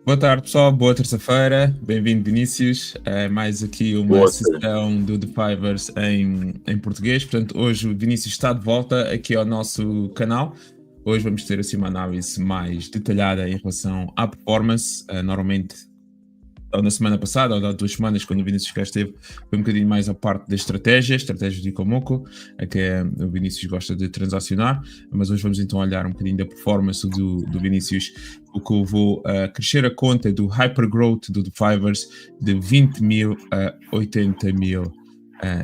Boa tarde, pessoal. Boa terça-feira. Bem-vindo, Vinícius. Mais aqui uma Boa, Pedro. sessão do The Fivers em português. Portanto, hoje o Vinícius está de volta aqui ao nosso canal. Hoje vamos ter assim uma análise mais detalhada em relação à performance. Normalmente, ou na semana passada, ou há 2 semanas, quando o Vinícius cá esteve, foi um bocadinho mais a parte da estratégia de Ikomoko, a que o Vinícius gosta de transacionar, mas hoje vamos então olhar um bocadinho da performance do Vinícius, o que levou a crescer a conta do Hypergrowth do The Fivers de 20 mil a 80 mil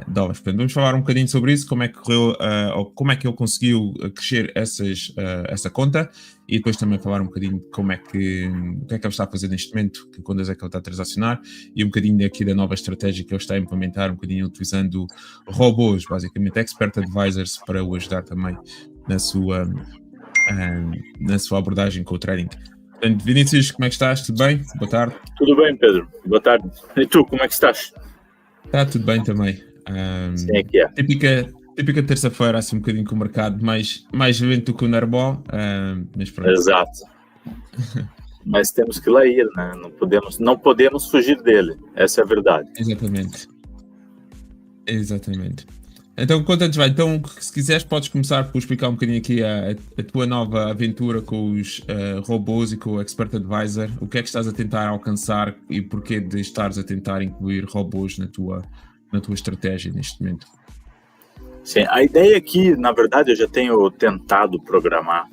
dólares. Portanto, vamos falar um bocadinho sobre isso, como é que correu, ou como é que ele conseguiu crescer essa conta, e depois também falar um bocadinho de o que é que ele está a fazer neste momento, que contas é que ele está a transacionar, e um bocadinho aqui da nova estratégia que ele está a implementar, um bocadinho utilizando robôs, basicamente expert advisors, para o ajudar também na sua abordagem com o trading. Portanto, Vinícius, como é que estás? Tudo bem? Boa tarde. Tudo bem, Pedro? Boa tarde. E tu, como é que estás? Está tudo bem também. Sim, é que é. Típica terça-feira, assim um bocadinho com o mercado mais lento do que o normal, mas pronto. Exato. Mas temos que lá ir, né? Não podemos fugir dele. Essa é a verdade. Exatamente. Então, conta-nos, vai. Então, se quiseres, podes começar por explicar um bocadinho aqui a tua nova aventura com os robôs e com o Expert Advisor. O que é que estás a tentar alcançar e porquê de estares a tentar incluir robôs na tua estratégia neste momento? Sim, a ideia é que, na verdade, eu já tenho tentado programar,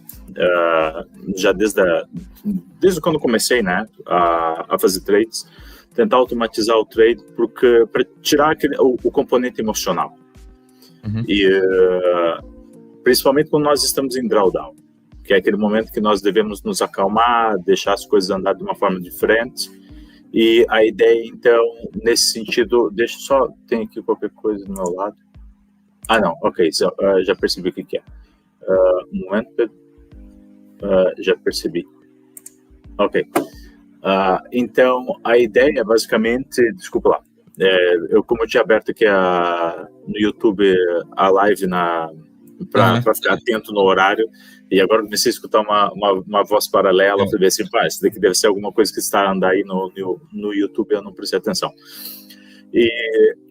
já desde quando comecei, né, a fazer trades, tentar automatizar o trade, porque para tirar o componente emocional. Uhum. E principalmente quando nós estamos em drawdown, que é aquele momento que nós devemos nos acalmar, deixar as coisas andar de uma forma diferente. E a ideia, então, nesse sentido, tem aqui qualquer coisa do meu lado. Não, ok, já percebi o que é. Um momento, Pedro. Já percebi. Ok. Então, a ideia, basicamente, desculpa lá, como eu tinha aberto aqui no YouTube a live para ficar atento no horário, e agora comecei a escutar uma voz paralela, eu falei assim, isso daqui deve ser alguma coisa que está andando aí no YouTube, eu não prestei atenção.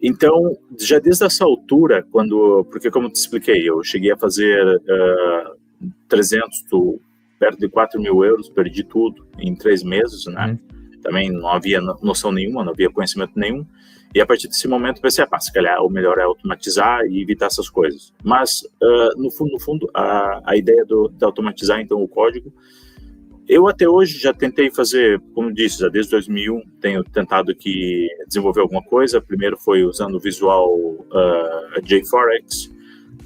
Então, já desde essa altura, porque como eu te expliquei, eu cheguei a fazer 300, perto de 4 mil euros, perdi tudo em 3 meses, né? Também não havia noção nenhuma, não havia conhecimento nenhum, e a partir desse momento pensei, se calhar o melhor é automatizar e evitar essas coisas. Mas, no fundo, a ideia de automatizar, então, o código, eu até hoje já tentei fazer, como disse, já desde 2001 tenho tentado aqui desenvolver alguma coisa. Primeiro foi usando o Visual JForex,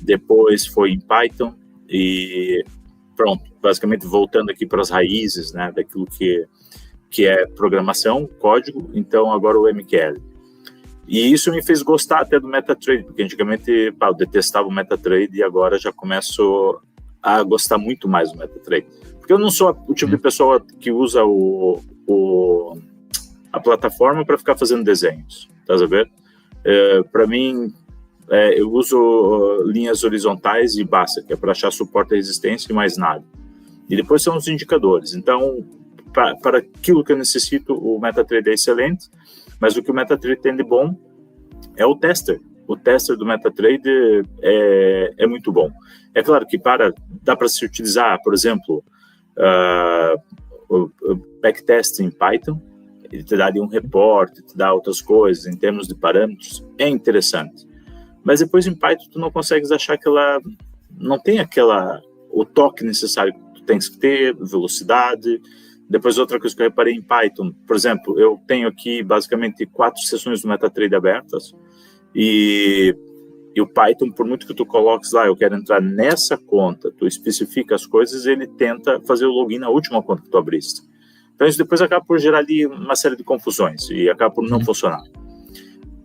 depois foi em Python e pronto, basicamente voltando aqui para as raízes, né, daquilo que é programação, código, então agora o MQL. E isso me fez gostar até do MetaTrader, porque antigamente eu detestava o MetaTrader e agora já começo a gostar muito mais do MetaTrader. Porque eu não sou o tipo de pessoa que usa a plataforma para ficar fazendo desenhos, tá sabendo? Para mim, eu uso linhas horizontais e basta, que é para achar suporte à resistência e mais nada. E depois são os indicadores. Então, para aquilo que eu necessito, o MetaTrader é excelente, mas o que o MetaTrader tem de bom é o tester. O tester do MetaTrader é muito bom. É claro que dá para se utilizar, por exemplo, o backtest em Python, ele te dá um reporte, te dá outras coisas em termos de parâmetros, é interessante. Mas depois em Python tu não consegues achar não tem o toque necessário que tu tens que ter, velocidade. Depois outra coisa que eu reparei em Python, por exemplo, eu tenho aqui basicamente 4 sessões do MetaTrader abertas e o Python, por muito que tu coloques lá, eu quero entrar nessa conta, tu especifica as coisas, ele tenta fazer o login na última conta que tu abriste. Então isso depois acaba por gerar ali uma série de confusões e acaba por não funcionar.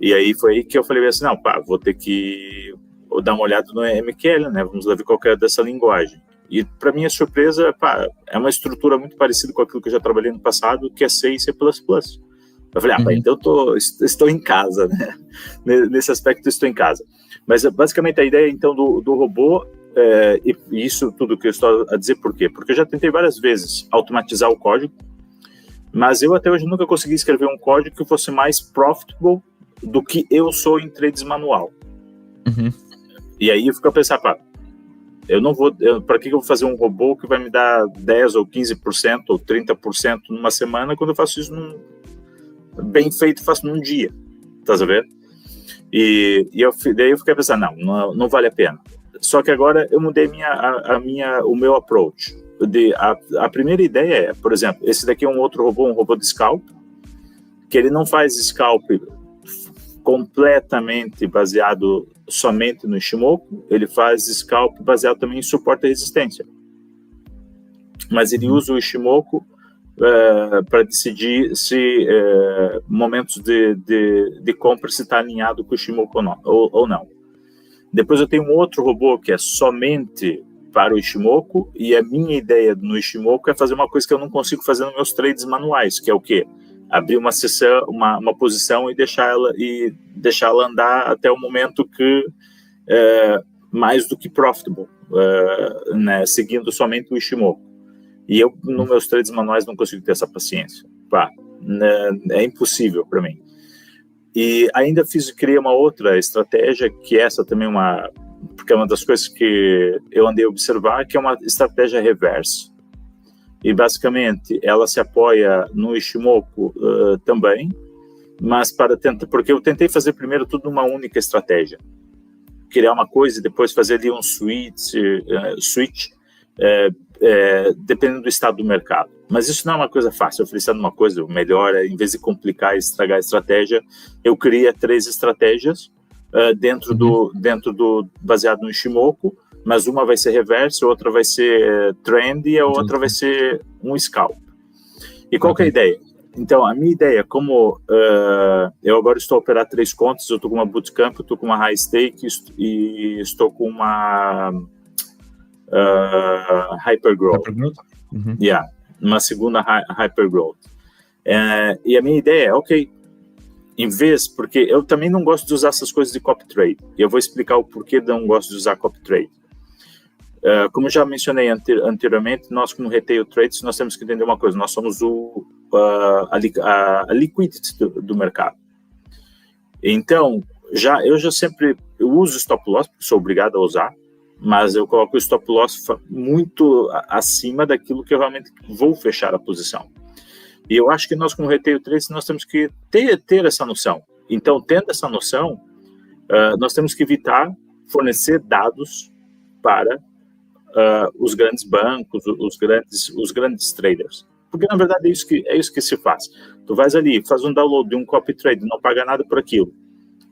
E aí foi aí que eu falei assim, vou ter que dar uma olhada no MQL, né? Vamos ver qual que é dessa linguagem. E para minha surpresa, é uma estrutura muito parecida com aquilo que eu já trabalhei no passado, que é C e C++. Eu falei, então estou em casa, né? Nesse aspecto estou em casa. Mas basicamente a ideia então do robô, e isso tudo que eu estou a dizer, por quê? Porque eu já tentei várias vezes automatizar o código, Mas eu até hoje nunca consegui escrever um código que fosse mais profitable do que eu sou em trades manual. E aí eu fico a pensar, eu não vou, para que eu vou fazer um robô que vai me dar 10 ou 15% ou 30% numa semana, quando eu faço isso bem feito, faço num dia, tá sabendo? E daí eu fiquei pensando, não vale a pena. Só que agora eu mudei o meu approach. A primeira ideia é, por exemplo, esse daqui é um robô de scalp, que ele não faz scalp completamente baseado somente no Ishimoku, ele faz scalp baseado também em suporte à resistência. Mas ele usa o Ishimoku para decidir se momentos de compra se está alinhado com o Ishimoku ou não. Depois eu tenho um outro robô que é somente para o Ishimoku, e a minha ideia no Ishimoku é fazer uma coisa que eu não consigo fazer nos meus trades manuais, que é o quê? Abrir uma sessão, uma posição e deixar ela andar até o momento que mais do que profitable, né, seguindo somente o Ishimoku. E eu, nos meus trades manuais, não consigo ter essa paciência. É impossível para mim. E ainda criei uma outra estratégia, que essa também porque é uma das coisas que eu andei a observar, que é uma estratégia reverse. E basicamente ela se apoia no Ishimoku também, mas porque eu tentei fazer primeiro tudo numa única estratégia, criar uma coisa e depois fazer ali um switch, dependendo do estado do mercado. Mas isso não é uma coisa fácil. Eu falei, sabe uma coisa, o melhor é, em vez de complicar e estragar a estratégia, eu cria 3 estratégias dentro do baseado no Ishimoku, mas uma vai ser reverse, outra vai ser trend e a outra vai ser um scalp. E qual que é a ideia? Então, a minha ideia, como eu agora estou a operar 3 contas, eu estou com uma bootcamp, eu estou com uma high stake e estou com uma hypergrowth. Uma segunda hypergrowth. E a minha ideia é, porque eu também não gosto de usar essas coisas de copy trade, e eu vou explicar o porquê não gosto de usar copy trade. Como eu já mencionei anteriormente, nós como retail traders, nós temos que entender uma coisa, nós somos a liquidity do mercado. Então, eu sempre uso stop loss, porque sou obrigado a usar, mas eu coloco o stop loss muito acima daquilo que eu realmente vou fechar a posição. E eu acho que nós, como retail traders, nós temos que ter essa noção. Então, tendo essa noção, nós temos que evitar fornecer dados para os grandes bancos, os grandes traders. Porque, na verdade, é isso que se faz. Tu vais ali, faz um download de um copy trade, não paga nada por aquilo.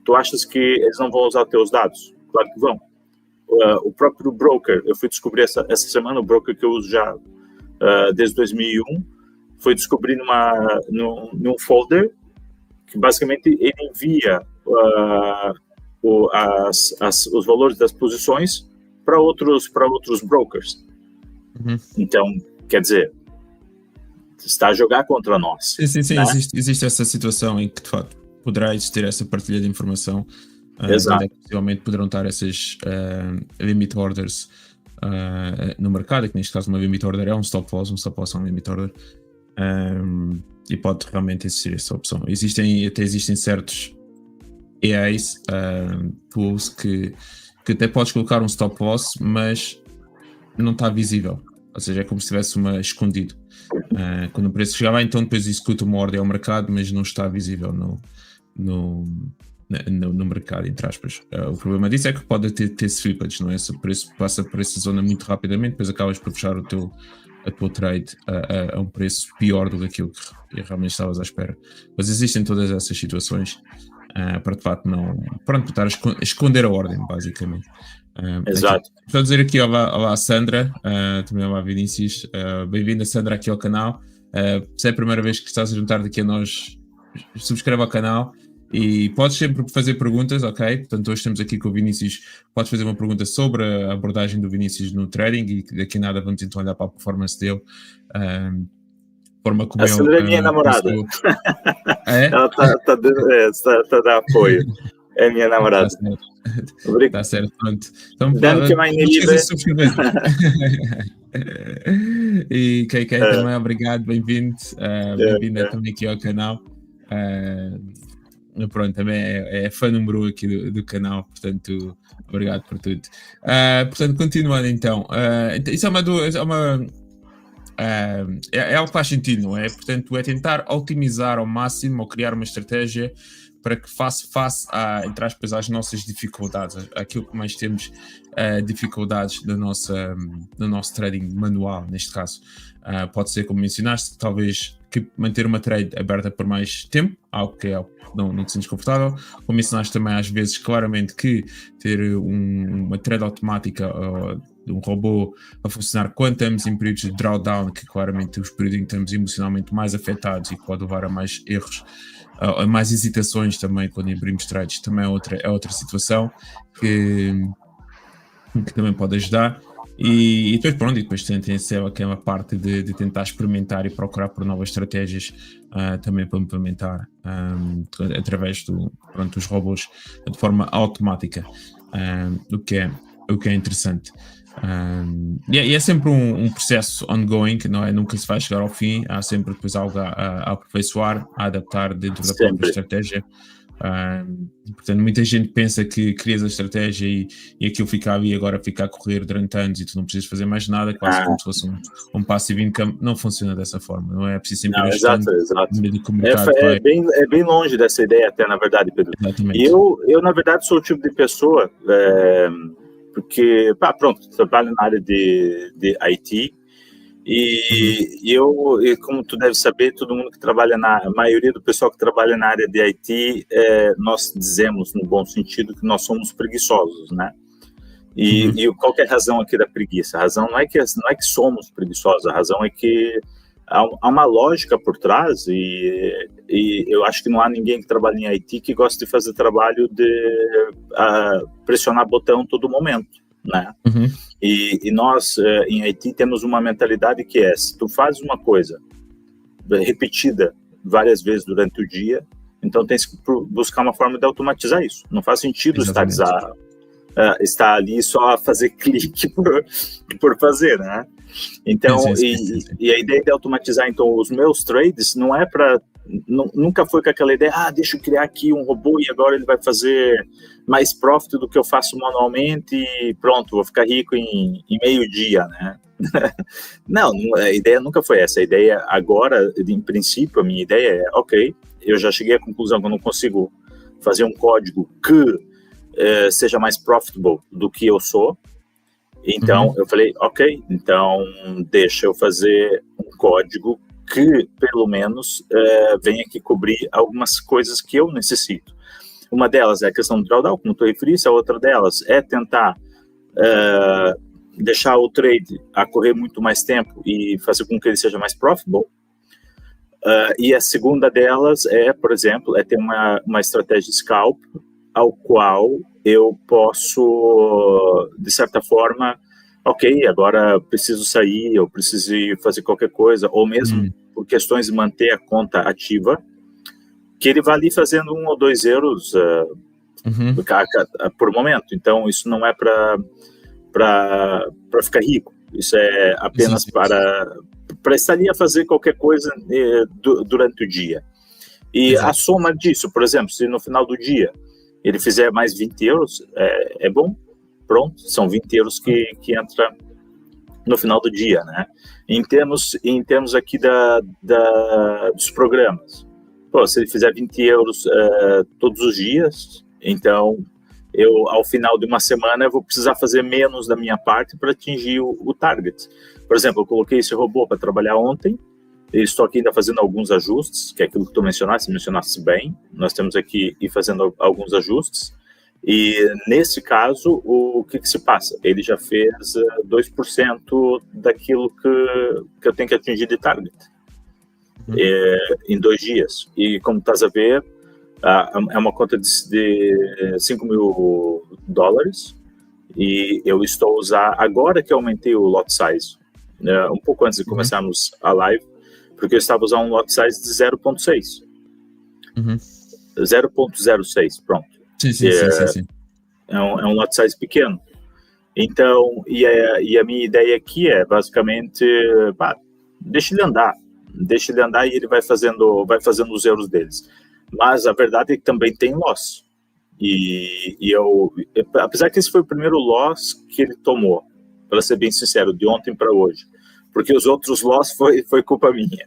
Tu achas que eles não vão usar teus dados? Claro que vão. O próprio broker, eu fui descobrir essa semana, o broker que eu uso já desde 2001, foi descobrir num folder que basicamente ele envia os valores das posições para outros brokers. Então, quer dizer, está a jogar contra nós. Sim, né? existe essa situação em que, de facto, poderá existir essa partilha de informação. Exato. Possivelmente poderão estar essas limit orders no mercado, que neste caso uma limit order é um stop loss é um limit order, e pode realmente existir essa opção. Existem certos AIs, tools que até podes colocar um stop loss, mas não está visível, ou seja, é como se estivesse escondido. Quando o preço chegar lá, então depois executa uma ordem ao mercado, mas não está visível no mercado, entre aspas. O problema disso é que pode ter slippage, não é? Se o preço passa por essa zona muito rapidamente, depois acabas por fechar a tua trade a um preço pior do que aquilo que realmente estavas à espera. Mas existem todas essas situações para de facto para estar a esconder a ordem, basicamente. Exato. Estou a dizer aqui olá Sandra, também olá Vinícius, bem-vinda Sandra aqui ao canal. Se é a primeira vez que estás a juntar-te aqui a nós, subscreve ao canal e podes sempre fazer perguntas, ok? Portanto, hoje estamos aqui com o Vinícius, podes fazer uma pergunta sobre a abordagem do Vinícius no trading e daqui a nada vamos então olhar para a performance dele. Forma como a Sandra é minha namorada. Ela está a dar apoio. É minha namorada. Está certo, pronto. Então, Danke, meine Liebe. E KK também, obrigado, bem-vindo. Bem-vindo também aqui ao canal. Pronto, também é fã número 1 aqui do canal, portanto, obrigado por tudo. Portanto, continuando então, isso é algo que faz sentido, não é? Portanto, é tentar otimizar ao máximo ou criar uma estratégia para que faça face entre aspas, às nossas dificuldades, aquilo que mais temos dificuldades do nosso trading manual, neste caso. Pode ser, como mencionaste, talvez que manter uma trade aberta por mais tempo, algo que não te sentes confortável. Como mencionaste também, às vezes, claramente que ter uma trade automática de um robô a funcionar quando estamos em períodos de drawdown, que claramente os períodos em que estamos emocionalmente mais afetados e que pode levar a mais erros, a mais hesitações também quando abrimos trades, também é outra situação que também pode ajudar. E depois pronto, e depois tem aquela parte de tentar experimentar e procurar por novas estratégias também para implementar através dos robôs de forma automática, o que é interessante. E é sempre um processo ongoing, que não é, nunca se vai chegar ao fim, há sempre depois algo a aperfeiçoar, a adaptar dentro da própria estratégia. Portanto, muita gente pensa que crias a estratégia e aquilo fica ali agora fica a correr durante anos e tu não precisas fazer mais nada, quase como se fosse um passive income. Não funciona dessa forma, não é preciso sempre ir exato. É bem longe dessa ideia até, na verdade, Pedro. Exatamente. E eu na verdade sou o tipo de pessoa porque, pronto, trabalho na área de IT e como tu deve saber, todo mundo que trabalha a maioria do pessoal que trabalha na área de IT, nós dizemos, no bom sentido, que nós somos preguiçosos, né? E qual que é a razão aqui da preguiça? A razão não é que somos preguiçosos, a razão é que há uma lógica por trás e eu acho que não há ninguém que trabalha em IT que gosta de fazer trabalho de pressionar botão todo momento, né? E nós em IT temos uma mentalidade que se tu fazes uma coisa repetida várias vezes durante o dia, então tens que buscar uma forma de automatizar isso. Não faz sentido estar ali só a fazer clique por fazer, né? Então, e a ideia de automatizar então os meus trades não é para, nunca foi com aquela ideia, deixa eu criar aqui um robô e agora ele vai fazer mais profit do que eu faço manualmente e pronto, vou ficar rico em meio dia, né? Não, a ideia nunca foi essa. A ideia agora, em princípio, a minha ideia é, ok, eu já cheguei à conclusão que eu não consigo fazer um código que seja mais profitable do que eu sou. Então, eu falei, ok, então deixa eu fazer um código que, pelo menos, venha aqui cobrir algumas coisas que eu necessito. Uma delas é a questão do drawdown, como tu referiste, a outra delas é tentar deixar o trade a correr muito mais tempo e fazer com que ele seja mais profitable. E a segunda delas por exemplo, ter uma estratégia de scalp, ao qual eu posso, de certa forma, ok, agora preciso sair, eu preciso fazer qualquer coisa, ou mesmo por questões de manter a conta ativa, que ele vai ali fazendo 1 ou 2 euros por momento. Então, isso não é para ficar rico, isso é apenas para estar ali a fazer qualquer coisa durante o dia. E a soma disso, por exemplo, se no final do dia ele fizer mais 20 euros, é bom, pronto, são 20 euros que entra no final do dia, né? Em termos aqui dos programas, se ele fizer 20 euros todos os dias, então ao final de uma semana eu vou precisar fazer menos da minha parte para atingir o target. Por exemplo, eu coloquei esse robô para trabalhar ontem, estou aqui ainda fazendo alguns ajustes, que é aquilo que tu mencionaste bem. Nós temos aqui ir fazendo alguns ajustes. E, nesse caso, o que se passa? Ele já fez 2% daquilo que eu tenho que atingir de target em 2 dias. E, como estás a ver, é uma conta de $5.000 e eu estou a usar, agora que eu aumentei o lot size, um pouco antes de começarmos a live, porque eu estava usando um lot size de 0.6. 0.06, pronto. Sim. É um lot size pequeno. Então, e a minha ideia aqui é basicamente, deixa ele andar e ele vai fazendo os erros deles. Mas a verdade é que também tem loss. E apesar que esse foi o primeiro loss que ele tomou, para ser bem sincero, de ontem para hoje, porque os outros loss foi culpa minha.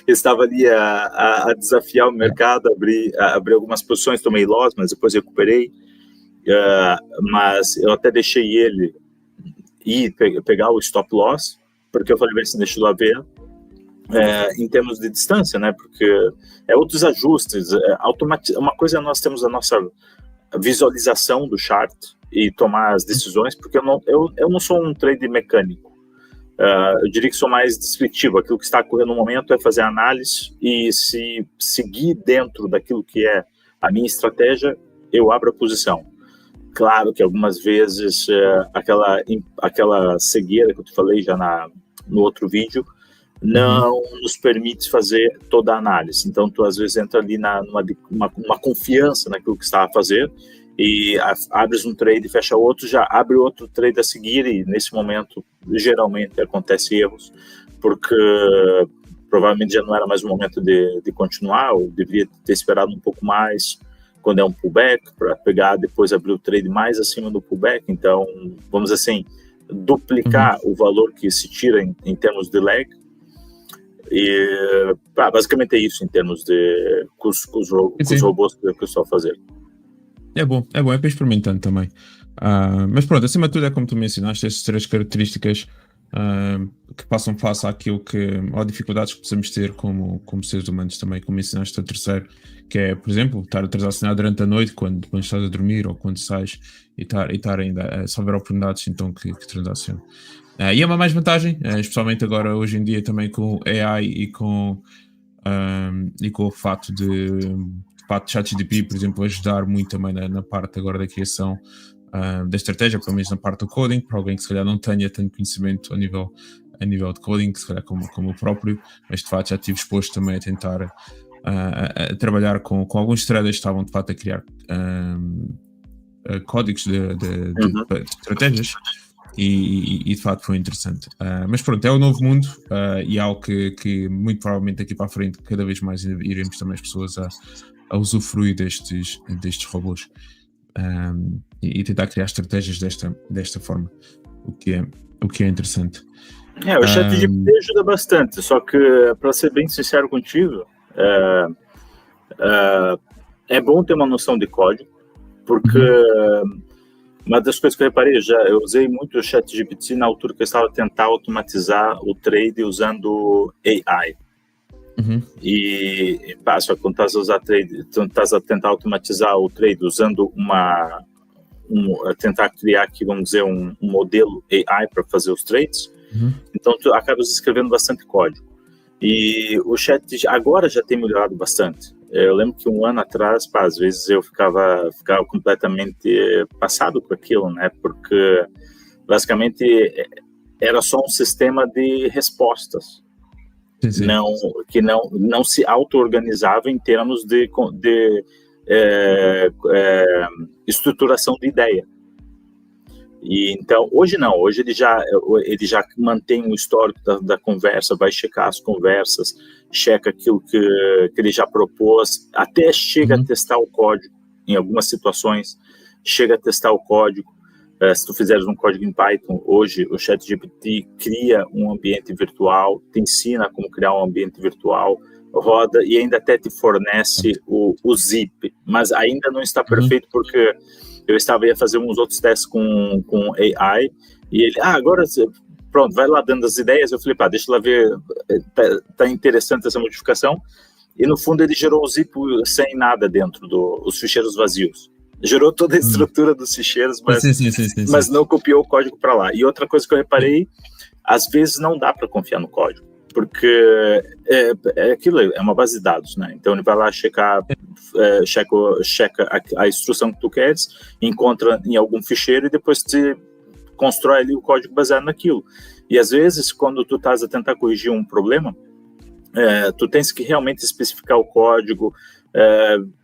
Eu estava ali a desafiar o mercado, abrir algumas posições, tomei loss, mas depois recuperei. Mas eu até deixei ele ir pegar o stop loss, porque eu falei, deixa eu lá ver, em termos de distância, né? Porque outros ajustes, uma coisa nós temos a nossa visualização do chart e tomar as decisões, porque eu não sou um trader mecânico. Eu diria que sou mais descritivo. Aquilo que está ocorrendo no momento é fazer análise e se seguir dentro daquilo que é a minha estratégia, eu abro a posição. Claro que algumas vezes aquela cegueira que eu te falei já no outro vídeo não nos permite fazer toda a análise. Então, tu às vezes entra ali numa confiança naquilo que está a fazer e abres um trade, fecha outro, já abre outro trade a seguir e nesse momento geralmente acontece erros porque provavelmente já não era mais o momento de continuar ou deveria ter esperado um pouco mais quando é um pullback para pegar, depois abrir o trade mais acima do pullback. Então, vamos assim, duplicar o valor que se tira em termos de lag. E basicamente é isso em termos de com os robôs que eu estou a fazer. É bom, é para experimentando também. Mas pronto, acima de tudo é como tu mencionaste, estas 3 características que passam face àquilo às dificuldades que possamos ter como seres humanos também, como mencionaste a terceiro, que é, por exemplo, estar a transacionar durante a noite quando estás a dormir ou quando sais e estar ainda, se houver oportunidades, então que transacione. E é uma mais vantagem, especialmente agora hoje em dia também com o AI e com o fato de ChatGPT, por exemplo, ajudar muito também na parte agora da criação da estratégia, pelo menos na parte do coding, para alguém que se calhar não tenha tanto conhecimento a nível de coding, se calhar como o próprio, mas de facto já estive exposto também a tentar a trabalhar com alguns traders que estavam de facto a criar códigos de estratégias. E de facto foi interessante. Mas pronto, é o novo mundo e é algo que muito provavelmente daqui para a frente cada vez mais iremos também as pessoas a usufruir destes robôs e tentar criar estratégias desta forma, o que é interessante. O ChatGPT ajuda bastante, só que para ser bem sincero contigo, é bom ter uma noção de código, porque uma das coisas que eu reparei, eu usei muito o ChatGPT na altura que eu estava a tentar automatizar o trade usando AI. E só que quando estás a tentar automatizar o trade usando tentar criar aqui, vamos dizer, um modelo AI para fazer os trades, então tu acabas escrevendo bastante código. E o chat agora já tem melhorado bastante. Eu lembro que um ano atrás, às vezes eu ficava completamente passado com aquilo, né? Porque basicamente era só um sistema de respostas. Sim. Que não se auto-organizava em termos de estruturação de ideia. E então, hoje não, hoje ele já mantém um histórico da conversa, vai checar as conversas, checa aquilo que ele já propôs, até chega a testar o código, em algumas situações, chega a testar o código. Se tu fizeres um código em Python, hoje o ChatGPT cria um ambiente virtual, te ensina como criar um ambiente virtual, roda e ainda até te fornece o zip, mas ainda não está perfeito porque eu ia fazer uns outros testes com AI e ele, agora pronto, vai lá dando as ideias. Eu falei, deixa lá ver, tá interessante essa modificação. E no fundo ele gerou o zip sem nada dentro os ficheiros vazios. Gerou toda a estrutura dos ficheiros, mas não copiou o código para lá. E outra coisa que eu reparei, às vezes não dá para confiar no código, porque aquilo é uma base de dados, né? Então ele vai lá checa a instrução que tu queres, encontra em algum ficheiro e depois te constrói ali o código baseado naquilo. E às vezes, quando tu estás a tentar corrigir um problema, tu tens que realmente especificar o código,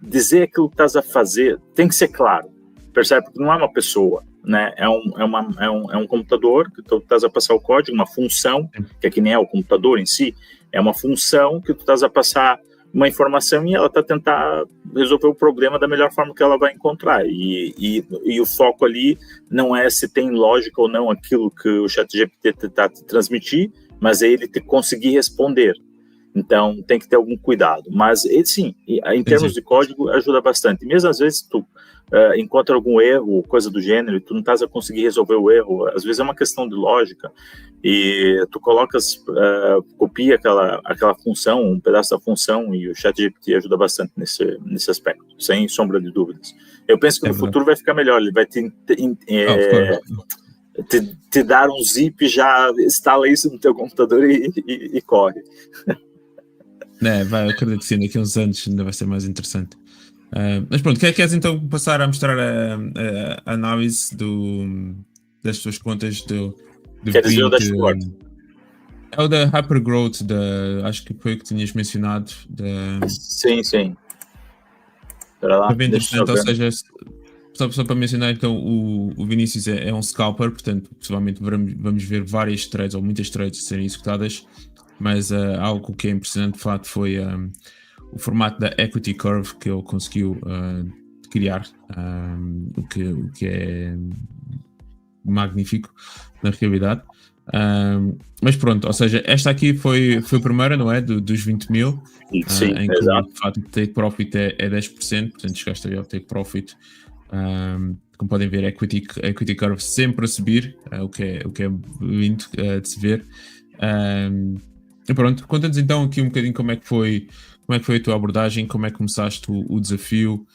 dizer aquilo que estás a fazer, tem que ser claro, percebe? Porque não é uma pessoa, né? É um computador que tu estás a passar o código, uma função, que nem é o computador em si, é uma função que tu estás a passar uma informação e ela está a tentar resolver o problema da melhor forma que ela vai encontrar. E o foco ali não é se tem lógica ou não aquilo que o ChatGPT está te transmitir, mas é ele te conseguir responder. Então, tem que ter algum cuidado. Mas, sim, em termos de código, ajuda bastante. Mesmo às vezes tu encontra algum erro, coisa do gênero, e tu não estás a conseguir resolver o erro, às vezes é uma questão de lógica, e tu colocas, copia aquela função, um pedaço da função, e o ChatGPT ajuda bastante nesse aspecto, sem sombra de dúvidas. Eu penso que no futuro vai ficar melhor, ele vai te dar um zip, já instala isso no teu computador e corre. Vai, eu acredito que sim, daqui a uns anos ainda vai ser mais interessante. Mas pronto, queres então passar a mostrar a análise das tuas contas de Queres ver o dashboard? É o da Hypergrowth, acho que foi o que tinhas mencionado. Sim. Lá, bem interessante, ou seja, só para mencionar, então, o Vinícius é um scalper, portanto, possivelmente vamos ver várias trades ou muitas trades serem executadas, mas algo que é impressionante de fato foi o formato da Equity Curve que ele conseguiu criar, o que é magnífico na realidade. Mas pronto, ou seja, esta aqui foi a primeira, não é? Dos 20 mil, sim, em que exato. de facto o take profit é 10%, portanto chegaste ali ao take profit. Como podem ver, a equity curve sempre a subir, o que é lindo de se ver. E pronto, conta-nos então aqui um bocadinho como é que foi a tua abordagem, como é que começaste o desafio.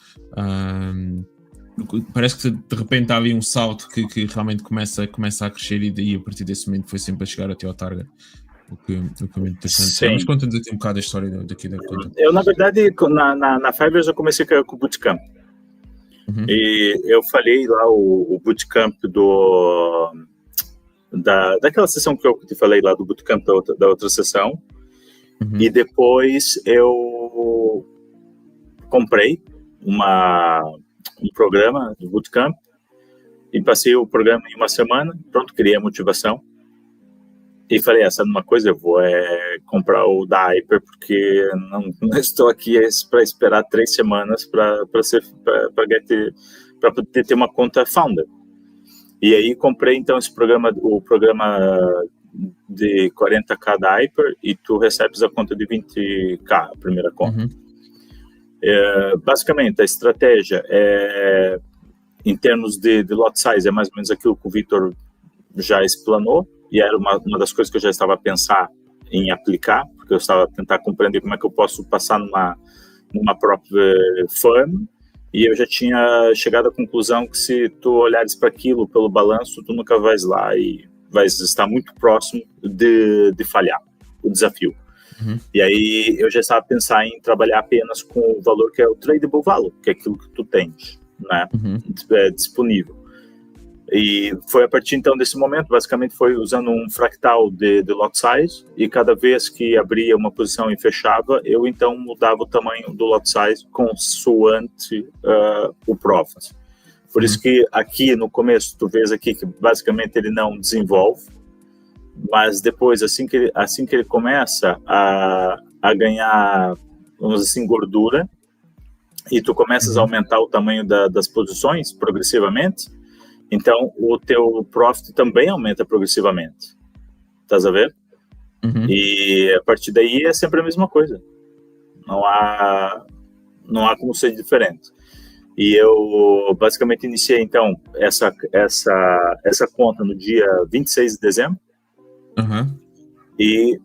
Parece que de repente há ali um salto que realmente começa a crescer, e daí a partir desse momento foi sempre a chegar até ao target, o que é muito interessante. Mas conta-nos aqui um bocado a história daqui da conta. Eu, na verdade, na Fibers eu comecei com o Bootcamp. E eu falei lá o Bootcamp daquela sessão que eu te falei lá do Bootcamp da outra sessão. E depois eu comprei um programa de Bootcamp e passei o programa em uma semana, pronto, criei a motivação e falei, sabe uma coisa, eu vou comprar o da Hyper, porque não estou aqui para esperar 3 semanas para poder ter uma conta Founder. E aí comprei então o programa de 40k da Hyper, e tu recebes a conta de 20k, a primeira conta. Basicamente, a estratégia em termos de lot size, é mais ou menos aquilo que o Victor já explanou, e era uma das coisas que eu já estava a pensar em aplicar, porque eu estava a tentar compreender como é que eu posso passar numa própria firm, e eu já tinha chegado à conclusão que se tu olhares para aquilo pelo balanço, tu nunca vais lá e vais estar muito próximo de falhar o desafio. E aí eu já estava a pensar em trabalhar apenas com o valor que é o tradable value, que é aquilo que tu tens, né, disponível. E foi a partir então desse momento, basicamente foi usando um fractal de lot size, e cada vez que abria uma posição e fechava, eu então mudava o tamanho do lot size consoante o profit. Por isso que aqui no começo tu vês aqui que basicamente ele não desenvolve, mas depois, assim que ele começa a ganhar, vamos dizer assim, gordura, e tu começas a aumentar o tamanho das posições progressivamente, então o teu profit também aumenta progressivamente. Estás a ver? E a partir daí é sempre a mesma coisa. Não há como ser diferente. E eu basicamente iniciei então essa conta no dia 26 de dezembro. E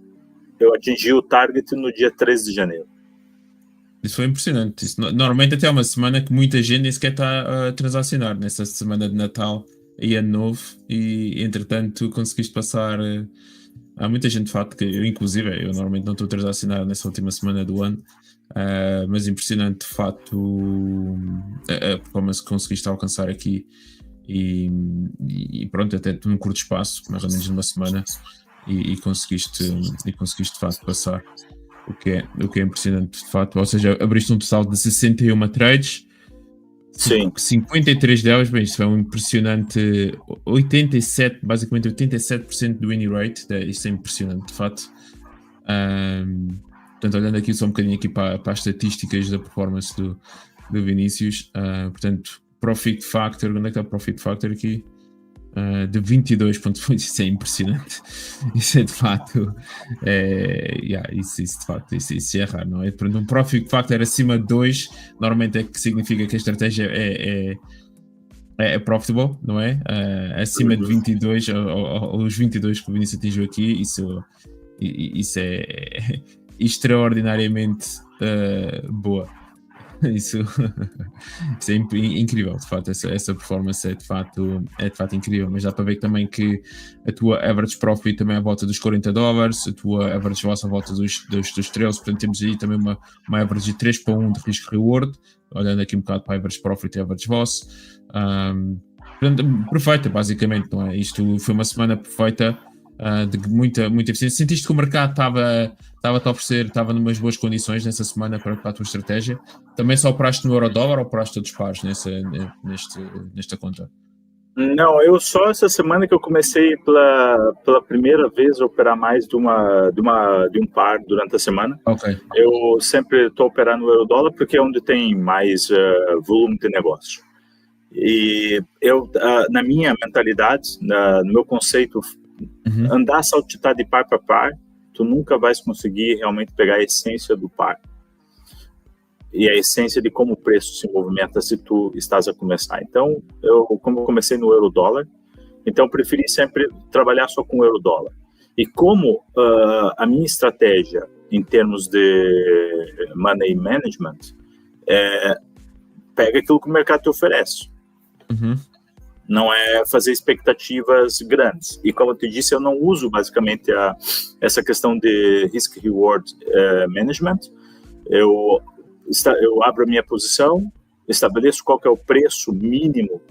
eu atingi o target no dia 13 de janeiro. Isso foi impressionante. Normalmente até é uma semana que muita gente nem sequer está a transacionar, nessa semana de Natal e Ano Novo, e entretanto tu conseguiste passar. Há muita gente de facto que eu normalmente não estou a transacionar nessa última semana do ano, mas impressionante de facto a performance que conseguiste alcançar aqui, e pronto, até num curto espaço, mais ou menos numa semana, e conseguiste de facto passar, o que é impressionante de facto. Ou seja, abriste um total de 61 trades, Sim. 53 delas, bem, isto é um impressionante 87, basicamente 87% do win rate, isto é impressionante, de facto. Portanto, olhando aqui só um bocadinho aqui para as estatísticas da performance do Vinícius, portanto, Profit Factor, onde é que está o Profit Factor aqui? De 22.8, isso é impressionante. Isso é de facto, isso de facto, isso é raro, não é? Portanto, um Profit Factor acima de 2, normalmente é que significa que a estratégia é profitable, não é? Acima de 22, ou os 22 que o Vinícius atingiu aqui, isso é extraordinariamente boa. Isso é incrível, de facto. Essa performance é de facto incrível, mas dá para ver também que a tua average profit também é à volta dos $40, a tua average loss à volta dos 13, portanto temos aí também uma average de 3:1 de risco-reward, olhando aqui um bocado para a average profit e average loss. Portanto, perfeita, basicamente, não é? Isto foi uma semana perfeita, de muita eficiência. Sentiste que o mercado estava-te a oferecer, estava numas boas condições nessa semana para a tua estratégia? Também só operaste no euro-dólar ou operaste todos os pares nesta conta? Não, eu só essa semana que eu comecei pela primeira vez a operar mais de um par durante a semana. Okay. Eu sempre estou operando no euro-dólar porque é onde tem mais volume de negócio. E eu, na minha mentalidade, no meu conceito, andar saltitar de par para par, tu nunca vais conseguir realmente pegar a essência do par e a essência de como o preço se movimenta se tu estás a começar. Então, como eu comecei no euro-dólar, então eu preferi sempre trabalhar só com euro-dólar. E como a minha estratégia em termos de money management pega aquilo que o mercado te oferece. Não é fazer expectativas grandes. E como eu te disse, eu não uso basicamente essa questão de risk-reward management. Eu abro a minha posição, estabeleço qual que é o preço mínimo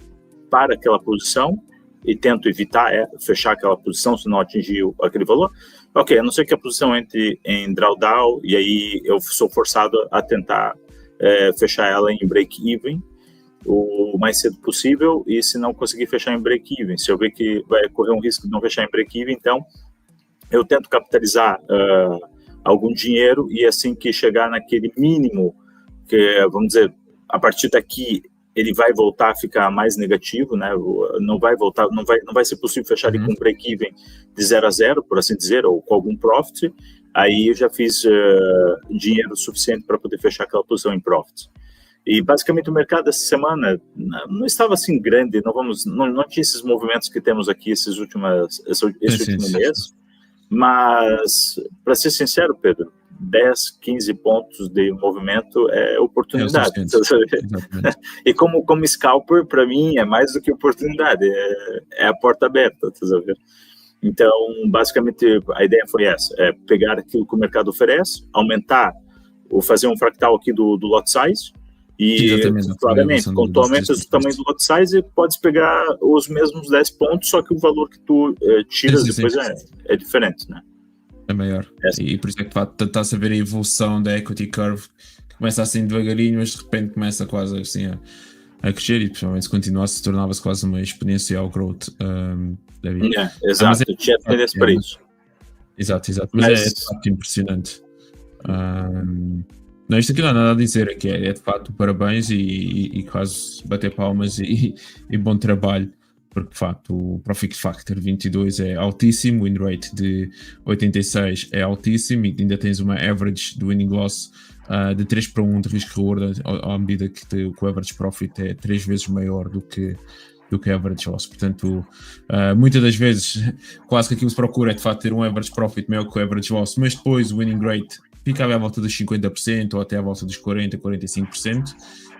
para aquela posição e tento evitar fechar aquela posição se não atingir aquele valor. Ok, a não ser que a posição entre em drawdown e aí eu sou forçado a tentar fechar ela em break-even o mais cedo possível, e se não conseguir fechar em break-even, se eu ver que vai correr um risco de não fechar em break-even, então eu tento capitalizar algum dinheiro, e assim que chegar naquele mínimo, que vamos dizer, a partir daqui ele vai voltar a ficar mais negativo, né? Não vai ser possível fechar ele com break-even de 0 a 0, por assim dizer, ou com algum profit. Aí eu já fiz dinheiro suficiente para poder fechar aquela posição em profit. E basicamente o mercado essa semana não estava assim grande, não tinha esses movimentos que temos aqui esse último mês, mas para ser sincero, Pedro, 10, 15 pontos de movimento é oportunidade. E como scalper, para mim, é mais do que oportunidade, é a porta aberta, tá sabendo? Então, basicamente, a ideia foi essa, pegar aquilo que o mercado oferece, aumentar, ou fazer um fractal aqui do lot size, e, claramente, quando tu aumentas o tamanho do lot size, podes pegar os mesmos 10 pontos, só que o valor que tu tiras depois é diferente, né? É maior. E por isso é que está-se a ver a evolução da equity curve, que começa assim devagarinho, mas de repente começa quase assim a crescer, e principalmente se continuasse, tornava-se quase uma exponencial growth da vida. Exato, eu tinha tendência para isso. Exato. Mas é de facto impressionante. Não, isto aqui não há nada a dizer, aqui é de facto parabéns e quase bater palmas e bom trabalho, porque de facto o Profit Factor 22 é altíssimo, o win rate de 86 é altíssimo, e ainda tens uma average do winning loss de 3:1 de risco-reward, à medida que o average profit é 3 vezes maior do que a average loss. Portanto, muitas das vezes quase que aquilo que se procura é de facto ter um average profit maior que o average loss, mas depois o winning rate ficava à volta dos 50% ou até à volta dos 40%, 45%.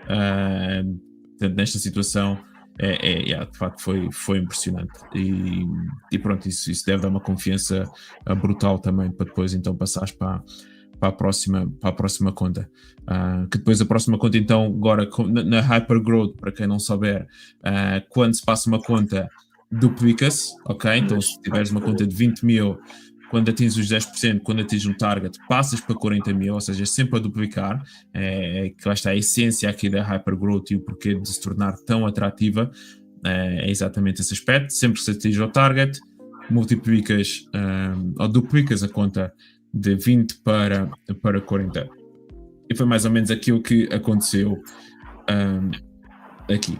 Portanto, nesta situação, de facto foi impressionante. E pronto, isso deve dar uma confiança brutal também para depois então passares para a próxima conta. Que depois a próxima conta, então, agora na Hypergrowth, para quem não souber, quando se passa uma conta, duplica-se, ok? Então, se tiveres uma conta de 20 mil, quando atinges os 10%, quando atinges um target, passas para 40 mil, ou seja, é sempre a duplicar, que lá está a essência aqui da Hypergrowth e o porquê de se tornar tão atrativa, é exatamente esse aspecto. Sempre que se atinge o target, multiplicas ou duplicas a conta de 20 para 40. E foi mais ou menos aquilo que aconteceu aqui.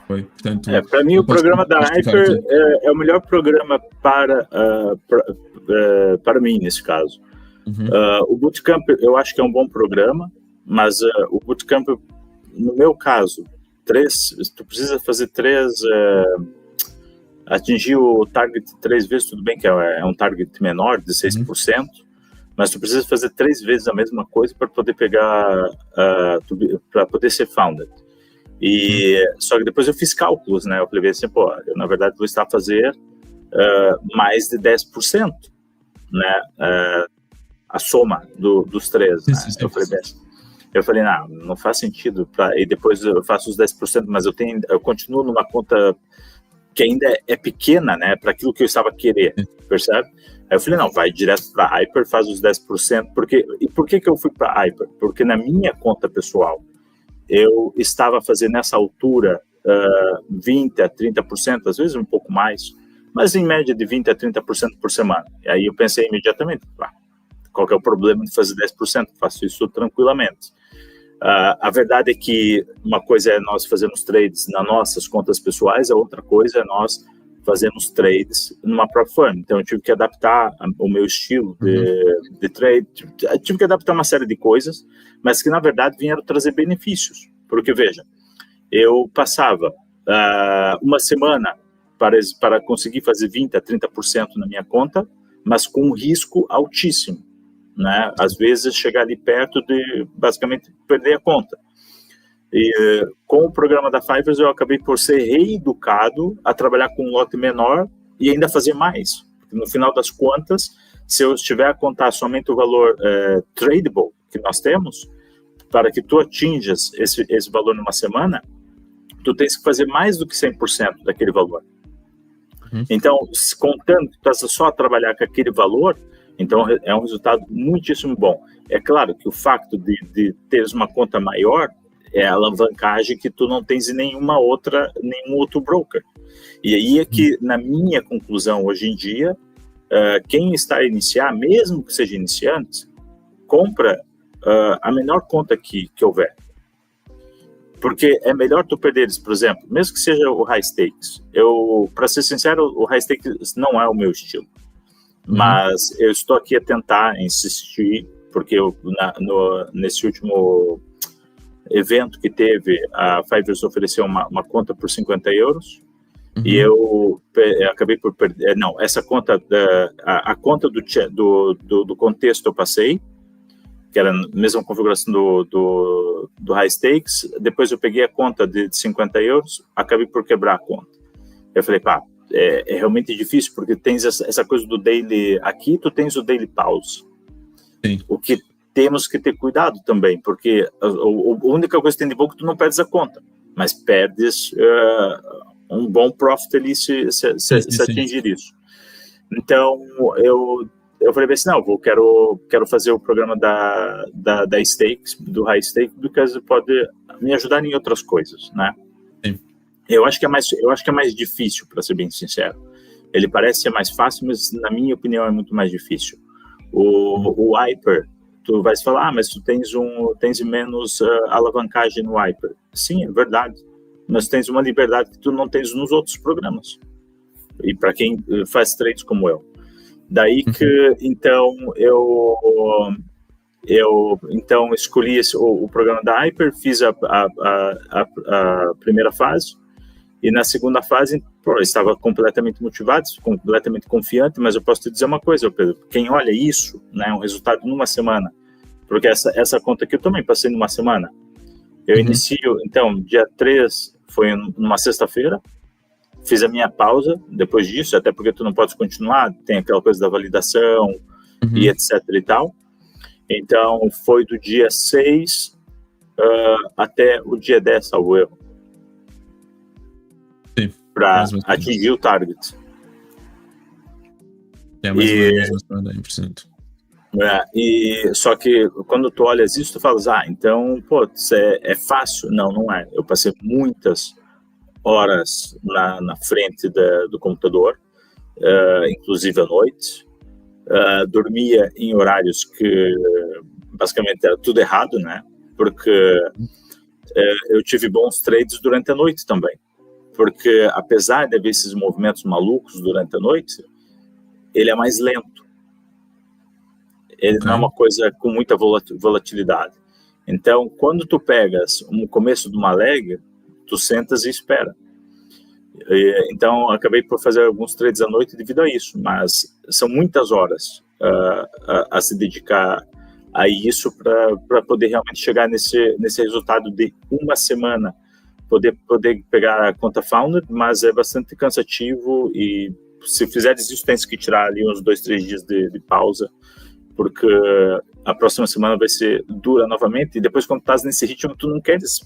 Foi, portanto, para mim, o programa da Hyper é o melhor programa para mim, nesse caso. O Bootcamp, eu acho que é um bom programa, mas o Bootcamp, no meu caso, tu precisa fazer atingir o target 3 vezes, tudo bem que é um target menor, de 6%, mas tu precisa fazer 3 vezes a mesma coisa para poder pegar, para poder ser founded. E só que depois eu fiz cálculos, né? Eu falei assim, eu na verdade vou estar a fazer mais de 10%, né? A soma dos 3, né? Eu falei, não faz sentido. E depois eu faço os 10%, mas eu continuo numa conta que ainda é pequena, né? Para aquilo que eu estava querendo, percebe? Aí eu falei, não, vai direto para a Hyper, faz os 10%. E por que eu fui para a Hyper? Porque na minha conta pessoal, eu estava fazendo nessa altura 20% a 30%, às vezes um pouco mais, mas em média de 20% a 30% por semana. E aí eu pensei imediatamente, qual que é o problema de fazer 10%? Faço isso tranquilamente. A verdade é que uma coisa é nós fazermos trades nas nossas contas pessoais, a outra coisa é nós fazermos trades numa própria firma. Então eu tive que adaptar o meu estilo de trade, tive que adaptar uma série de coisas, mas que na verdade vieram trazer benefícios. Porque veja, eu passava uma semana para conseguir fazer 20% a 30% na minha conta, mas com um risco altíssimo, né? Às vezes chegar ali perto de basicamente perder a conta. E com o programa da Fiverr eu acabei por ser reeducado a trabalhar com um lote menor e ainda fazer mais. No final das contas, se eu estiver a contar somente o valor tradable que nós temos, para que tu atinjas esse valor numa semana, tu tens que fazer mais do que 100% daquele valor. Então, contando que tu estás só a trabalhar com aquele valor, então é um resultado muitíssimo bom. É claro que o facto de teres uma conta maior é a alavancagem que tu não tens em nenhum outro broker. E aí é que, na minha conclusão, hoje em dia, quem está a iniciar, mesmo que seja iniciante, compra a menor conta que houver. Porque é melhor tu perderes, por exemplo, mesmo que seja o high stakes. Para ser sincero, o high stakes não é o meu estilo. Mas eu estou aqui a tentar insistir, porque nesse último evento que teve, a Fiverr ofereceu uma conta por 50 euros, e eu acabei por perder. Não, essa conta, a conta do contexto eu passei, que era a mesma configuração do high stakes. Depois eu peguei a conta de 50 euros, acabei por quebrar a conta. Eu falei, é realmente difícil, porque tens essa coisa do daily, aqui tu tens o daily pause. Sim. O que temos que ter cuidado também, porque a única coisa que tem de bom é que tu não perdes a conta, mas perdes um bom profit ali se atingir isso. Então, eu falei assim, não, quero fazer o programa da stakes, do high stake, porque pode me ajudar em outras coisas, né? Sim. Eu acho que é mais difícil, para ser bem sincero. Ele parece ser mais fácil, mas na minha opinião é muito mais difícil. O Hyper, tu vais falar, mas tu tens menos alavancagem no Hyper. Sim, é verdade. Mas tens uma liberdade que tu não tens nos outros programas. E para quem faz trades como eu. Daí que, então, eu escolhi o programa da Hyper, fiz a primeira fase, e na segunda fase, eu estava completamente motivado, completamente confiante, mas eu posso te dizer uma coisa, Pedro, quem olha isso, né, um resultado numa semana, porque essa conta aqui eu também passei numa semana. Eu inicio, então, dia 3 foi numa sexta-feira, fiz a minha pausa depois disso, até porque tu não podes continuar, tem aquela coisa da validação e etc e tal. Então, foi do dia 6 até o dia 10, salvo erro, para atingir o target. É mais ou menos uma semana, 100%. E só que quando tu olhas isso, tu falas, então, pô, é fácil. Não é. Eu passei muitas horas na frente do computador, inclusive à noite, dormia em horários que basicamente era tudo errado, né? Porque eu tive bons trades durante a noite também, porque apesar de haver esses movimentos malucos durante a noite, ele é mais lento. Ele não é uma coisa com muita volatilidade. Então, quando tu pegas o começo de uma leg, tu sentas e espera. Então, acabei por fazer alguns trades à noite devido a isso, mas são muitas horas a se dedicar a isso para poder realmente chegar nesse resultado de uma semana, poder pegar a conta Founder, mas é bastante cansativo e se fizeres isso, tens que tirar ali uns 2-3 dias de pausa, porque a próxima semana vai ser dura novamente, e depois quando estás nesse ritmo, tu não queres,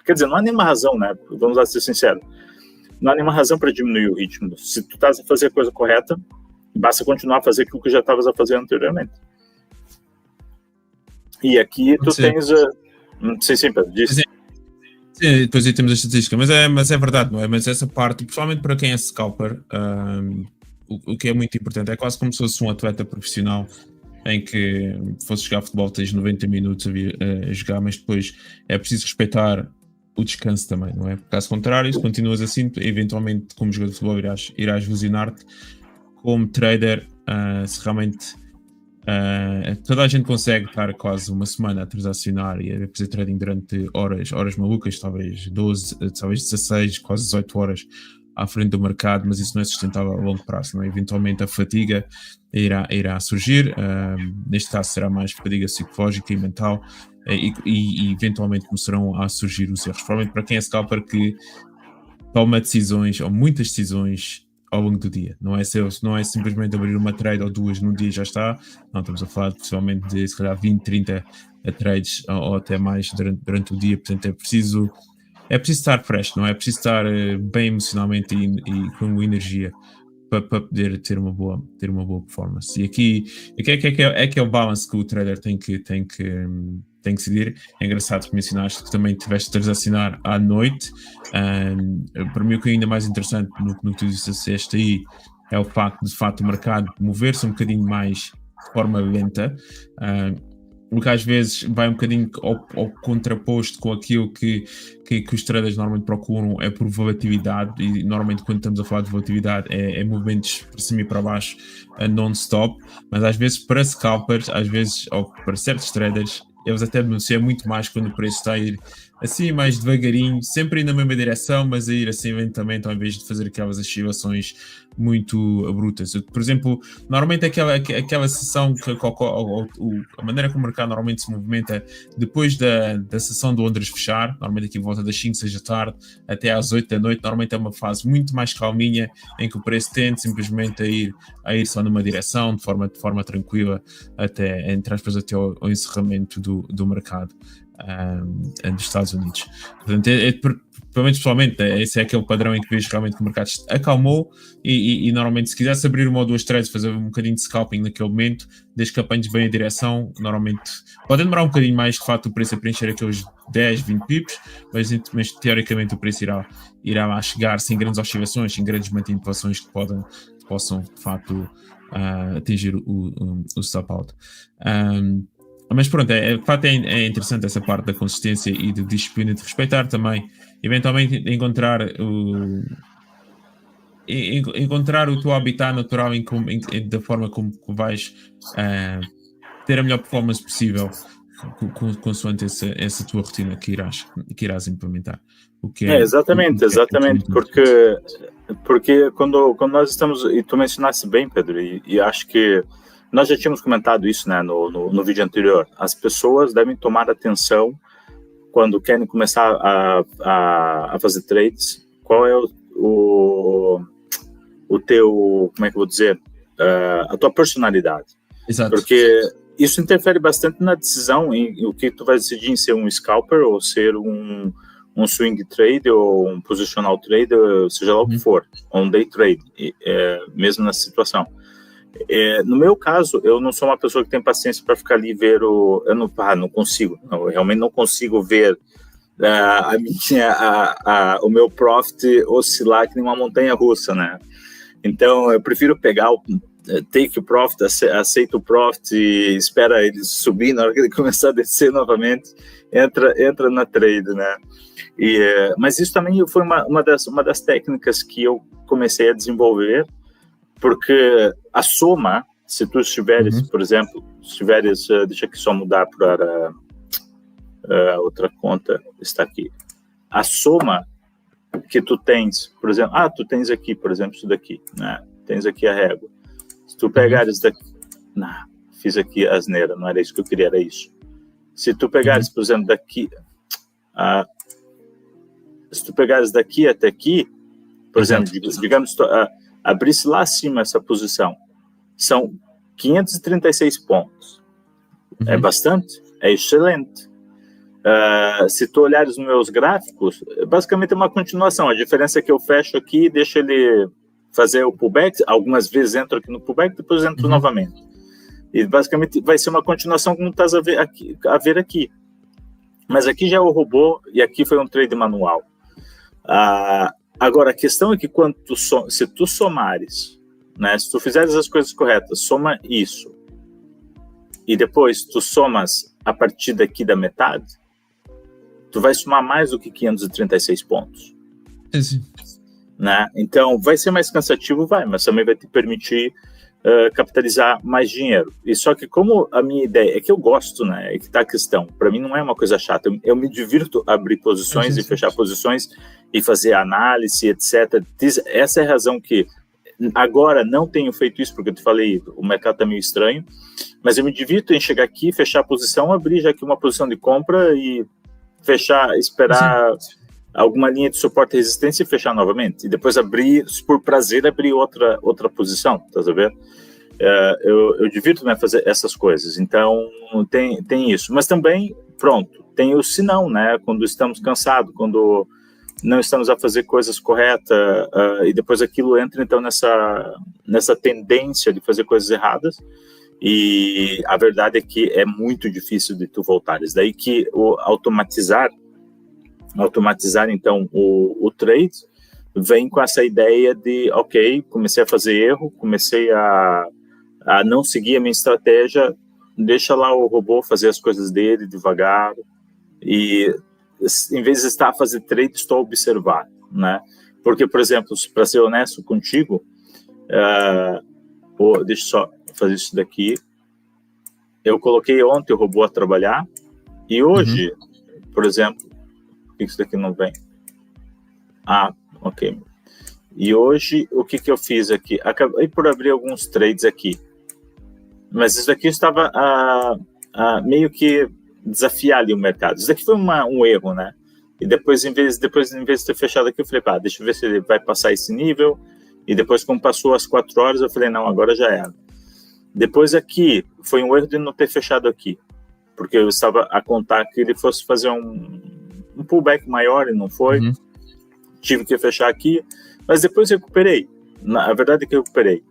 quer dizer, não há nenhuma razão, né, vamos lá ser sinceros, não há nenhuma razão para diminuir o ritmo. Se tu estás a fazer a coisa correta, basta continuar a fazer aquilo que já estavas a fazer anteriormente. E aqui tu tens sim, Pedro, disse. Sim, depois aí temos a estatística, mas é verdade, não é? Mas essa parte, principalmente para quem é scalper, o que é muito importante, é quase como se fosse um atleta profissional em que fosse jogar futebol, tens 90 minutos a jogar, mas depois é preciso respeitar o descanso também, não é? Caso contrário, se continuas assim, eventualmente como jogador de futebol irás lesionar-te. Como trader, se realmente toda a gente consegue estar quase uma semana a transacionar e a fazer trading durante horas malucas, talvez 12, talvez 16, quase 18 horas à frente do mercado, mas isso não é sustentável a longo prazo, não é? Eventualmente a fadiga irá surgir, neste caso será mais fadiga psicológica e mental, e eventualmente começarão a surgir os erros, provavelmente para quem é scalper que toma decisões, ou muitas decisões ao longo do dia, não é simplesmente abrir uma trade ou duas num dia e já está, não, estamos a falar possivelmente de se calhar 20, 30 trades ou até mais durante o dia, portanto é preciso estar fresh, não é? É preciso estar bem emocionalmente e com energia para poder ter uma boa performance. E aqui é que é o balance que o trader tem que decidir. É engraçado que mencionaste que também tiveste de transacionar à noite. Para mim o que é ainda mais interessante no que tu disseste aí é o facto o mercado mover-se um bocadinho mais de forma lenta, porque às vezes vai um bocadinho ao contraposto com aquilo que os traders normalmente procuram, é por volatilidade, e normalmente quando estamos a falar de volatilidade é movimentos para cima e para baixo non-stop, mas às vezes para scalpers, ou para certos traders, eles até denunciam muito mais quando o preço está a ir assim mais devagarinho, sempre ir na mesma direção, mas a ir assim lentamente, ao invés de fazer aquelas oscilações muito abruptas. Por exemplo, normalmente aquela sessão, a maneira como o mercado normalmente se movimenta depois da sessão de Londres fechar, normalmente aqui em volta das 5, 6 da tarde até às 8 da noite, normalmente é uma fase muito mais calminha, em que o preço tende simplesmente a ir só numa direção, de forma tranquila, até, entre aspas, até ao encerramento do mercado dos Estados Unidos. Portanto, pelo menos pessoalmente, esse é aquele padrão em que vejo realmente que o mercado acalmou e normalmente se quisesse abrir uma ou duas trades, fazer um bocadinho de scalping naquele momento, desde que apanhes bem a direção, normalmente pode demorar um bocadinho mais de facto o preço a preencher aqueles 10, 20 pips, mas teoricamente o preço irá lá chegar sem grandes oscilações, sem grandes manipulações que possam de facto atingir o stop out. Mas pronto, de facto é interessante essa parte da consistência e de disciplina, de respeitar também, eventualmente encontrar o teu habitat natural da forma como vais ter a melhor performance possível consoante essa tua rotina que irás implementar. O que exatamente, porque quando nós estamos, e tu mencionaste bem, Pedro, e acho que nós já tínhamos comentado isso, né, no vídeo anterior. As pessoas devem tomar atenção quando querem começar a fazer trades. Qual é o teu, como é que eu vou dizer, a tua personalidade. Exato. Porque isso interfere bastante na decisão em o que tu vai decidir em ser um scalper ou ser um swing trader ou um positional trader, seja lá o que for, ou um day trade, mesmo nessa situação. No meu caso, eu não sou uma pessoa que tem paciência para ficar ali ver o... Eu não consigo. Eu realmente não consigo ver o meu profit oscilar que nem uma montanha russa, né? Então, eu prefiro pegar take o profit, aceita o profit e espera ele subir. Na hora que ele começar a descer novamente, entra na trade, né? Mas isso também foi uma das técnicas que eu comecei a desenvolver, porque a soma, se tu estiveres, por exemplo, deixa aqui só mudar para outra conta, está aqui. A soma que tu tens, por exemplo, tu tens aqui, por exemplo, isso daqui, né? Tens aqui a régua. Se tu pegares daqui, fiz aqui a asneira, não era isso que eu queria, era isso. Se tu pegares, por exemplo, daqui, se tu pegares daqui até aqui, por exemplo, digamos, abrisse lá acima essa posição, são 536 pontos. É bastante, é excelente. Se tu olhares nos meus gráficos, basicamente é uma continuação. A diferença é que eu fecho aqui e deixo ele fazer o pullback, algumas vezes entro aqui no pullback, depois entro novamente. E basicamente vai ser uma continuação como estás a ver aqui. Mas aqui já é o robô e aqui foi um trade manual. Agora, a questão é que se tu somares, né, se tu fizeres as coisas corretas, soma isso, e depois tu somas a partir daqui da metade, tu vai somar mais do que 536 pontos. Sim. Né? Então, vai ser mais cansativo, mas também vai te permitir capitalizar mais dinheiro. E só que como a minha ideia é que eu gosto, né? É que tá a questão. Para mim não é uma coisa chata. Eu me divirto abrir posições e fechar posições e fazer análise, etc. Essa é a razão que agora não tenho feito isso, porque eu te falei, o mercado tá meio estranho, mas eu me divirto em chegar aqui, fechar a posição, abrir já aqui uma posição de compra e fechar, esperar alguma linha de suporte e resistência e fechar novamente. E depois abrir, por prazer, abrir outra posição, tá vendo? Eu divirto, né, fazer essas coisas. Então, tem isso. Mas também, pronto, tem o senão, né? Quando estamos cansados, quando não estamos a fazer coisas corretas, e depois aquilo entra, então, nessa tendência de fazer coisas erradas. E a verdade é que é muito difícil de tu voltares. Daí que automatizar então o trade vem com essa ideia de, ok, comecei a fazer erro, comecei a não seguir a minha estratégia, deixa lá o robô fazer as coisas dele devagar, e em vez de estar a fazer trade, estou a observar, né? Porque, por exemplo, para ser honesto contigo, deixa eu só fazer isso daqui, eu coloquei ontem o robô a trabalhar, e hoje, por exemplo, por que isso daqui não vem? Ok. E hoje, o que eu fiz aqui? Acabei por abrir alguns trades aqui. Mas isso daqui estava meio que desafiar ali o mercado. Isso daqui foi um erro, né? E depois, em vez de ter fechado aqui, eu falei, deixa eu ver se ele vai passar esse nível. E depois, como passou as 4 horas, eu falei, não, agora já era. Depois aqui, foi um erro de não ter fechado aqui. Porque eu estava a contar que ele fosse fazer um pullback maior e não foi. Tive que fechar aqui, mas depois recuperei. A verdade é que eu recuperei.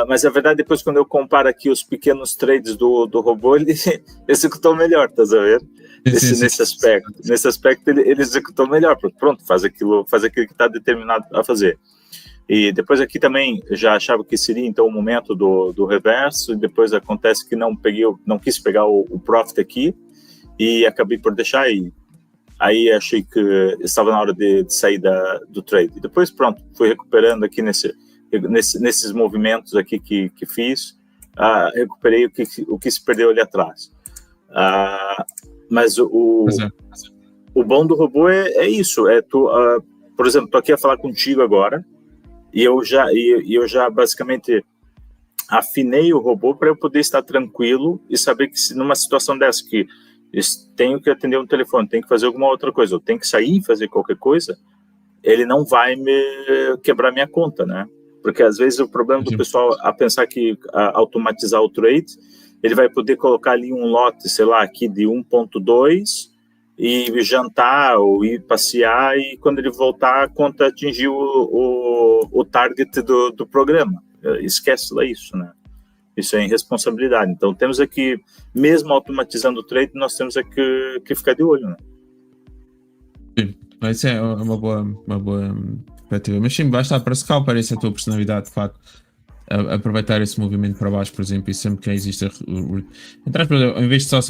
Mas a verdade, depois, quando eu comparo aqui os pequenos trades do robô, ele executou melhor, tá vendo? Nesse aspecto. Nesse aspecto, ele executou melhor, porque pronto, faz aquilo que está determinado a fazer. E depois aqui também já achava que seria então o momento do reverso, e depois acontece que não quis pegar o profit aqui, e acabei por deixar, e aí achei que estava na hora de sair do trade. E depois, pronto, fui recuperando aqui nesses movimentos aqui que fiz, recuperei o que se perdeu ali atrás. Mas o bom do robô é isso, por exemplo, estou aqui a falar contigo agora, e eu já basicamente afinei o robô para eu poder estar tranquilo e saber que se numa situação dessa que tenho que atender um telefone, tenho que fazer alguma outra coisa, ou tenho que sair e fazer qualquer coisa, ele não vai me quebrar minha conta, né? Porque às vezes o problema do pessoal a pensar que automatizar o trade, ele vai poder colocar ali um lote, sei lá, aqui de 1.2 e jantar ou ir passear, e quando ele voltar a conta atingiu o target do programa. Esquece lá isso, né? Isso é irresponsabilidade. Então, temos aqui, mesmo automatizando o trade, nós temos aqui que ficar de olho, né? Sim, mas é uma boa perspectiva. Mas sim, basta para scalper, essa é a tua personalidade, de facto. Aproveitar esse movimento para baixo, por exemplo, e sempre que existe em vez de só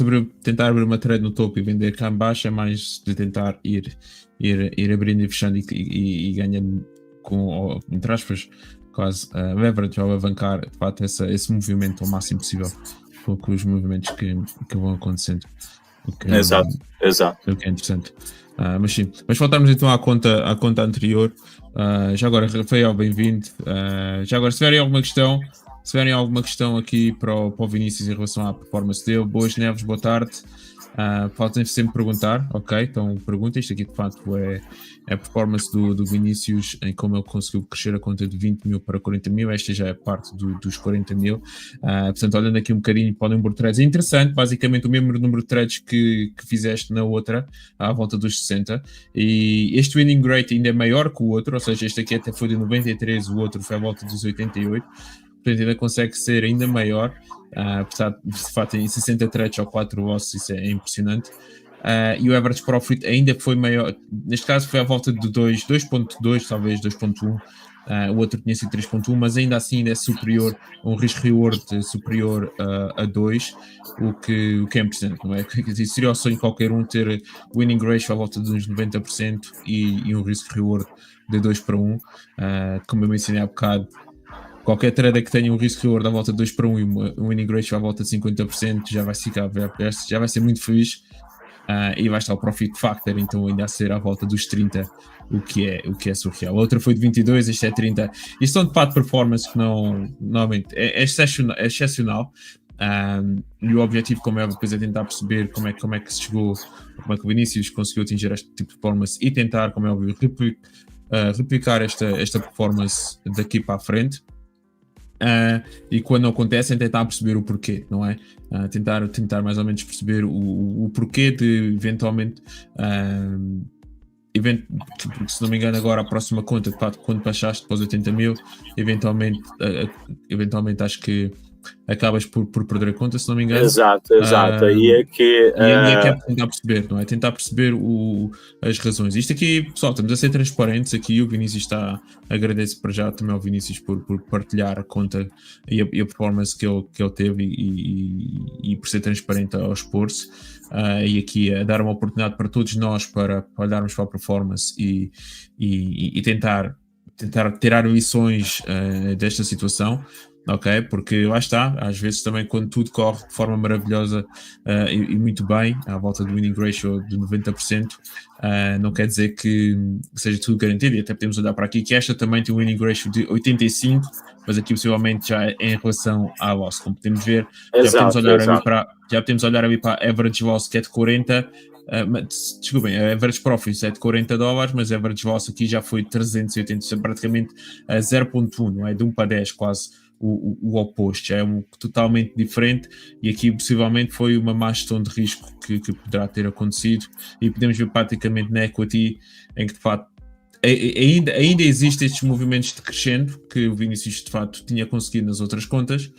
tentar abrir uma trade no topo e vender cá em baixo, é mais de tentar ir abrindo e fechando e ganhando com, entre aspas, quase leverage ou alavancar de facto esse movimento ao máximo possível com os movimentos que vão acontecendo. Exato. O que é interessante. Mas sim, mas voltarmos então à conta anterior. Já agora, Rafael, bem-vindo. Já agora, se tiverem alguma questão aqui para o Vinícius em relação à performance dele, boas neves, boa tarde. Podem sempre perguntar, ok? Então pergunta, isto aqui de facto é a performance do Vinícius em como ele conseguiu crescer a conta de 20 mil para 40 mil, esta já é parte dos 40 mil. Portanto, olhando aqui um bocadinho para o número de trades, é interessante, basicamente o mesmo número de trades que fizeste na outra, à volta dos 60, e este winning rate ainda é maior que o outro, ou seja, este aqui até foi de 93, o outro foi à volta dos 88, portanto ainda consegue ser ainda maior, apesar de fato em 60 trades ou 4 losses, isso é impressionante. E o average profit ainda foi maior, neste caso foi à volta de 2.2, talvez 2.1, o outro tinha sido 3.1, mas ainda assim ainda é superior, um risk-reward superior a 2, o que é impressionante, não é? Seria o sonho de qualquer um ter winning ratio à volta de uns 90% e um risk-reward de 2 para 1, como eu mencionei há bocado. Qualquer trader que tenha um risk-reward à volta de 2 para 1 e um winning ratio à volta de 50% já vai ser muito feliz, e vai estar o profit factor então ainda a ser à volta dos 30, o que é surreal. A outra foi de 22, este é 30. Isto são de fato performance que normalmente é excepcional. E o objetivo, como é depois, é tentar perceber como é que se chegou, como é que o Vinícius conseguiu atingir este tipo de performance e tentar, como é óbvio, replicar esta performance daqui para a frente. E quando não acontece, tentar perceber o porquê, não é? Tentar mais ou menos perceber o porquê de eventualmente, porque se não me engano agora a próxima conta, quando passaste depois 80 mil, eventualmente acho que acabas por perder a conta, se não me engano. Exato. E é que é tentar perceber, não é? Tentar perceber as razões. Isto aqui, pessoal, estamos a ser transparentes aqui. O Vinícius agradece para já também ao Vinícius por partilhar a conta e a performance que ele teve e por ser transparente ao expor-se. E aqui a dar uma oportunidade para todos nós para olharmos para a performance e tentar tirar lições desta situação. Ok, porque lá está, às vezes também quando tudo corre de forma maravilhosa e muito bem, à volta do winning ratio de 90%, não quer dizer que seja tudo garantido, e até podemos olhar para aqui que esta também tem um winning ratio de 85%, mas aqui possivelmente já é em relação à loss, como podemos ver, já podemos olhar ali para a average loss que é de 40%, desculpem, a average profit é de $40, mas a average loss aqui já foi 380, praticamente a 0.1, não é? De 1 para 10 quase. O oposto, já é totalmente diferente, e aqui possivelmente foi uma má gestão de risco que poderá ter acontecido, e podemos ver praticamente na equity em que de facto ainda existem estes movimentos de crescendo que o Vinícius de facto tinha conseguido nas outras contas,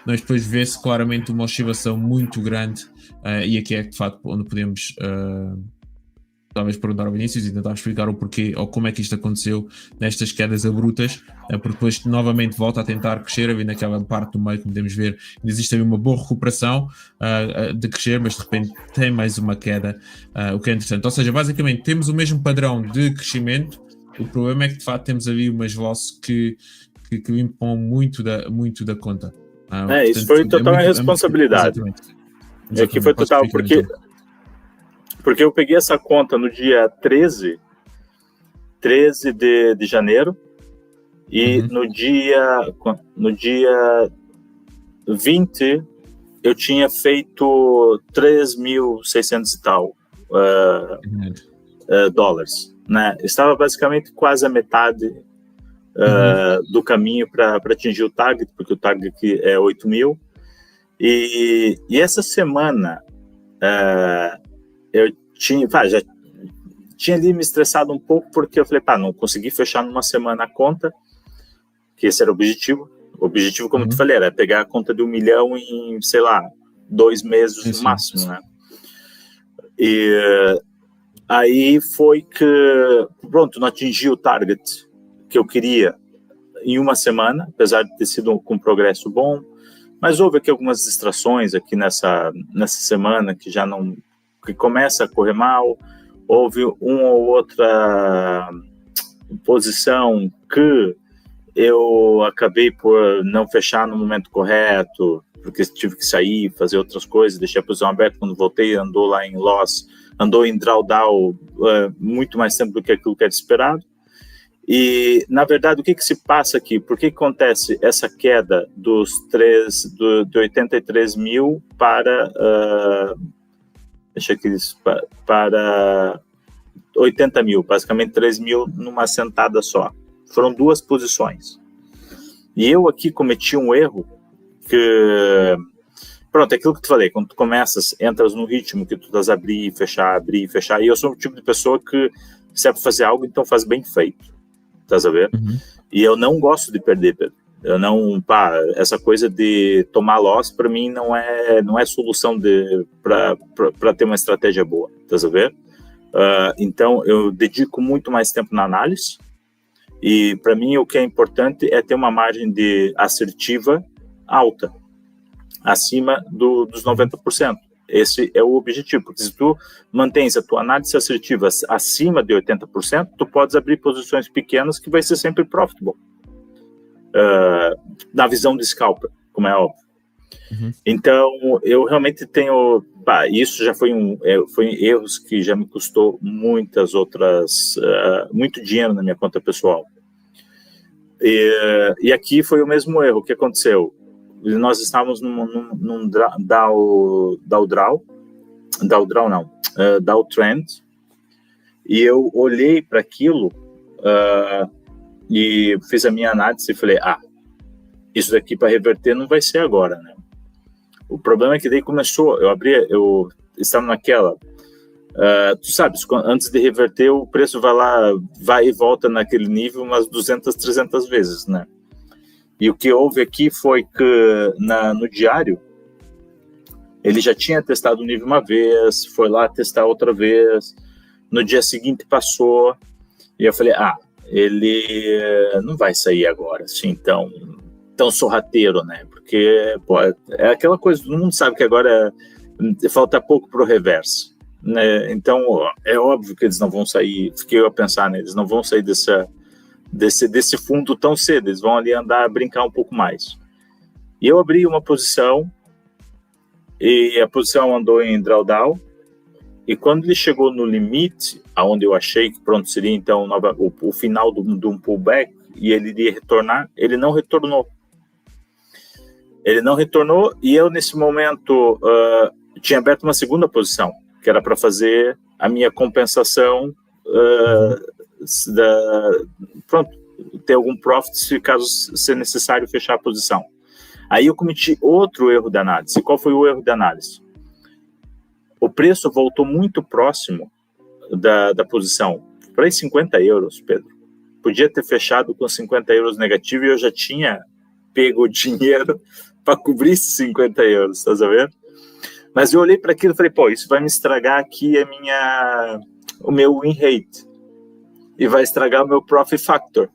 mas depois vê-se claramente uma oscilação muito grande, e aqui é de facto onde podemos talvez perguntar ao Vinícius e tentar explicar o porquê ou como é que isto aconteceu nestas quedas abruptas, porque depois novamente volta a tentar crescer, havendo aquela parte do meio, como podemos ver, existe também uma boa recuperação de crescer, mas de repente tem mais uma queda, o que é interessante. Ou seja, basicamente temos o mesmo padrão de crescimento, o problema é que de facto temos ali umas losses que limpam muito da conta. Portanto, isso foi total responsabilidade. Exatamente. Aqui foi total, porque eu peguei essa conta no dia 13 de janeiro, e no dia 20 eu tinha feito 3.600 e tal dólares, né? Estava basicamente quase a metade do caminho para atingir o target, porque o target aqui é 8.000, e essa semana eu já tinha ali me estressado um pouco, porque eu falei, não consegui fechar numa semana a conta, que esse era o objetivo, O objetivo, como eu te falei, era pegar a conta de 1 milhão em, sei lá, 2 meses no máximo, né? E aí foi que, pronto, não atingi o target que eu queria em uma semana, apesar de ter sido com um progresso bom, mas houve aqui algumas distrações aqui nessa semana que já não, que começa a correr mal, houve uma ou outra posição que eu acabei por não fechar no momento correto, porque tive que sair, fazer outras coisas, deixei a posição aberta, quando voltei andou lá em loss, andou em drawdown muito mais tempo do que aquilo que era esperado. E, na verdade, o que se passa aqui? Por que acontece essa queda de 83 mil para, para 80 mil, basicamente 3 mil numa sentada só? Foram 2 posições. E eu aqui cometi um erro que... Pronto, é aquilo que tu falei, quando tu começas, entras no ritmo que tu estás abrir e fechar, e eu sou o tipo de pessoa que, se é para fazer algo, então faz bem feito. Estás a ver? E eu não gosto de perder, Pedro. Eu não, essa coisa de tomar loss, para mim, não é solução para ter uma estratégia boa. Estás a ver? Então, eu dedico muito mais tempo na análise. E, para mim, o que é importante é ter uma margem de assertiva alta, acima dos 90%. Esse é o objetivo, porque se tu mantens a tua análise assertiva acima de 80%, tu podes abrir posições pequenas que vai ser sempre profitable, na visão de scalper, como é óbvio. Então, eu realmente tenho... isso já foi erros que já me custou muitas outras... muito dinheiro na minha conta pessoal. E aqui foi o mesmo erro. O que aconteceu? Nós estávamos num downtrend, e eu olhei para aquilo e fiz a minha análise e falei, isso daqui para reverter não vai ser agora, né? O problema é que daí começou, eu estava naquela, tu sabes, antes de reverter o preço vai e volta naquele nível umas 200, 300 vezes, né? E o que houve aqui foi que no diário, ele já tinha testado o nível uma vez, foi lá testar outra vez, no dia seguinte passou, e eu falei, ele não vai sair agora, assim, tão sorrateiro, né? Porque, é aquela coisa, todo mundo sabe que agora falta pouco para o reverso, né? Então, é óbvio que eles não vão sair, fiquei a pensar, né? Eles não vão sair desse fundo tão cedo, eles vão ali brincar um pouco mais. E eu abri uma posição, e a posição andou em drawdown, e quando ele chegou no limite, aonde eu achei que pronto seria então o final de um pullback, e ele iria retornar, ele não retornou. E eu nesse momento tinha aberto uma segunda posição, que era para fazer a minha compensação pronto, ter algum profit se caso ser necessário fechar a posição. Aí eu cometi outro erro de análise. Qual foi o erro de análise? O preço voltou muito próximo da posição, para 50 euros, Pedro. Podia ter fechado com 50 euros negativo e eu já tinha pego o dinheiro para cobrir esses 50 euros, tá sabendo? Mas eu olhei para aquilo e falei, isso vai me estragar aqui o meu win rate. E vai estragar o meu profit factor.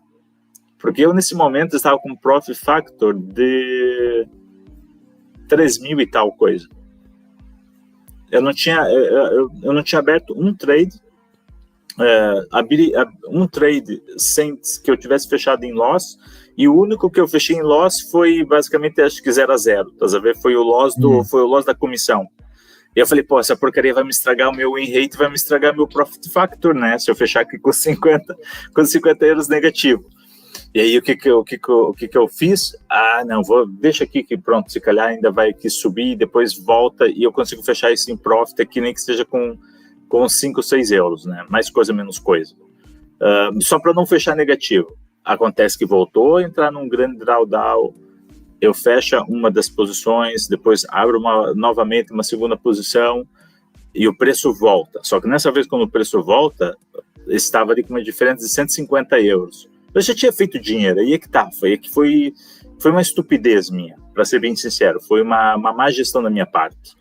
Porque eu, nesse momento, estava com um profit factor de 3 mil e tal coisa. Eu não tinha aberto um trade, um trade sem que eu tivesse fechado em loss, e o único que eu fechei em loss foi, basicamente, acho que 0 a 0, tá a ver? Foi o loss da comissão. E eu falei, essa porcaria vai me estragar o meu win rate, vai me estragar meu profit factor, né? Se eu fechar aqui com 50 euros negativo. E aí, o que eu fiz? Deixa aqui que pronto, se calhar ainda vai aqui subir, depois volta e eu consigo fechar isso em profit aqui, nem que seja com 5, 6 euros, né? Mais coisa, menos coisa. Só para não fechar negativo. Acontece que voltou a entrar num grande drawdown, eu fecho uma das posições, depois abro novamente uma segunda posição e o preço volta. Só que nessa vez, quando o preço volta, estava ali com uma diferença de 150 euros. Eu já tinha feito dinheiro, aí é que tá. foi uma estupidez minha, para ser bem sincero, foi uma má gestão da minha parte.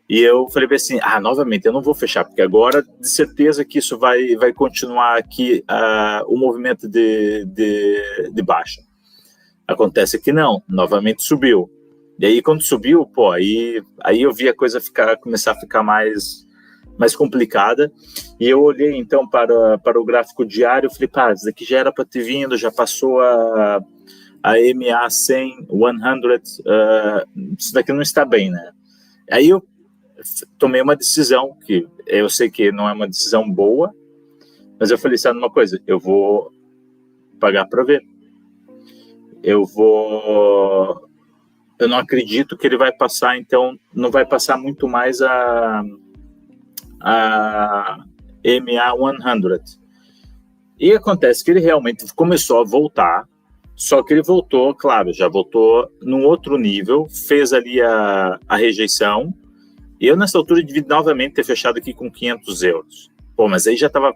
E eu falei assim, novamente, eu não vou fechar, porque agora, de certeza que isso vai continuar aqui, o movimento de baixa. Acontece que não, novamente subiu. E aí, quando subiu, aí eu vi a coisa começar a ficar mais complicada, e eu olhei, então, para o gráfico diário, falei, isso daqui já era para ter vindo, já passou a MA 100, 100, isso daqui não está bem, né? Aí eu tomei uma decisão, que eu sei que não é uma decisão boa, mas eu falei, sabe uma coisa, eu vou pagar para ver. Eu não acredito que ele vai passar, então não vai passar muito mais a MA 100. E acontece que ele realmente começou a voltar, só que ele voltou, claro, já voltou num outro nível, fez ali a rejeição, e eu nessa altura devia novamente ter fechado aqui com 500 euros. Mas aí já tava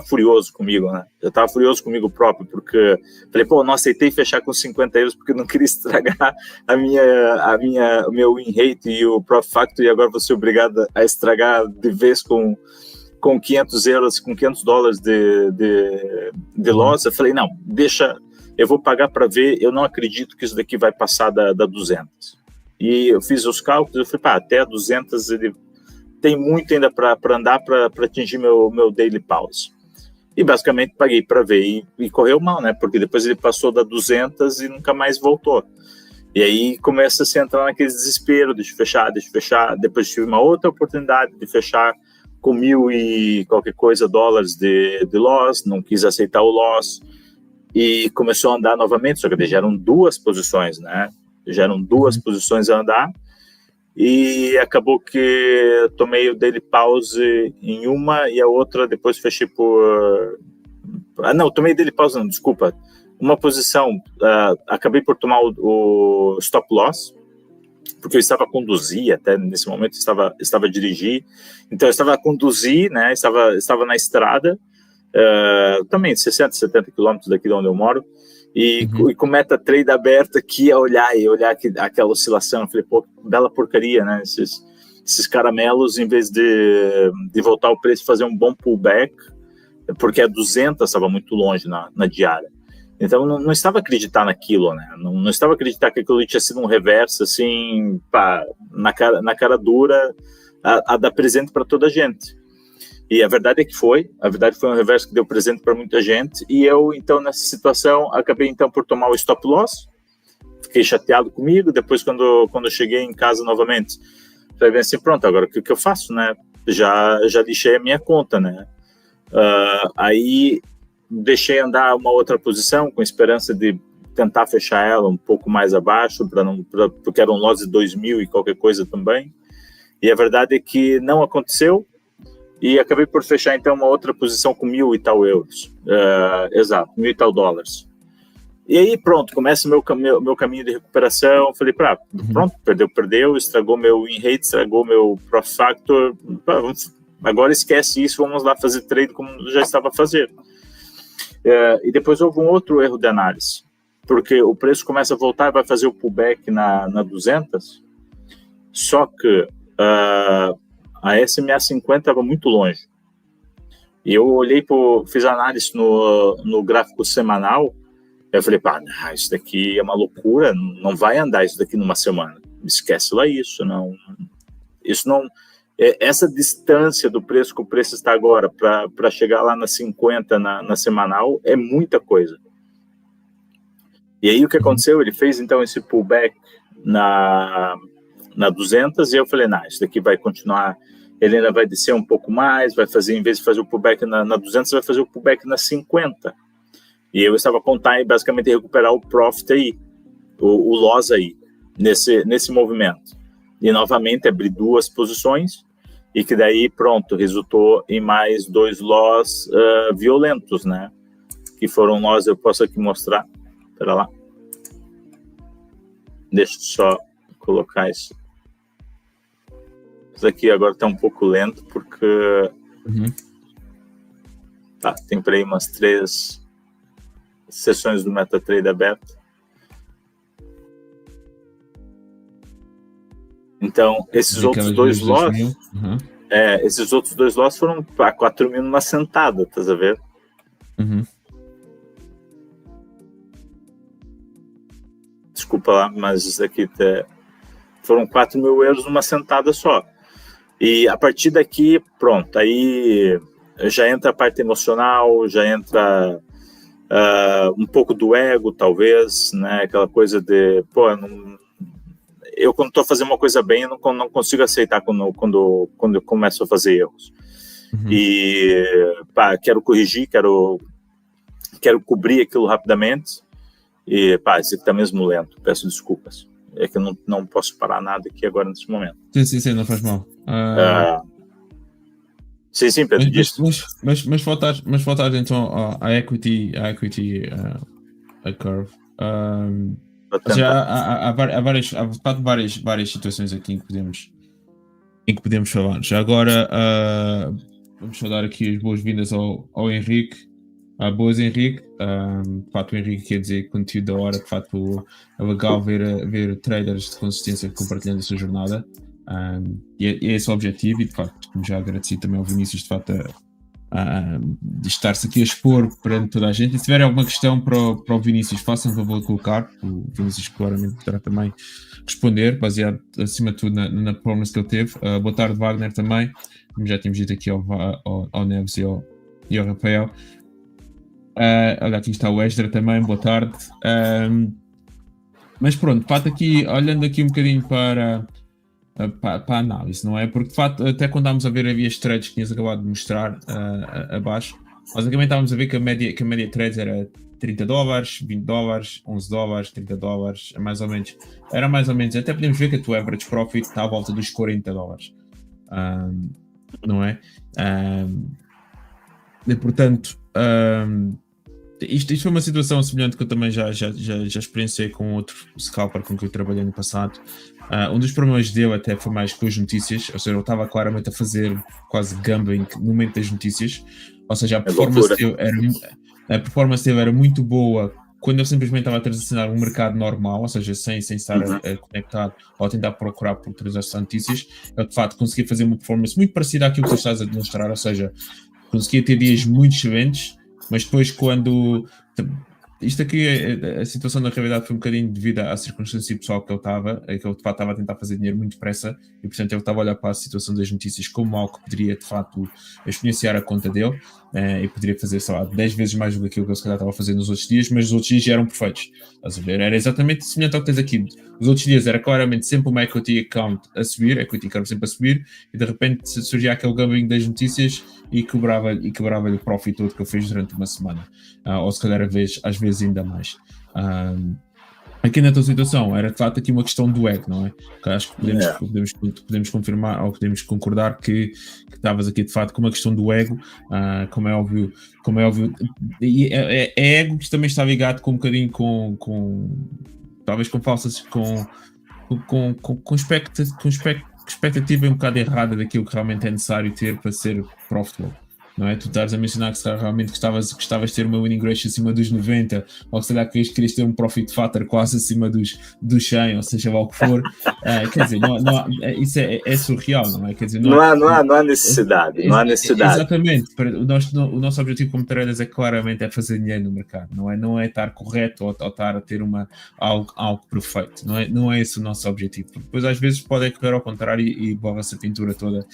furioso comigo, né? Já tava furioso comigo próprio, porque falei, não aceitei fechar com 50 euros porque não queria estragar o meu win rate e o profit factor, e agora vou ser obrigado a estragar de vez com 500 euros, com 500 dólares de loss. Eu falei, não, deixa, eu vou pagar para ver, eu não acredito que isso daqui vai passar da 200. E eu fiz os cálculos, eu falei, até a 200 ele tem muito ainda para andar para atingir meu daily pause. E basicamente paguei para ver e correu mal, né? Porque depois ele passou da 200 e nunca mais voltou. E aí começa a se entrar naquele desespero, deixa eu fechar. Depois tive uma outra oportunidade de fechar com 1.000 e qualquer coisa dólares de loss, não quis aceitar o loss e começou a andar novamente, só que já eram 2 posições, né? Já eram 2 posições a andar. E acabou que tomei o daily pause em uma e a outra depois fechei por... não, tomei daily pause não, desculpa. Uma posição, acabei por tomar o stop loss, porque eu estava a conduzir, até nesse momento estava a dirigir. Então eu estava a conduzir, né, estava na estrada, também 60, 70 quilômetros daqui de onde eu moro, e com MetaTrader aberta aqui, e olhar aquela oscilação. Eu falei, bela porcaria, né? Esses caramelos, em vez de voltar o preço, fazer um bom pullback, porque a 200 estava muito longe na diária. Então, não estava a acreditar naquilo, né? Não estava a acreditar que aquilo tinha sido um reverso, assim, na cara dura, a dar presente para toda a gente. E a verdade foi um reverso que deu presente para muita gente, e eu, então, nessa situação, acabei, então, por tomar o stop loss, fiquei chateado comigo. Depois, quando eu cheguei em casa novamente, falei assim, pronto, agora o que eu faço, né? Já lixei a minha conta, né? Aí, deixei andar uma outra posição, com esperança de tentar fechar ela um pouco mais abaixo, porque era um loss de 2.000 e qualquer coisa também, e a verdade é que não aconteceu. E acabei por fechar, então, uma outra posição com 1.000 e tal euros. Exato, 1.000 e tal dólares. E aí, pronto, começa meu caminho de recuperação. Falei, pronto, perdeu, estragou meu win rate, estragou meu profit factor. Agora esquece isso, vamos lá fazer trade como já estava fazendo. E depois houve um outro erro de análise, porque o preço começa a voltar, vai fazer o pullback na 200, só que... a SMA 50 estava muito longe. E eu olhei, fiz análise no gráfico semanal, eu falei, isso daqui é uma loucura, não vai andar isso daqui numa semana. Esquece lá isso, não. Isso não. Essa distância do preço que o preço está agora para chegar lá na 50 na semanal é muita coisa. E aí o que aconteceu? Ele fez então esse pullback na 200, e eu falei, isso daqui vai continuar, ele ainda vai descer um pouco mais, vai fazer, em vez de fazer o pullback na 200, vai fazer o pullback na 50. E eu estava a contar e basicamente recuperar o profit aí, o loss aí, nesse movimento. E novamente abri 2 posições, e que daí, pronto, resultou em mais 2 loss violentos, né? Que foram loss, eu posso aqui mostrar, espera lá. Deixa eu só colocar isso. Isso aqui agora está um pouco lento, porque tem por aí umas 3 sessões do MetaTrader aberto. Então, esses outros dois lotes, esses outros dois lotes foram para 4 mil numa sentada, tá a ver? Desculpa lá, mas isso aqui foram 4 mil euros numa sentada só. E a partir daqui, pronto, aí já entra a parte emocional, já entra um pouco do ego, talvez, né? Aquela coisa de, eu quando estou fazendo uma coisa bem, eu não consigo aceitar quando eu começo a fazer erros. E quero corrigir, quero cobrir aquilo rapidamente. E esse aqui está mesmo lento, peço desculpas. É que eu não posso parar nada aqui agora nesse momento. Sim, não faz mal. Sim, Pedro, disso. Mas voltar então à equity a curve. Há várias situações aqui em que podemos falar. Já agora vamos só dar aqui as boas-vindas ao Henrique. Boas, Henrique. De facto, o Henrique quer dizer conteúdo da hora. De facto, é legal ver traders de consistência compartilhando a sua jornada. E é esse o objetivo. E de facto, como já agradeci também ao Vinícius, de facto, de estar-se aqui a expor perante toda a gente. E se tiver alguma questão para o Vinícius, façam favor de colocar. O Vinícius claramente poderá também responder, baseado acima de tudo na performance que ele teve. Boa tarde, Wagner, também. Como já tínhamos dito aqui ao Neves e ao Rafael. Olha, aqui está o Esdra também, boa tarde. Mas pronto, de fato aqui, olhando aqui um bocadinho para a análise, não é? Porque de fato, até quando estávamos a ver, havia as trades que tinhas acabado de mostrar abaixo, basicamente estávamos a ver que a média trades era $30, $20, $11, $30, mais ou menos. Era mais ou menos, até podemos ver que a tua average profit está à volta dos $40, não é? E portanto, isto foi uma situação semelhante que eu também já experienciei com outro scalper com que eu trabalhei no passado. Um dos problemas dele até foi mais com as notícias, ou seja, ele estava claramente a fazer quase gambling no momento das notícias, ou seja, a performance dele era muito boa quando eu simplesmente estava a transacionar um mercado normal, ou seja, sem estar conectado ou a tentar procurar por transação de notícias. Eu de facto conseguia fazer uma performance muito parecida àquilo que tu estás a demonstrar, ou seja, conseguia ter dias muito excelentes, mas depois quando... Isto aqui, a situação da realidade foi um bocadinho devido à circunstância pessoal que ele estava, que ele de facto estava a tentar fazer dinheiro muito depressa e portanto ele estava a olhar para a situação das notícias como algo que poderia de facto exponenciar a conta dele e poderia fazer, sei lá, 10 vezes mais do que aquilo que ele se calhar estava a fazer nos outros dias, mas os outros dias já eram perfeitos. Estás a ver? Era exatamente semelhante ao que tens aqui. Os outros dias era claramente sempre uma equity account a subir, equity curve sempre a subir, e de repente surgia aquele gambling das notícias e quebrava-lhe o profit todo que ele fez durante uma semana. Ou se calhar às vezes ainda mais. Aqui na tua situação era de facto aqui uma questão do ego, não é? Que acho que podemos confirmar ou podemos concordar que estavas aqui de facto com uma questão do ego, como é óbvio, e é ego que também está ligado com um bocadinho talvez com falsas, com expectativa um bocado errada daquilo que realmente é necessário ter para ser profitable. Não é? Tu estás a mencionar que realmente gostavas de ter uma winning ratio acima dos 90, ou se calhar querias ter um profit factor quase acima dos 100, ou seja lá o que for. Quer dizer, isso é surreal, não é? Quer dizer, não há necessidade. Não há necessidade. Exatamente. O nosso objetivo como traders é claramente fazer dinheiro no mercado, não é estar correto ou estar a ter algo perfeito. Não é esse o nosso objetivo. Porque depois às vezes pode correr ao contrário e borra-se a pintura toda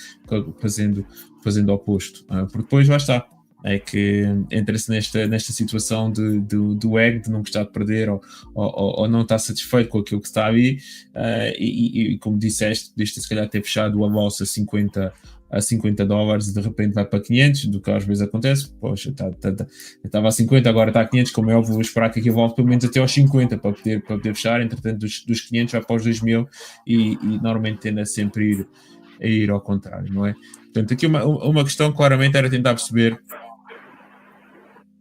fazendo o oposto, porque depois lá está, é que entra-se nesta situação do ego, de não gostar de perder ou não estar satisfeito com aquilo que está ali, e como disseste, podias se calhar ter fechado a loss a $50 e de repente vai para 500, do que às vezes acontece. Poxa, estava a 50, agora está a 500, como é óbvio, vou esperar que aqui volte pelo menos até aos 50 para poder fechar. Entretanto dos 500 vai para os 2000 e normalmente tende a sempre ir ao contrário, não é? Portanto, aqui uma questão claramente era tentar perceber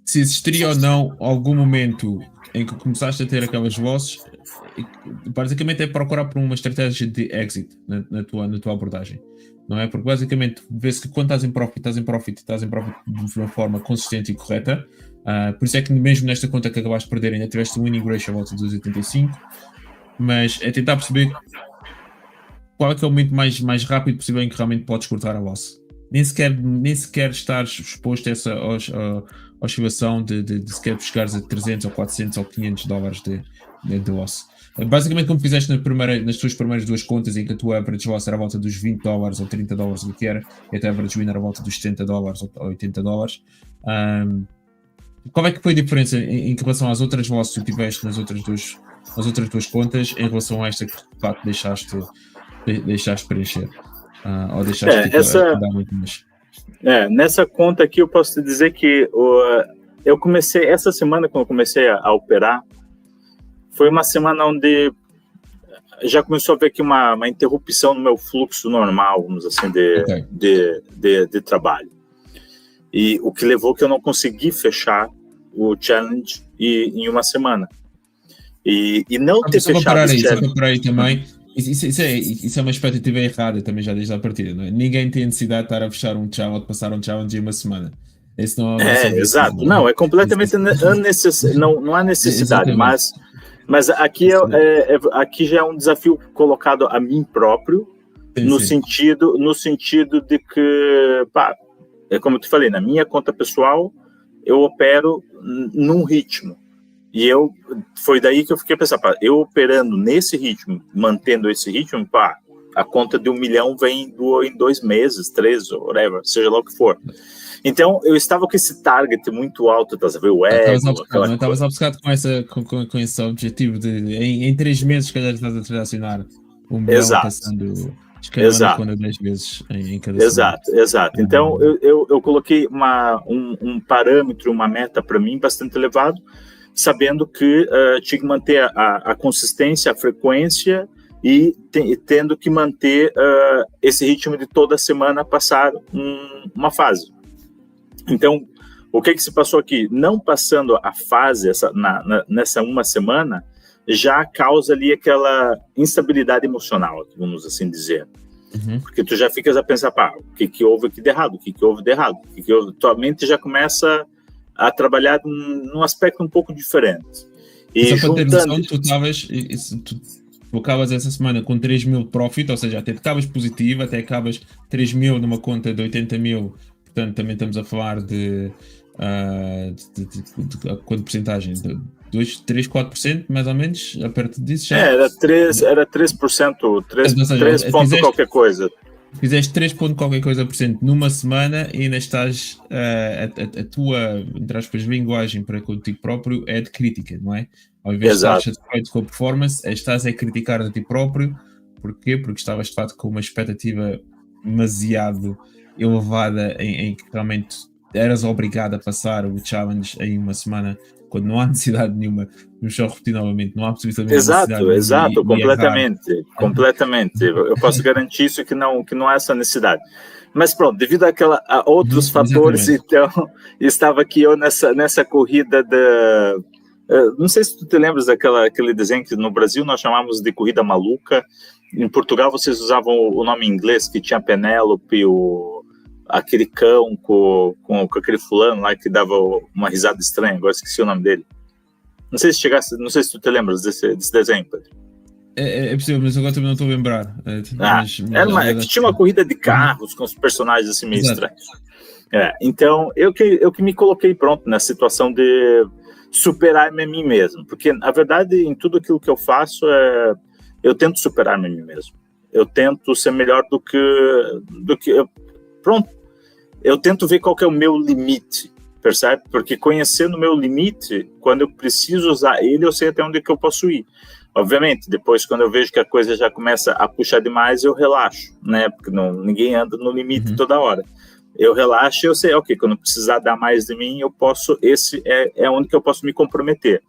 se existiria ou não algum momento em que começaste a ter aquelas vozes. Basicamente é procurar por uma estratégia de exit na tua abordagem, não é? Porque basicamente vê-se que quando estás em profit de uma forma consistente e correta, por isso é que mesmo nesta conta que acabaste de perder ainda tiveste um winning ratio à volta dos 85, mas é tentar perceber qual é que é o momento mais rápido possível em que realmente podes cortar a loss? Nem sequer estar exposto a essa oscilação de sequer chegares a 300 ou 400 ou 500 dólares de loss. Basicamente, como fizeste nas tuas primeiras duas contas, em que a tua average loss era à volta dos 20 dólares ou 30 dólares, o que era, e a tua average win era à volta dos 70 dólares ou 80 dólares. Qual é que foi a diferença em relação às outras losses que tu tiveste nas outras duas contas em relação a esta que de facto deixaste preencher? Ou deixaste dar muito mais? Nessa conta aqui eu posso te dizer que eu comecei, essa semana quando eu comecei a operar, foi uma semana onde já começou a haver aqui uma interrupção no meu fluxo normal, vamos assim, de trabalho. E o que levou que eu não consegui fechar o challenge em uma semana. E não ter fechado o challenge. Aí também. Isso é uma expectativa errada também já desde a partida, não é? Ninguém tem necessidade de estar a fechar um challenge, de passar um challenge em uma semana. Isso não exato. Não, é completamente não há necessidade, mas aqui, aqui já é um desafio colocado a mim próprio, no sentido de que, é como eu te falei, na minha conta pessoal, eu opero num ritmo. E foi daí que eu fiquei pensando, eu operando nesse ritmo, mantendo esse ritmo, a conta de 1 milhão vem em 2 meses, 3, ou whatever, seja lá o que for. Então, eu estava com esse target muito alto, tá sabendo? O ego, estavas obcecado com esse objetivo de, em 3 meses, se calhar estás a transacionar 1 milhão passando, escalando 10 vezes em cada semana. Exato. Então, eu coloquei um parâmetro, uma meta para mim bastante elevado, sabendo que tinha que manter a consistência, a frequência e tendo que manter esse ritmo de toda semana passar uma fase. Então, o que se passou aqui? Não passando a fase nessa uma semana, já causa ali aquela instabilidade emocional, vamos assim dizer. Uhum. Porque tu já ficas a pensar, o que houve aqui de errado? O que houve de errado? Tua mente já começa a trabalhar num aspecto um pouco diferente. E só para ter noção, tu acabas essa semana com 3 mil profit, ou seja, até acabas positivo, até acabas 3 mil numa conta de 80 mil, portanto também estamos a falar de quanto porcentagem? 2, 3, 4% mais ou menos, a perto disso já? Era 3%, 3 ponto qualquer coisa. Fizeste 3 ponto qualquer coisa por cento numa semana e ainda estás, a tua, entre aspas, linguagem para contigo próprio é de crítica, não é? Ao invés de estar satisfeito com a performance, estás a criticar a ti próprio. Porquê? Porque estavas de facto com uma expectativa demasiado elevada em que realmente eras obrigado a passar o challenge em uma semana, quando não há necessidade nenhuma, vamos só repetir novamente, não há possivelmente necessidade. Exato, completamente. Eu posso garantir isso que não há essa necessidade. Mas pronto, devido a outros fatores, então, estava aqui eu nessa corrida não sei se tu te lembras daquele desenho que no Brasil nós chamávamos de corrida maluca. Em Portugal vocês usavam o nome em inglês, que tinha Penélope, aquele cão com aquele fulano lá que dava uma risada estranha, agora esqueci o nome dele. Não sei se tu te lembras desse desenho, Pedro. É possível, mas agora também não estou a lembrar. Que tinha uma corrida de carros com os personagens assim meio estranhos. Então, eu que me coloquei pronto na situação de superar-me a mim mesmo, porque na verdade em tudo aquilo que eu faço eu tento superar-me a mim mesmo. Eu tento ser melhor do que pronto, eu tento ver qual que é o meu limite, percebe? Porque conhecendo o meu limite, quando eu preciso usar ele, eu sei até onde que eu posso ir. Obviamente, depois quando eu vejo que a coisa já começa a puxar demais, eu relaxo, né? Porque ninguém anda no limite toda hora. Eu relaxo e eu sei, ok, quando precisar dar mais de mim, eu posso, esse é onde que eu posso me comprometer.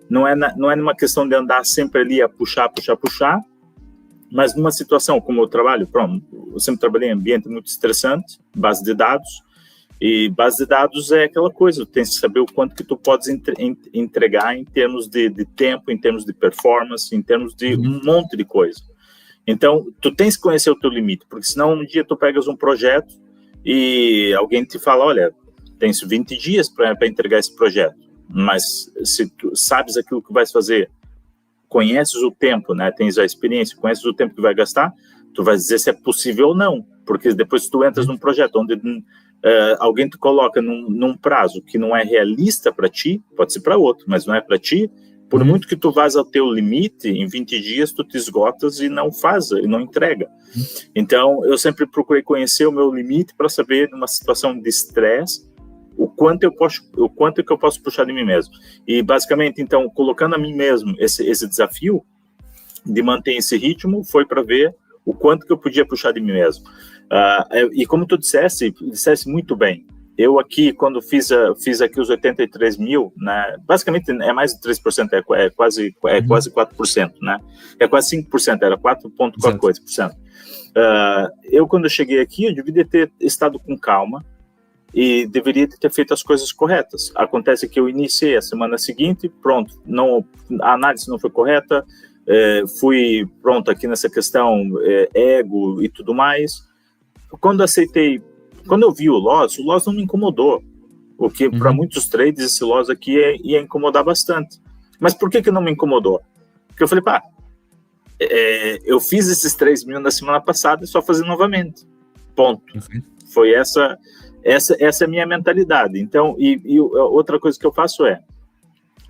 Não é numa questão de andar sempre ali a puxar, mas numa situação como eu trabalho, eu sempre trabalhei em ambiente muito estressante, base de dados, e base de dados é aquela coisa, tu tens que saber o quanto que tu podes entregar em termos de tempo, em termos de performance, em termos de um monte de coisa. Então, tu tens que conhecer o teu limite, porque senão um dia tu pegas um projeto e alguém te fala, olha, tens 20 dias para entregar esse projeto, mas se tu sabes aquilo que vais fazer, conheces o tempo, né? Tens a experiência, conheces o tempo que vai gastar, Tu vai dizer se é possível ou não, porque depois tu entras num projeto onde alguém te coloca num prazo que não é realista para ti, pode ser para outro, mas não é para ti, por muito que tu vás ao teu limite, em 20 dias tu te esgotas e não faz, e não entrega. Então, eu sempre procurei conhecer o meu limite para saber, numa situação de estresse, o quanto que eu posso puxar de mim mesmo. E, basicamente, então, colocando a mim mesmo esse desafio de manter esse ritmo, foi para ver o quanto que eu podia puxar de mim mesmo. E como tu dissesse muito bem, eu aqui, quando fiz aqui os 83 mil, né, basicamente é mais de 3%, é quase 4%, né? É quase 5%, era 4 ponto qualquer coisa por cento. Eu, quando eu cheguei aqui, eu deveria ter estado com calma e deveria ter feito as coisas corretas. Acontece que eu iniciei a semana seguinte, pronto, a análise não foi correta, fui pronto aqui nessa questão ego e tudo mais. Quando eu vi o loss não me incomodou, o que para muitos traders esse loss aqui ia incomodar bastante. Mas por que não me incomodou? Porque eu falei, eu fiz esses 3 mil na semana passada e só fazer novamente, ponto. Foi essa é a minha mentalidade. Então, e outra coisa que eu faço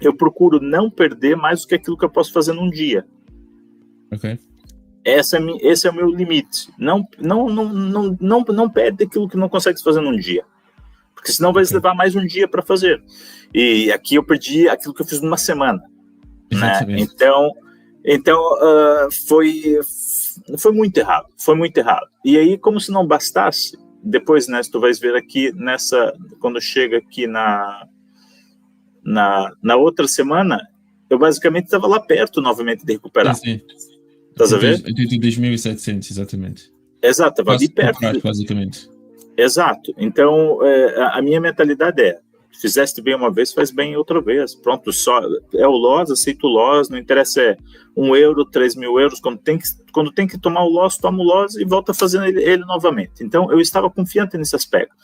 eu procuro não perder mais do que aquilo que eu posso fazer num dia. Esse é o meu limite. Não perde aquilo que não consegue fazer num dia, porque senão vai levar mais um dia para fazer. E aqui eu perdi aquilo que eu fiz numa semana, né? Então foi muito errado. E aí, como se não bastasse, depois, né, tu vais ver aqui quando chega aqui na outra semana, eu basicamente estava lá perto novamente de recuperar. Estás a ver? 82.700, exatamente. Exato, estava ali perto. Basicamente. Exato. Então, a minha mentalidade fizeste bem uma vez, faz bem outra vez. Pronto, só é o loss, aceito o loss, não interessa 1 euro, 3 mil euros, quando tem que tomar o loss, toma o loss e volta fazendo ele novamente. Então, eu estava confiante nesse aspecto.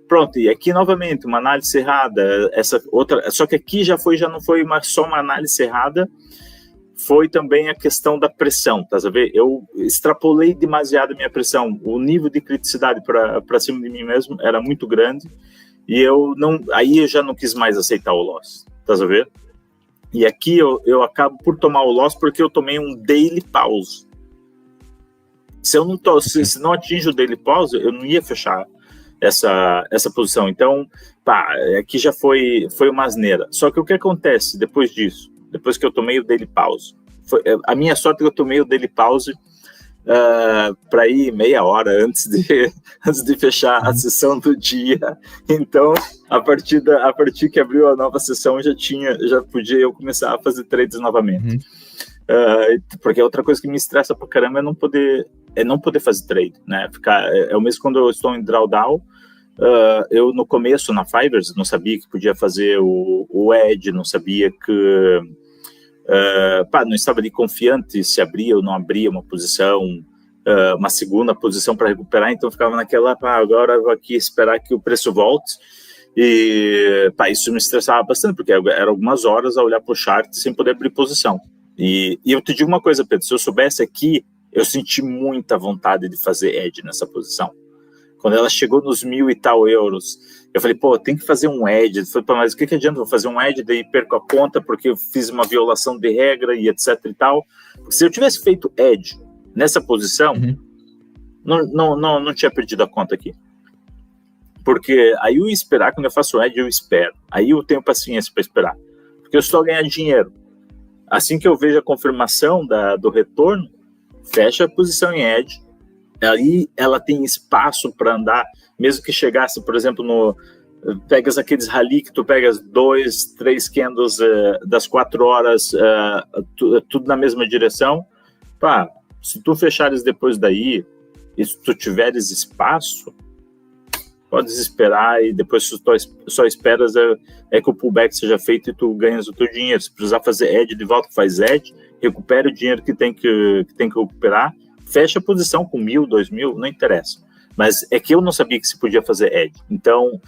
Pronto, e aqui novamente, uma análise errada, essa outra, só que aqui já não foi só uma análise errada, foi também a questão da pressão, tá a ver? Eu extrapolei demasiado a minha pressão, o nível de criticidade para cima de mim mesmo era muito grande, e aí eu já não quis mais aceitar o loss, tá a ver? E aqui eu acabo por tomar o loss porque eu tomei um daily pause. Se não atinge o daily pause, eu não ia fechar essa posição. Então, aqui já foi uma asneira. Só que o que acontece depois disso? Depois que eu tomei o daily pause, a minha sorte é que eu tomei o daily pause para ir meia hora antes de fechar a sessão do dia. Então, a partir que abriu a nova sessão, já podia eu começar a fazer trades novamente. Porque outra coisa que me estressa pra caramba é não poder fazer trade, né? É o mesmo quando eu estou em drawdown. Eu no começo na Fivers não sabia que podia fazer o edge, não sabia que não estava ali confiante se abria ou não abria uma posição, uma segunda posição para recuperar, então ficava naquela, agora eu vou aqui esperar que o preço volte, e isso me estressava bastante, porque era algumas horas a olhar para o chart sem poder abrir posição. E eu te digo uma coisa, Pedro, se eu soubesse aqui, eu senti muita vontade de fazer edge nessa posição. Quando ela chegou nos 1.000 e tal euros, eu falei, tem que fazer um edge. Eu falei, mas o que adianta eu fazer um edge, daí perco a conta porque eu fiz uma violação de regra e etc e tal. Porque se eu tivesse feito edge nessa posição, não tinha perdido a conta aqui. Porque aí eu ia esperar, quando eu faço edge, eu espero. Aí eu tenho paciência para esperar. Porque eu estou a ganhar dinheiro. Assim que eu vejo a confirmação do retorno, fecha a posição em edge. Aí ela tem espaço para andar, mesmo que chegasse, por exemplo, pegas aqueles rally que tu pegas 2, 3 candles das 4 horas, tudo na mesma direção, se tu fechares depois daí, e se tu tiveres espaço, podes esperar, e depois se tu só esperas que o pullback seja feito e tu ganhas o teu dinheiro. Se precisar fazer edge de volta, faz edge, recupera o dinheiro que tem que recuperar, fecha a posição com 1.000, 2.000, não interessa. Mas é que eu não sabia que se podia fazer edge. Então,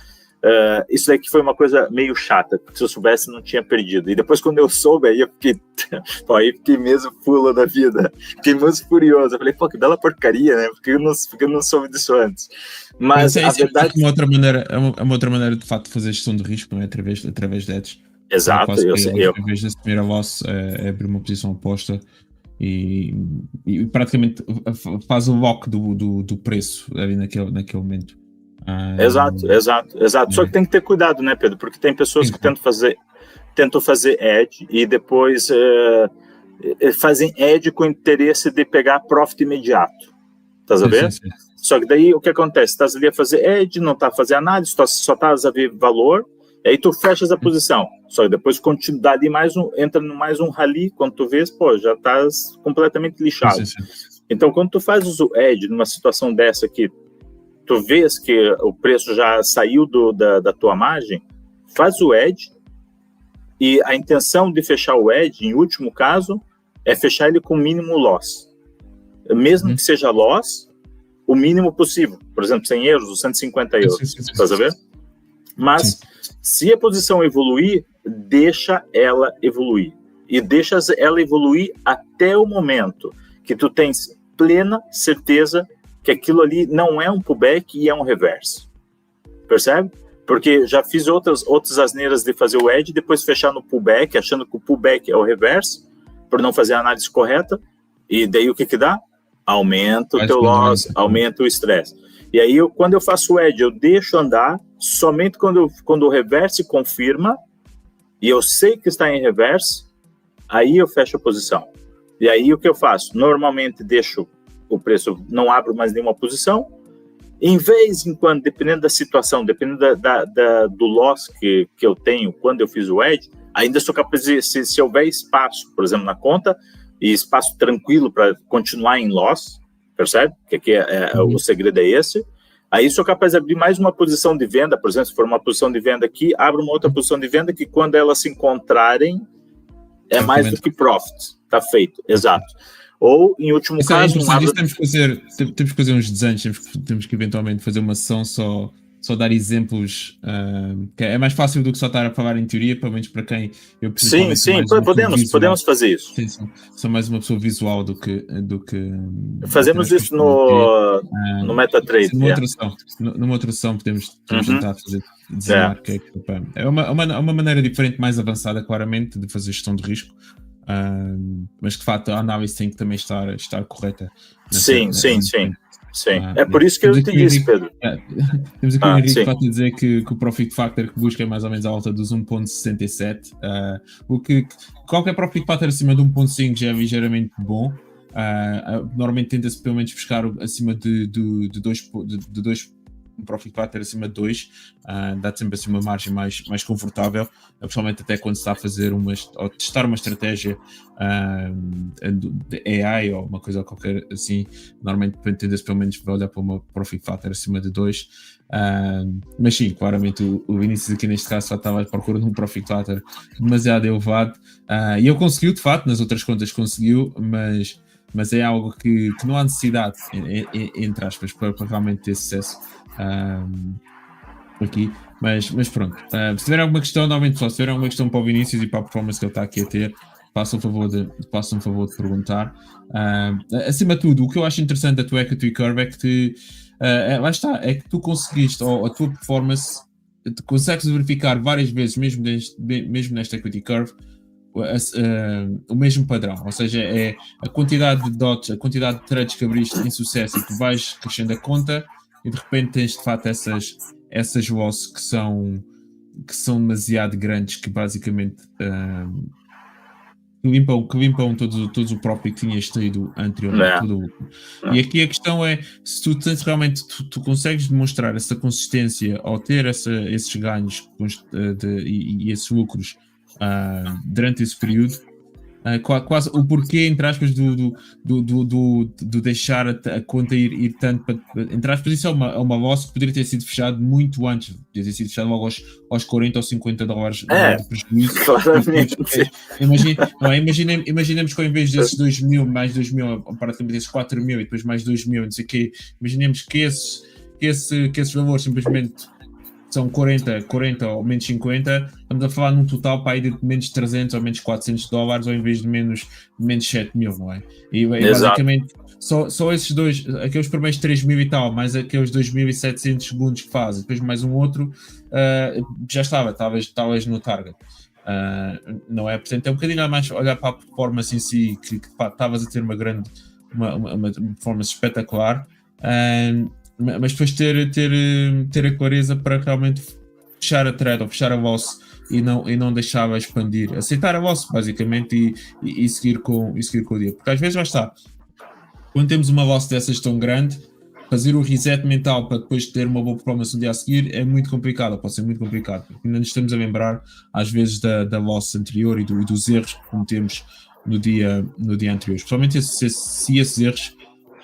Isso daqui foi uma coisa meio chata, porque se eu soubesse não tinha perdido. E depois quando eu soube, aí eu fiquei, aí fiquei mesmo pula da vida, fiquei muito furioso. Eu falei, pô, que bela porcaria, né? Porque eu não soube disso antes. Mas a verdade... É uma outra maneira de facto de fazer gestão de risco, não é? Através de hedges. Exato. Em vez de assumir a loss, é abrir uma posição oposta e praticamente faz o lock do preço ali naquele momento. Exato. Só que tem que ter cuidado, né, Pedro? Porque tem pessoas que tentam fazer edge e depois fazem edge com o interesse de pegar profit imediato. Estás a ver? Sim. Só que daí o que acontece? Estás ali a fazer edge, não está a fazer análise, só estás a ver valor, e aí tu fechas a posição. Só que depois dá ali entra no mais um rally, quando tu vês, pô, já estás completamente lixado. Sim. Então, quando tu fazes o edge numa situação dessa aqui, tu vês que o preço já saiu da tua margem, faz o edge, e a intenção de fechar o edge, em último caso, é fechar ele com mínimo loss. Mesmo que seja loss, o mínimo possível. Por exemplo, 100 euros ou 150 euros. Estás a ver? Mas, se a posição evoluir, deixa ela evoluir. E deixa ela evoluir até o momento que tu tens plena certeza que aquilo ali não é um pullback e é um reverse. Percebe? Porque já fiz outras asneiras de fazer o edge, depois fechar no pullback, achando que o pullback é o reverse, por não fazer a análise correta, e daí o que dá? Aumenta o teu loss, aumenta o estresse. E aí, quando eu faço o edge, eu deixo andar, somente quando o reverse confirma, e eu sei que está em reverse, aí eu fecho a posição. E aí, o que eu faço? Normalmente, deixo o preço, não abro mais nenhuma posição. Em vez em quando, dependendo da situação, dependendo do loss que eu tenho quando eu fiz o edge, ainda sou capaz de, se houver espaço, por exemplo, na conta, e espaço tranquilo para continuar em loss, percebe? Que aqui o segredo é esse. Aí sou capaz de abrir mais uma posição de venda, por exemplo, se for uma posição de venda aqui, abro uma outra posição de venda que quando elas se encontrarem é mais do que profit. Tá feito, exato. Ou, em último caso... Temos que fazer uns desenhos, temos que eventualmente fazer uma sessão só dar exemplos, que é mais fácil do que só estar a falar em teoria, pelo menos para quem eu preciso. Sim, podemos fazer isso. Sim. Sou mais uma pessoa visual do que fazemos isso no MetaTrader. Numa outra sessão podemos tentar fazer desenhar. É uma maneira diferente, mais avançada, claramente, de fazer gestão de risco. Mas de facto a análise tem que também estar correta. Sim. É por isso que eu te disse, Pedro. Temos aqui o Henrique que vai dizer que o Profit Factor que busca é mais ou menos à volta dos 1.67. O que qualquer Profit Factor acima de 1.5 já é ligeiramente bom. Normalmente tenta-se pelo menos buscar acima de 2 um Profit Factor acima de 2, dá sempre assim uma margem mais confortável, principalmente até quando se está a fazer ou testar uma estratégia de AI ou uma coisa qualquer assim. Normalmente tende-se pelo menos a olhar para uma Profit Factor acima de 2, mas sim, claramente o Vinícius aqui neste caso só estava à procura de um Profit Factor demasiado elevado, e ele conseguiu, de facto, nas outras contas conseguiu, mas é algo que não há necessidade, entre aspas, para realmente ter sucesso aqui, mas pronto. Se tiver alguma questão, normalmente só se tiver alguma questão para o Vinícius e para a performance que ele está aqui a ter, façam um favor de perguntar. Acima de tudo, o que eu acho interessante da tua Equity Curve é que lá está, é que tu conseguiste, ou a tua performance, tu consegues verificar várias vezes, mesmo nesta Equity Curve, o mesmo padrão, ou seja, é a quantidade de dots, a quantidade de trades que abriste em sucesso e que vais crescendo a conta, e de repente tens de facto essas losses que são demasiado grandes, que basicamente limpam todos o profit que tinhas tido anteriormente. E aqui a questão é, se tu tens realmente, tu consegues demonstrar essa consistência ao ter esses ganhos e esses lucros durante esse período, quase o porquê, entre aspas, do deixar a conta ir tanto para, entre aspas, isso é uma loss que poderia ter sido fechado muito antes, poderia ter sido fechado logo aos 40 ou 50 dólares de prejuízo. Claramente. Imaginemos que ao invés desses 2.000, mais 2.000, praticamente esses 4.000 e depois mais 2.000, não sei o quê, imaginemos que esses valores simplesmente são 40 ou menos 50, estamos a falar num total para aí de menos 300 ou menos 400 dólares, ou em vez de menos 7 mil, não é? E basicamente, só esses dois, aqueles primeiros 3 mil e tal, mais aqueles 2.700 segundos que fazes, depois mais um outro, já estavas no target. Não é? Portanto, é um bocadinho a mais olhar para a performance em si, que estavas a ter uma performance espetacular, mas depois ter a clareza para realmente fechar a thread ou fechar a voz e não deixava expandir, aceitar a voz basicamente e seguir com o dia, porque às vezes já está, quando temos uma voz dessas tão grande, fazer o reset mental para depois ter uma boa performance no dia a seguir é muito complicado, pode ser muito complicado, porque ainda nos estamos a lembrar às vezes da voz anterior e dos erros que cometemos no dia anterior, especialmente se esses erros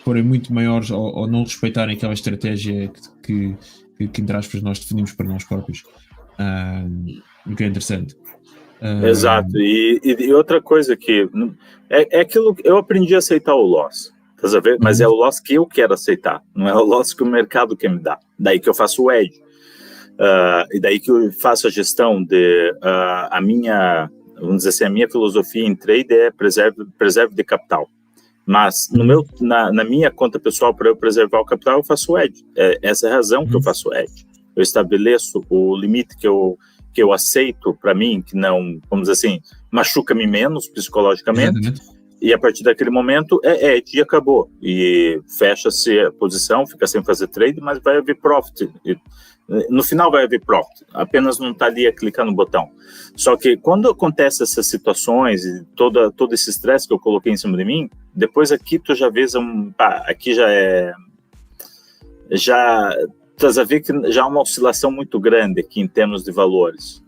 forem muito maiores ou não respeitarem aquela estratégia que entre aspas nós definimos para nós próprios, o que é interessante. Exato, e outra coisa que é aquilo que eu aprendi a aceitar o loss, estás a ver? Mas é o loss que eu quero aceitar, não é o loss que o mercado quer me dar. Daí que eu faço o edge, e daí que eu faço a gestão de a minha, vamos dizer assim, a minha filosofia em trade é preserve de capital. Mas na minha conta pessoal, para eu preservar o capital, eu faço o edge. Essa é a razão que eu faço o edge. Eu estabeleço o limite que eu aceito para mim, que não, vamos dizer assim, machuca-me menos psicologicamente, e a partir daquele momento é edge e acabou. E fecha-se a posição, fica sem fazer trade, mas vai haver profit. No final vai haver profit, apenas não está ali a clicar no botão. Só que quando acontecem essas situações e todo esse estresse que eu coloquei em cima de mim, depois aqui tu já vês aqui já estás a ver que já há uma oscilação muito grande aqui em termos de valores.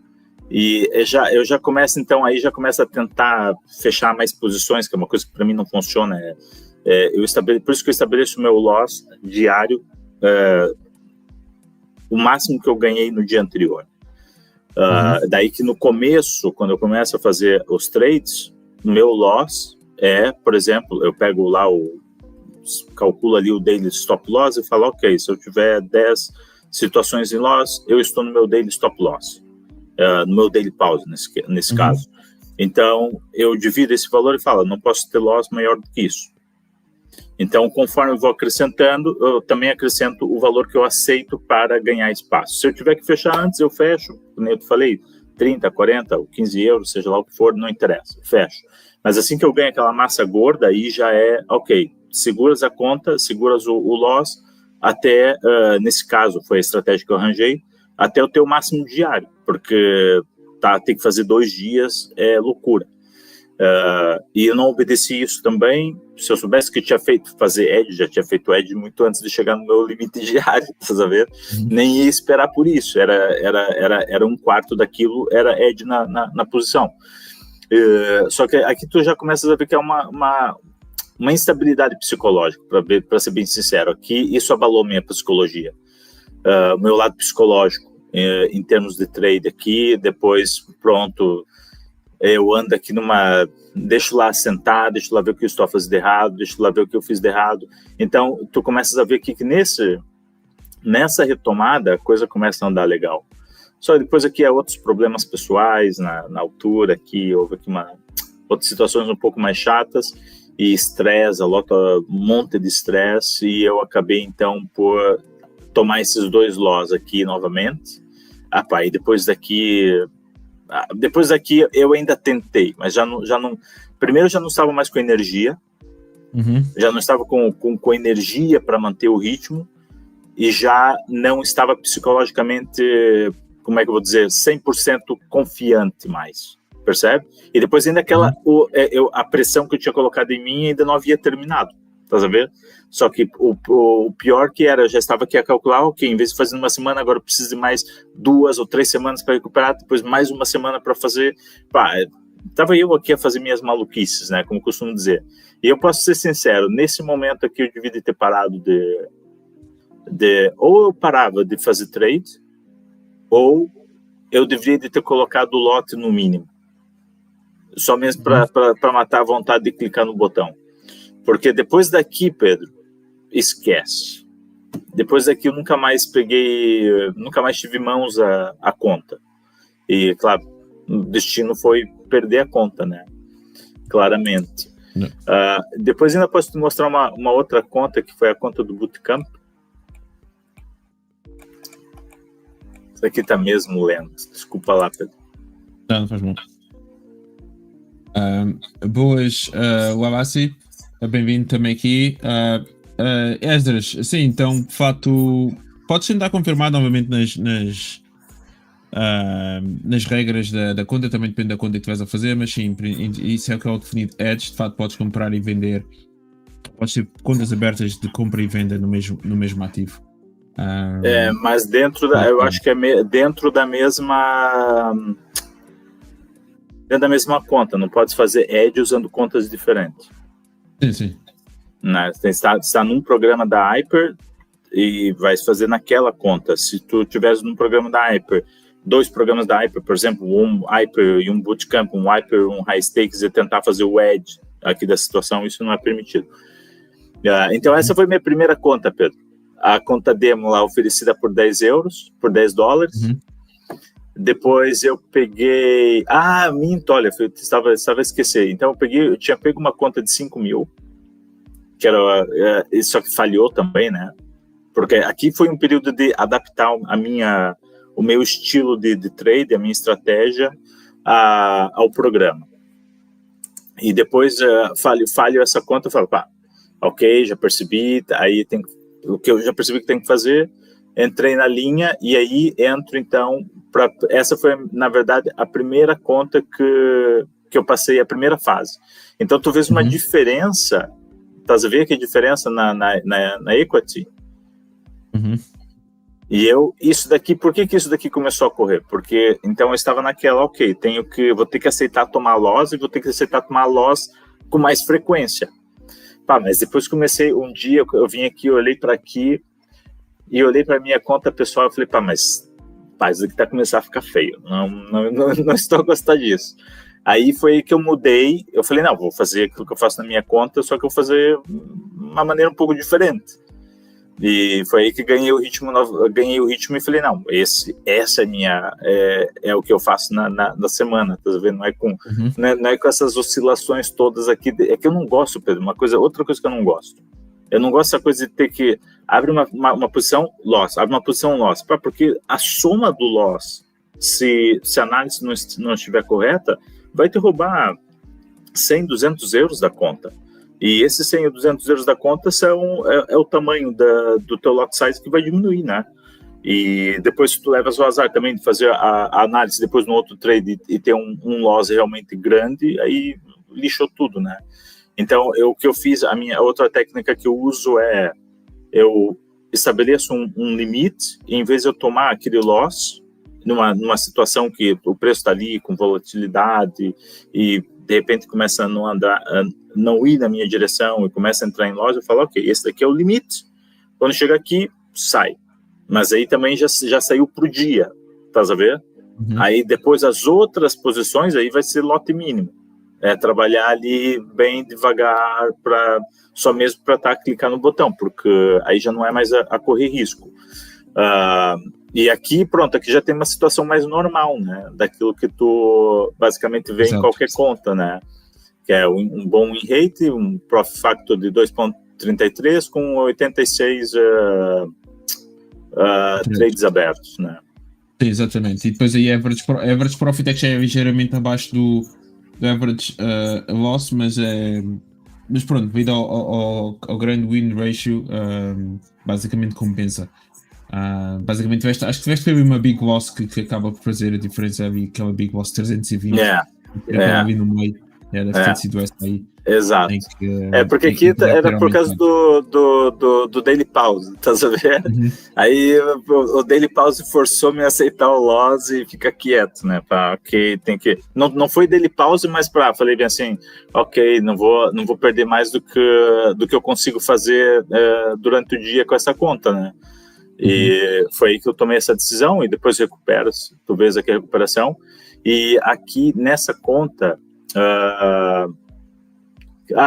E eu já começo, então, aí já começo a tentar fechar mais posições, que é uma coisa que para mim não funciona. Por isso que eu estabeleço o meu loss diário, o máximo que eu ganhei no dia anterior. Daí que no começo, quando eu começo a fazer os trades, o meu loss por exemplo, eu pego lá calculo ali o daily stop loss e falo, ok, se eu tiver 10 situações em loss, eu estou no meu daily stop loss, no meu daily pause nesse caso. Então, eu divido esse valor e falo, não posso ter loss maior do que isso. Então, conforme eu vou acrescentando, eu também acrescento o valor que eu aceito para ganhar espaço. Se eu tiver que fechar antes, eu fecho, como eu te falei, 30, 40, 15 euros, seja lá o que for, não interessa, fecho. Mas assim que eu ganho aquela massa gorda, aí já ok, seguras a conta, seguras o loss, até, nesse caso, foi a estratégia que eu arranjei, até eu ter o máximo diário, porque tem que fazer 2 dias, é loucura. E eu não obedeci isso também. Se eu soubesse que tinha fazer edge, já tinha feito edge muito antes de chegar no meu limite diário, tá sabendo? Nem ia esperar por isso, era um quarto daquilo, era edge na posição. Só que aqui tu já começas a ver que é uma instabilidade psicológica, para ser bem sincero. Aqui isso abalou minha psicologia, meu lado psicológico, em termos de trade aqui. Depois, pronto, eu ando aqui deixo lá sentar, deixo lá ver o que eu estou fazendo de errado, deixo lá ver o que eu fiz de errado. Então, tu começas a ver aqui que nessa retomada a coisa começa a andar legal. Só depois aqui há outros problemas pessoais na altura, aqui houve aqui outras situações um pouco mais chatas, e estresse, um monte de estresse, e eu acabei então por tomar esses 2 loss aqui novamente. E depois daqui eu ainda tentei, mas já não primeiro já não estava mais com energia, já não estava com energia para manter o ritmo, e já não estava psicologicamente, como é que eu vou dizer, 100% confiante mais, percebe? E depois ainda a pressão que eu tinha colocado em mim ainda não havia terminado, tá sabendo? Só que o pior que eu já estava aqui a calcular, ok, em vez de fazer uma semana, agora eu preciso de mais 2 ou 3 semanas para recuperar, depois mais uma semana para fazer. Estava eu aqui a fazer minhas maluquices, né, como costumo dizer. E eu posso ser sincero, nesse momento aqui eu devia ter parado ou eu parava de fazer trade, ou eu deveria de ter colocado o lote no mínimo, só mesmo para matar a vontade de clicar no botão. Porque depois daqui, Pedro, esquece. Depois daqui eu nunca mais tive mãos à conta. E, claro, o destino foi perder a conta, né? Claramente. Depois ainda posso te mostrar uma outra conta, que foi a conta do Bootcamp. Isso aqui tá mesmo lento. Desculpa lá, Pedro. Não faz mal. Boas, Walassi. Bem-vindo também aqui. Esdras, sim, então, de facto, podes tentar confirmar novamente nas regras da conta, também depende da conta que tu vais a fazer, mas sim, isso é o que é o definido Edge. De facto, podes comprar e vender, podes ter contas abertas de compra e venda no mesmo ativo. Mas eu acho que é dentro da mesma conta, não pode fazer Edge usando contas diferentes. Sim. Né? Está num programa da Hyper e vai fazer naquela conta. Se tu tiveres num programa da Hyper, 2 programas da Hyper, por exemplo, um Hyper e um Bootcamp, um Hyper, um High Stakes, e tentar fazer o Edge aqui da situação, isso não é permitido. Então essa foi minha primeira conta, Pedro. A conta demo lá oferecida por 10 euros, por 10 dólares. Uhum. Depois eu peguei... minto, olha, estava a esquecer. Então eu tinha pego uma conta de 5 mil, que era, só que falhou também, né? Porque aqui foi um período de adaptar o meu estilo de trade, a minha estratégia ao programa. E depois falho essa conta, eu falo, ok, já percebi, aí o que eu já percebi que tem que fazer, entrei na linha e aí entro então, essa foi na verdade a primeira conta que eu passei, a primeira fase. Então tu vês uma diferença. Estás a ver que diferença na equity? Uhum. E por que isso daqui começou a correr? Porque então eu estava naquela, vou ter que aceitar tomar loss e vou ter que aceitar tomar loss com mais frequência. Mas depois comecei, um dia eu vim aqui, olhei para aqui e olhei para minha conta pessoal e falei, isso daqui tá começando a ficar feio, não estou a gostar disso. Aí foi que eu mudei, eu falei, vou fazer aquilo que eu faço na minha conta, só que eu vou fazer uma maneira um pouco diferente. E foi aí que ganhei o ritmo e falei, essa é o que eu faço na semana, tá vendo? Não é com essas oscilações todas aqui, é que eu não gosto, Pedro, outra coisa que eu não gosto. Eu não gosto dessa coisa de ter que abre uma posição, loss, abre uma posição, loss, porque a soma do loss, se a análise não estiver correta, vai te roubar 100, 200 euros da conta. E esses 100 ou 200 euros da conta é o tamanho do teu lot size que vai diminuir, né? E depois se tu levas o azar também de fazer a análise depois no outro trade e ter um loss realmente grande, aí lixou tudo, né? Então, o que eu fiz, a minha outra técnica que eu uso eu estabeleço um limite, e em vez de eu tomar aquele loss, numa situação que o preço está ali com volatilidade e de repente começa a não ir na minha direção e começa a entrar em loja, eu falo, esse daqui é o limite. Quando chega aqui, sai. Mas aí também já saiu pro dia, tá a ver? Uhum. Aí depois as outras posições aí vai ser lote mínimo. Trabalhar ali bem devagar só mesmo para clicar no botão, porque aí já não é mais a correr risco. E aqui, aqui já tem uma situação mais normal, né? Daquilo que tu basicamente vê em qualquer conta, né? Que é um bom win rate, um profit factor de 2,33 com 86 trades abertos, né? Sim, exatamente. E depois aí average profit é que já é ligeiramente abaixo do average loss, mas pronto, devido ao grande win ratio, basicamente compensa. Basicamente, acho que tiveste uma big loss que acaba por fazer a diferença, aquela big loss 320, acaba ali no meio, deve ter sido essa aí. Exato. Porque aqui era por causa do Daily Pause, tá sabendo? Uhum. Aí o Daily Pause forçou-me a aceitar o loss e ficar quieto, né? Tem que... Não foi Daily Pause, mas falei bem assim, não vou perder mais do que eu consigo fazer durante o dia com essa conta, né? E foi aí que eu tomei essa decisão e depois recupero, tu vês aqui a recuperação. E aqui nessa conta,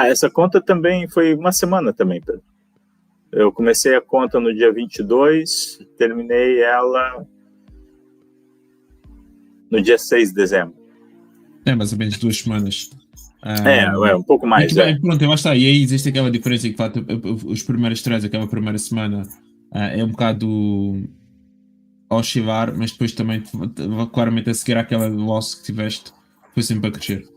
essa conta também foi uma semana também, Pedro. Eu comecei a conta no dia 22, terminei ela no dia 6 de dezembro. Mais ou menos 2 semanas. Um pouco mais. Muito bem, pronto, lá está. E aí existe aquela diferença que os primeiros trades, aquela primeira semana, é um bocado oscilar, mas depois também claramente a seguir àquela loss que tiveste, foi sempre a crescer.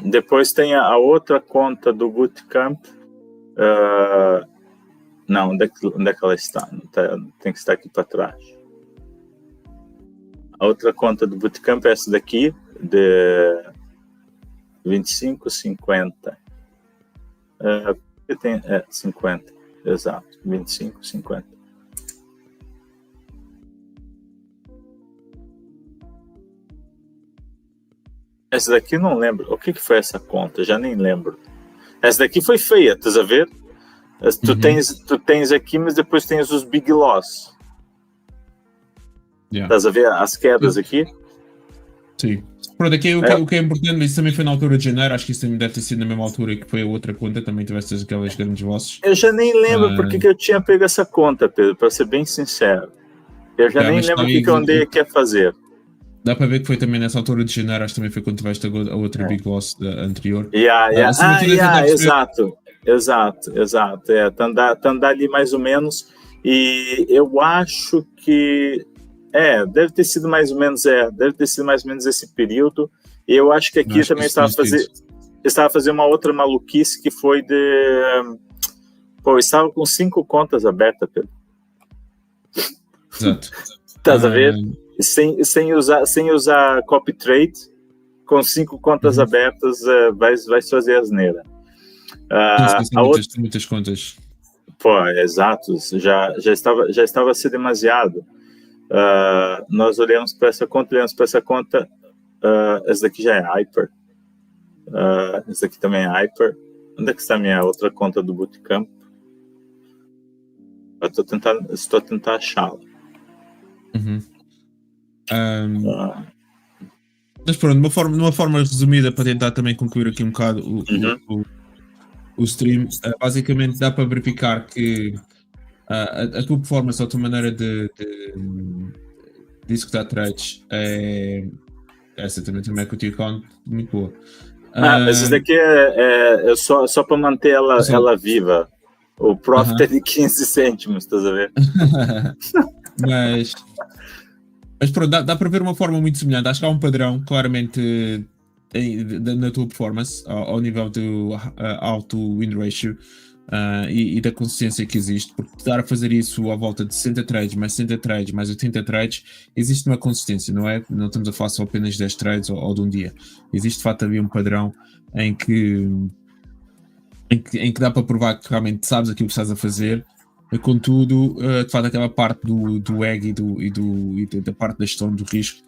Depois tem a outra conta do Bootcamp. Não, onde é que ela está? Tem que estar aqui para trás. A outra conta do Bootcamp é essa daqui, de 25, 50. Tem 50, exato, 25, 50. Essa daqui não lembro. O que foi essa conta? Já nem lembro. Essa daqui foi feia, estás a ver? Tu tens aqui, mas depois tens os big loss. Estás a ver as quedas aqui? Sim. Pronto, aqui o que é importante, isso também foi na altura de janeiro, acho que isso também deve ter sido na mesma altura que foi a outra conta, também tiveste aquelas grandes vossos. Eu já nem lembro porque que eu tinha pego essa conta, Pedro, para ser bem sincero. Eu já nem lembro o que eu andei aqui a fazer. Dá para ver que foi também nessa altura de janeiro, acho que também foi quando tiveste a outra big loss anterior. Exato. Tá ali mais ou menos. E eu acho que deve ter sido mais ou menos esse período. E eu acho que aqui também estava fazendo uma outra maluquice que foi eu estava com 5 contas abertas, Pedro. Exato. Estás a ver? Sem usar copy trade, com 5 contas abertas, vai fazer asneira. Muitas contas. Exato, já estava a ser demasiado. Nós olhamos para essa conta, essa daqui já é Hyper, essa daqui também é Hyper. Onde é que está a minha outra conta do Bootcamp? Estou a tentar achá-la. Mas pronto, de uma forma resumida, para tentar também concluir aqui um bocado o stream, basicamente dá para verificar que a tua performance, a tua maneira de executar trades essa também é equity account muito boa. Mas isso daqui é só para manter ela viva. O profit é de 15 cêntimos, estás a ver? Mas pronto, dá para ver uma forma muito semelhante. Acho que há um padrão, claramente, na tua performance, ao nível do auto-win ratio e da consistência que existe, porque dar a fazer isso à volta de 60 trades, mais 60 trades, mais 80 trades, existe uma consistência, não é? Não estamos a falar só apenas 10 trades ou de um dia. Existe, de facto, ali um padrão em que dá para provar que realmente sabes aquilo que estás a fazer. Contudo, de facto, aquela parte do egg e da parte da gestão do risco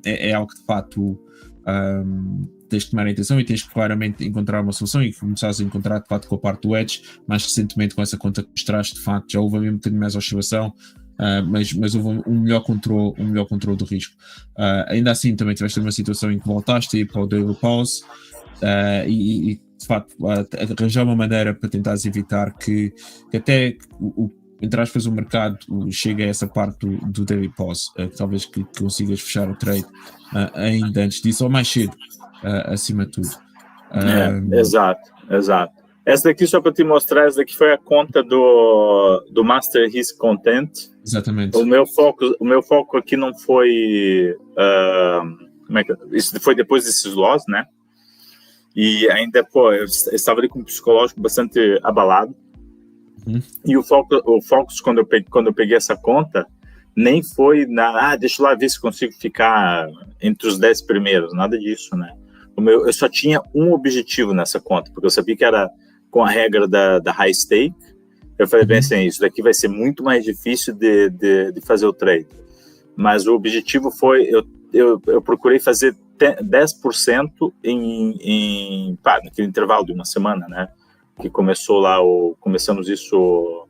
é algo que de facto tens de tomar atenção e tens que claramente encontrar uma solução e começares a encontrar de facto com a parte do edge. Mais recentemente, com essa conta que mostraste, de facto já houve um bocadinho mais oscilação, mas houve um melhor controle do risco. Ainda assim, também tiveste uma situação em que voltaste para o daily pause e de facto arranjar uma maneira para tentares evitar que até entre aspas o mercado chegue a essa parte do daily pause, que talvez que consigas fechar o trade ainda antes disso ou mais cedo, acima de tudo. Exato. Essa daqui, só para te mostrar, essa daqui foi a conta do Master Risk Content. Exatamente. O meu foco aqui não foi isso foi depois desses loss, né? E ainda, eu estava ali com o psicológico bastante abalado. E o Focus, quando eu peguei essa conta, nem foi deixa eu lá ver se consigo ficar entre os 10 primeiros, nada disso, né? Eu só tinha um objetivo nessa conta, porque eu sabia que era com a regra da high stake. Eu falei bem assim, isso daqui vai ser muito mais difícil de fazer o trade. Mas o objetivo foi, eu procurei fazer 10% naquele intervalo de uma semana, né? Que começamos isso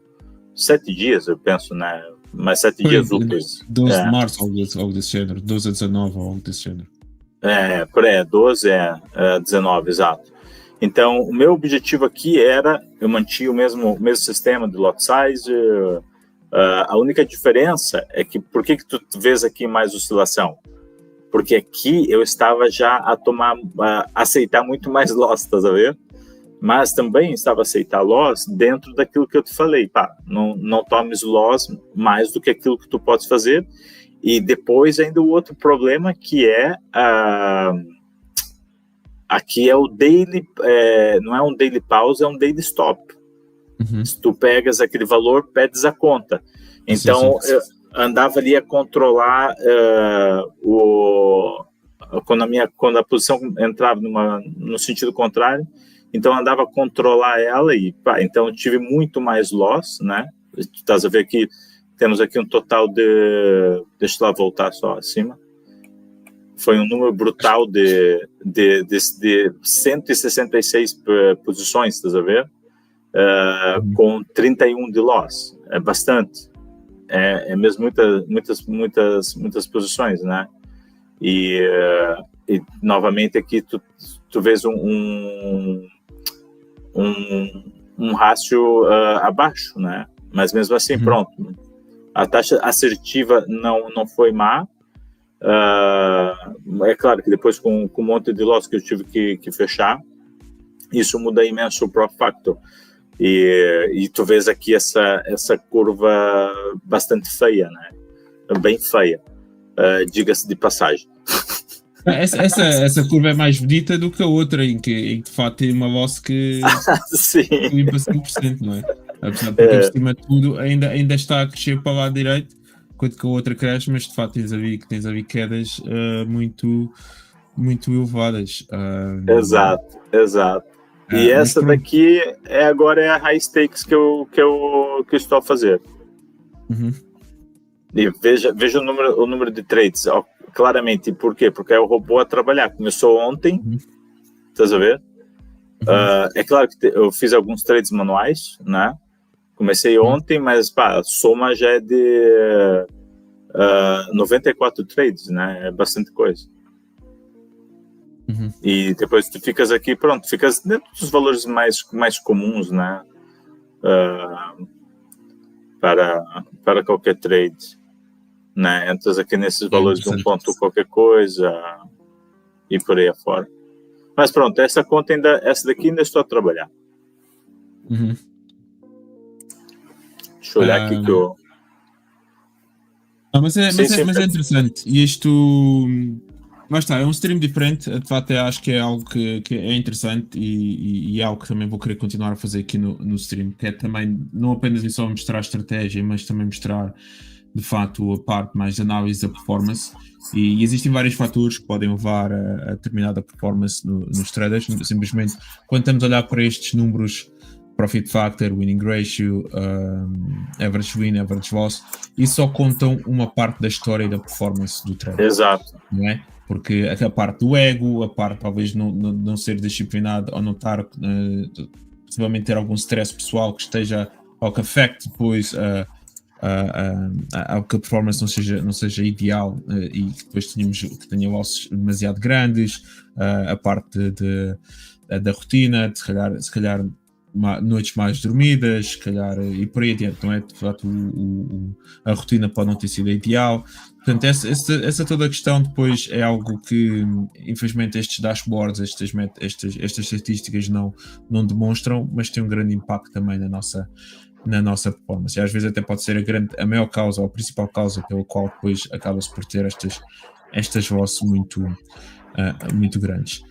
7 dias, eu penso, né? Mas 7 dias úteis. 12 de março, algo desse género. 12 a 19, algo desse género. 12 a 19, exato. Então, o meu objetivo aqui era, eu mantinha o mesmo sistema de lot size. A única diferença é que, por que tu vês aqui mais oscilação? Porque aqui eu estava já a aceitar muito mais loss, tá a ver? Mas também estava a aceitar loss dentro daquilo que eu te falei, pá, não tomes loss mais do que aquilo que tu podes fazer. E depois ainda o outro problema que é aqui é o daily, não é um daily pause, é um daily stop. Se tu pegas aquele valor, pedes a conta. Então, eu andava ali a controlar quando a posição entrava no sentido contrário, então andava a controlar ela e então eu tive muito mais loss, né? Tu estás a ver aqui, temos aqui um total de, deixa eu lá voltar só acima, foi um número brutal de 166 posições, estás a ver? Com 31 de loss, é bastante, é mesmo muitas posições, né? E novamente aqui tu vês um rácio abaixo, né? Mas mesmo assim, pronto, a taxa assertiva não foi má. É claro que depois com um monte de loss que eu tive que fechar, isso muda imenso o Profit Factor. E tu vês aqui essa curva bastante feia, né? Bem feia, diga-se de passagem. Essa curva é mais bonita do que a outra, em que de facto tem uma loss que limpa 100%, não é? Apesar de por cima de tudo ainda está a crescer para o lado direito, enquanto que a outra cresce, mas de facto tens a ver quedas muito elevadas. Exato. E essa daqui agora é a high stakes que eu estou a fazer. E veja o número de trades, ó, claramente. Por quê? Porque é o robô a trabalhar. Começou ontem, estás a ver? É claro que eu fiz alguns trades manuais, né? Comecei ontem, mas a soma já é de 94 trades, né? É bastante coisa. E depois tu ficas aqui, pronto, ficas dentro dos valores mais comuns, né? Para qualquer trade, né? Entras aqui nesses valores de 1 ponto qualquer coisa e por aí afora. Mas pronto, essa daqui ainda estou a trabalhar. Deixa eu olhar aqui que eu... Mas é interessante. E isto... Mas está, é um stream diferente. De fato, eu acho que é algo que é interessante e é algo que também vou querer continuar a fazer aqui no stream, que é também não apenas e só mostrar a estratégia, mas também mostrar de fato a parte mais de análise da performance. E existem vários fatores que podem levar a determinada performance nos traders. Simplesmente quando estamos a olhar para estes números, Profit Factor, Winning Ratio, Average Win, Average Loss, e só contam uma parte da história e da performance do trader. Exato. Não é? Porque a parte do ego, a parte talvez não ser disciplinado ou não estar, possivelmente ter algum stress pessoal que esteja, ou que afecte depois que a performance não seja ideal e que depois que tenha losses demasiado grandes, a parte da rotina, de se calhar noites mais dormidas, se calhar, e por aí adiante, não é? De facto, a rotina pode não ter sido ideal. Portanto, essa toda a questão depois é algo que, infelizmente, estes dashboards, estas estatísticas não demonstram, mas tem um grande impacto também na nossa performance. E às vezes até pode ser a maior causa, ou a principal causa pela qual depois acaba-se por ter estas losses muito grandes.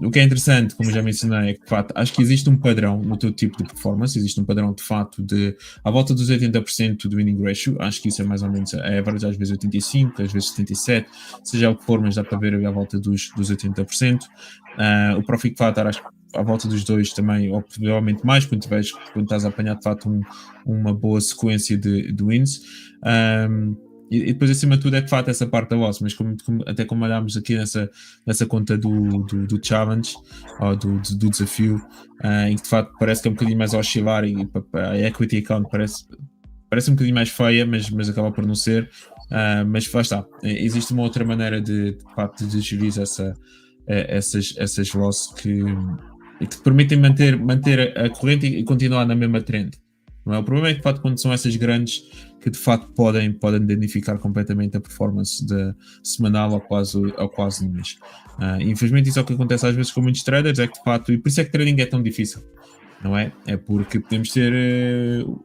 O que é interessante, como já mencionei, é que de facto acho que existe um padrão no teu tipo de performance, existe um padrão de facto à volta dos 80% do winning ratio. Acho que isso é mais ou menos a average, às vezes 85%, às vezes 77%, seja o que for, mas dá para ver à volta dos 80%. O profit factor, acho que à volta dos 2 também, ou provavelmente mais, quando estás a apanhar de facto uma boa sequência de wins. E depois, acima de tudo, é de facto essa parte da loss, mas até como olhámos aqui nessa conta do challenge, ou do desafio, em que de facto parece que é um bocadinho mais a oscilar, e a equity account parece um bocadinho mais feia, mas acaba por não ser. Mas lá está, existe uma outra maneira de facto de gerir essas losses e que te permitem manter a corrente e continuar na mesma trend. Não é? O problema é que, de fato, quando são essas grandes, que de facto podem danificar completamente a performance semanal ou quase no mês. Infelizmente, isso é o que acontece às vezes com muitos traders, é que de facto, e por isso é que trading é tão difícil, não é? É porque podemos ter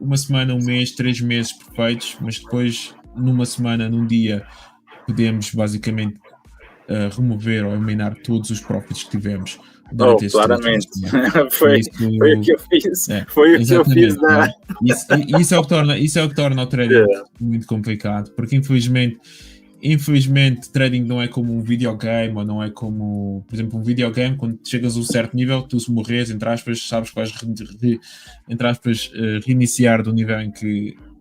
uma semana, um mês, 3 meses perfeitos, mas depois, numa semana, num dia, podemos basicamente remover ou eliminar todos os profits que tivemos durante esses 3 meses. Foi o que eu fiz. Foi o que eu fiz. Isso é o que torna o trading muito complicado, porque infelizmente trading não é como um videogame, ou não é como, por exemplo, um videogame. Quando chegas a um certo nível, tu, se morres, entre aspas, sabes que vais reiniciar do nível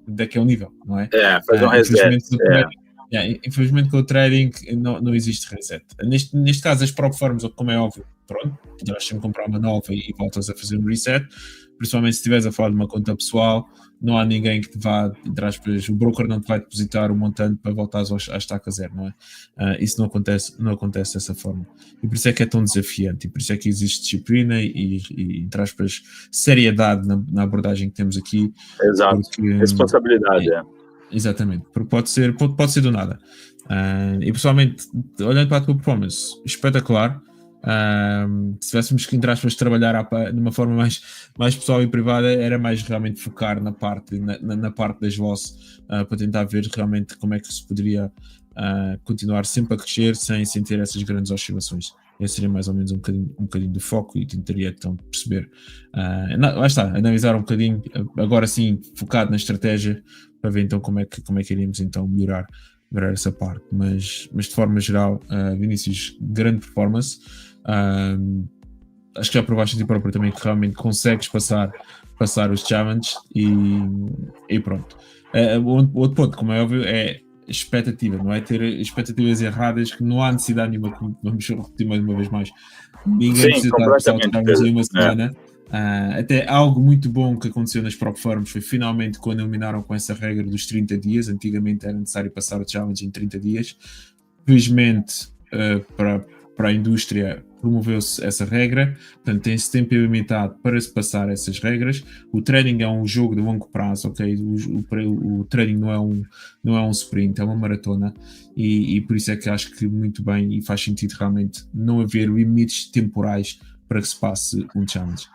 daquele nível, não é? Fazer um reset. Infelizmente com o trading não existe reset. Neste caso, as prop firms, como é óbvio, pronto, poderás sempre comprar uma nova e voltas a fazer um reset, principalmente se estiveres a falar de uma conta pessoal. Não há ninguém que te vá, entre aspas, o broker não te vai depositar o montante para voltares à estaca zero, não é? Isso não acontece dessa forma, e por isso é que é tão desafiante, e por isso é que existe disciplina e entre aspas, seriedade na abordagem que temos aqui. Exato, responsabilidade. Exatamente, porque pode ser do nada. E pessoalmente, olhando para a tua performance, espetacular. Se tivéssemos que, entre aspas, trabalhar de uma forma mais pessoal e privada, era mais realmente focar na parte das vozes, para tentar ver realmente como é que se poderia continuar sempre a crescer sem ter essas grandes oscilações. Esse seria mais ou menos um bocadinho do foco, e tentaria então perceber, lá está, analisar um bocadinho, agora sim focado na estratégia, para ver então como é que iríamos então melhorar essa parte. Mas de forma geral, Vinícius, grande performance. Acho que já provaste a ti próprio também que realmente consegues passar os challenges, e pronto. O outro ponto, como é óbvio, é expectativa, não é? Ter expectativas erradas, que não há necessidade nenhuma, vamos repetir mais uma vez mais. Ninguém precisa estar a passar os challenges em uma semana. Até algo muito bom que aconteceu nas prop firms foi finalmente quando eliminaram com essa regra dos 30 dias. Antigamente era necessário passar o challenge em 30 dias. Felizmente, para a indústria, promoveu-se essa regra, portanto tem-se tempo limitado para se passar essas regras. O trading é um jogo de longo prazo, ok? O trading não é um sprint, é uma maratona, e por isso é que acho que muito bem, e faz sentido realmente não haver limites temporais para que se passe um challenge.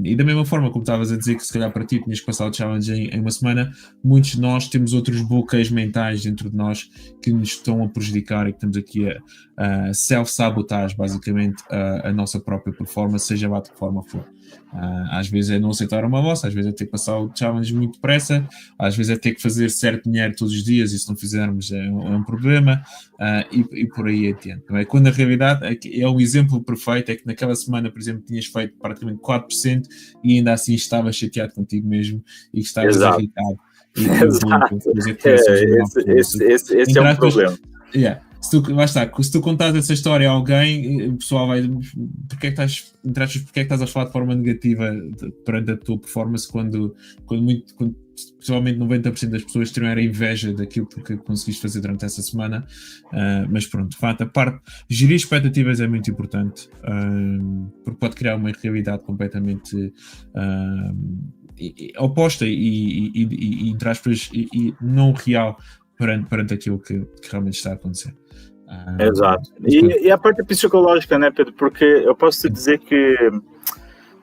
E da mesma forma como estavas a dizer que se calhar para ti tinhas que passar o challenge em uma semana, muitos de nós temos outros bloqueios mentais dentro de nós que nos estão a prejudicar, e que estamos aqui a self-sabotage basicamente a nossa própria performance, seja lá de que forma for. Às vezes é não aceitar uma vossa, às vezes é ter que passar o challenge muito depressa, às vezes é ter que fazer certo dinheiro todos os dias, e se não fizermos é um problema, e por aí adiante. Quando a realidade é um exemplo perfeito, é que naquela semana, por exemplo, tinhas feito praticamente 4% e ainda assim estavas chateado contigo mesmo e que estavas irritado. Exato. Esse é um problema. Se tu contares essa história a alguém, o pessoal vai, porque é que estás a falar de forma negativa perante a tua performance, quando possivelmente 90% das pessoas teriam inveja daquilo que conseguiste fazer durante essa semana. Mas pronto, de fato, gerir expectativas é muito importante, porque pode criar uma realidade completamente oposta e entre aspas, e não real perante aquilo que realmente está a acontecer. Exato. E a parte psicológica, né, Pedro? Porque eu posso te dizer que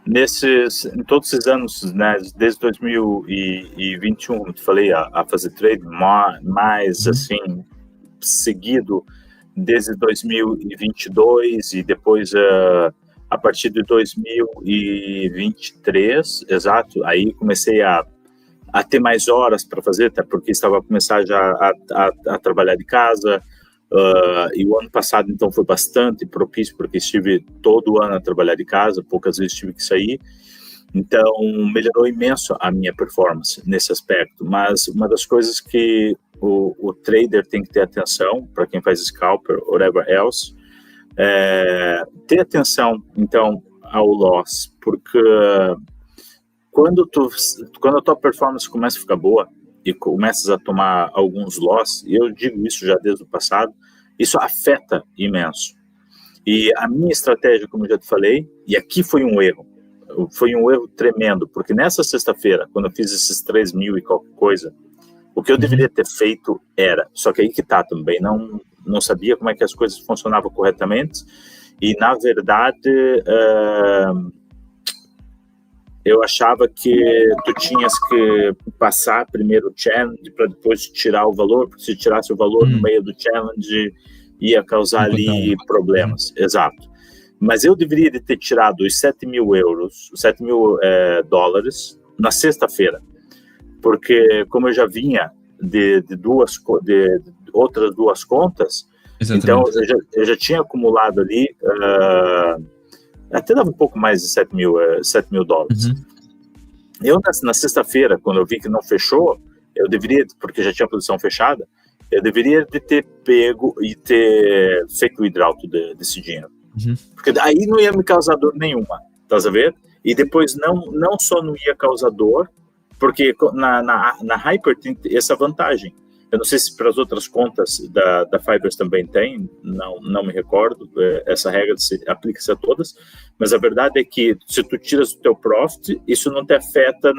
em todos esses anos, né, desde 2021, como te falei, a fazer trade mais assim, seguido desde 2022, e depois a partir de 2023, exato, aí comecei a ter mais horas para fazer, até porque estava a começar já a trabalhar de casa. E o ano passado, então, foi bastante propício, porque estive todo o ano a trabalhar de casa, poucas vezes tive que sair, então melhorou imenso a minha performance nesse aspecto. Mas uma das coisas que o trader tem que ter atenção, para quem faz scalper, whatever else, ter atenção, então, ao loss, porque quando a tua performance começa a ficar boa e começas a tomar alguns loss, e eu digo isso já desde o passado, isso afeta imenso. E a minha estratégia, como eu já te falei, e aqui foi um erro tremendo, porque nessa sexta-feira, quando eu fiz esses 3 mil e qualquer coisa, o que eu deveria ter feito era, só que aí que tá também, não sabia como é que as coisas funcionavam corretamente, e na verdade eu achava que tu tinhas que passar primeiro o challenge para depois tirar o valor, porque se tirasse o valor no meio do challenge ia causar ali problemas. Exato. Mas eu deveria de ter tirado os 7 mil euros, 7 mil dólares na sexta-feira, porque como eu já vinha de outras duas contas, exatamente. Então eu já tinha acumulado ali até dava um pouco mais de 7 mil dólares. Eu, na sexta-feira, quando eu vi que não fechou, eu deveria, porque já tinha a posição fechada, eu deveria de ter pego e ter feito o withdrawal desse dinheiro. Porque aí não ia me causar dor nenhuma, tá a ver? E depois não só não ia causar dor, porque na Hyper tem essa vantagem. Eu não sei se para as outras contas da Fibers também tem, não me recordo, essa regra aplica-se a todas, mas a verdade é que se tu tiras o teu profit, isso não te afeta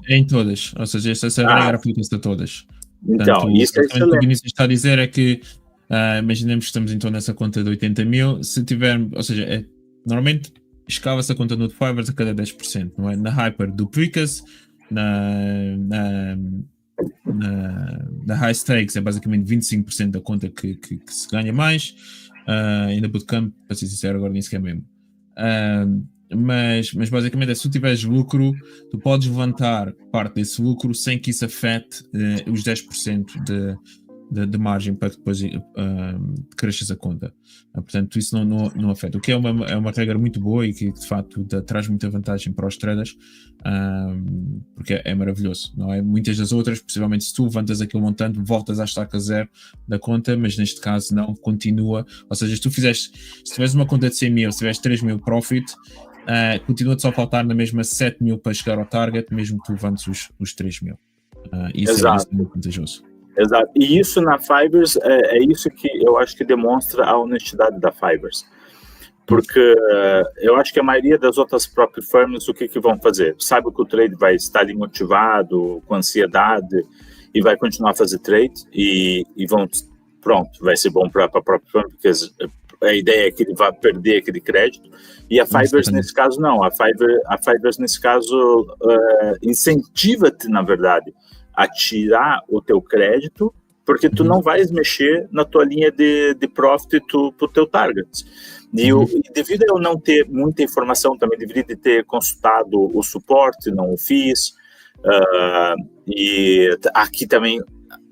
em todas, ou seja, essa regra aplica-se a todas. Então, portanto, isso é excelente. O que o Vinícius está a dizer é que, imaginemos que estamos então nessa conta de 80 mil, se tivermos, ou seja, normalmente escava-se a conta no Fibers a cada 10%, não é? Na Hyper duplica-se, na High Stakes é basicamente 25% da conta que se ganha mais, e na Bootcamp, para ser sincero, agora nem sequer mesmo. Mas basicamente se tu tiveres lucro, tu podes levantar parte desse lucro sem que isso afete os 10% de margem para que depois cresças a conta. Portanto, isso não afeta. O que é uma regra muito boa e que de facto traz muita vantagem para os traders, porque é maravilhoso, não é? Muitas das outras, possivelmente se tu levantas aquele montante, voltas à estaca zero da conta, mas neste caso não, continua. Ou seja, se tiveres uma conta de 100 mil, se tiveres 3 mil profit, continua-te só a faltar na mesma 7 mil para chegar ao target, mesmo que tu levantes os 3 mil. Isso é muito vantajoso. Exato, e isso na Fibers é isso que eu acho que demonstra a honestidade da Fibers, porque eu acho que a maioria das outras próprias firms, o que vão fazer? Sabe que o trade vai estar ali motivado, com ansiedade, e vai continuar a fazer trade, e vão, pronto, vai ser bom para a própria firma, porque a ideia é que ele vai perder aquele crédito, e a Fibers nesse caso não, a Fibers nesse caso incentiva-te, na verdade, a tirar o teu crédito, porque tu não vais mexer na tua linha de profit pro teu target. E devido a eu não ter muita informação, também deveria de ter consultado o suporte, não o fiz. E aqui também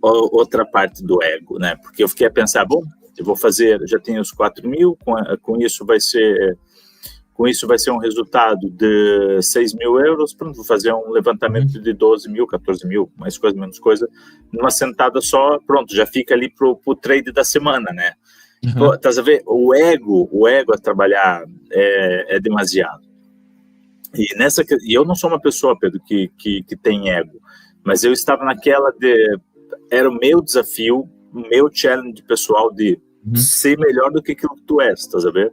outra parte do ego, né? Porque eu fiquei a pensar, bom, eu vou fazer, já tenho os 4 mil, com isso vai ser um resultado de 6 mil euros, pronto, vou fazer um levantamento de 12 mil, 14 mil, mais coisa, menos coisa, numa sentada só, pronto, já fica ali pro trade da semana, né? Tá a ver? O ego a trabalhar é demasiado. E eu não sou uma pessoa, Pedro, que tem ego, mas eu estava naquela era o meu desafio, o meu challenge pessoal de ser melhor do que aquilo que tu és, tá a ver?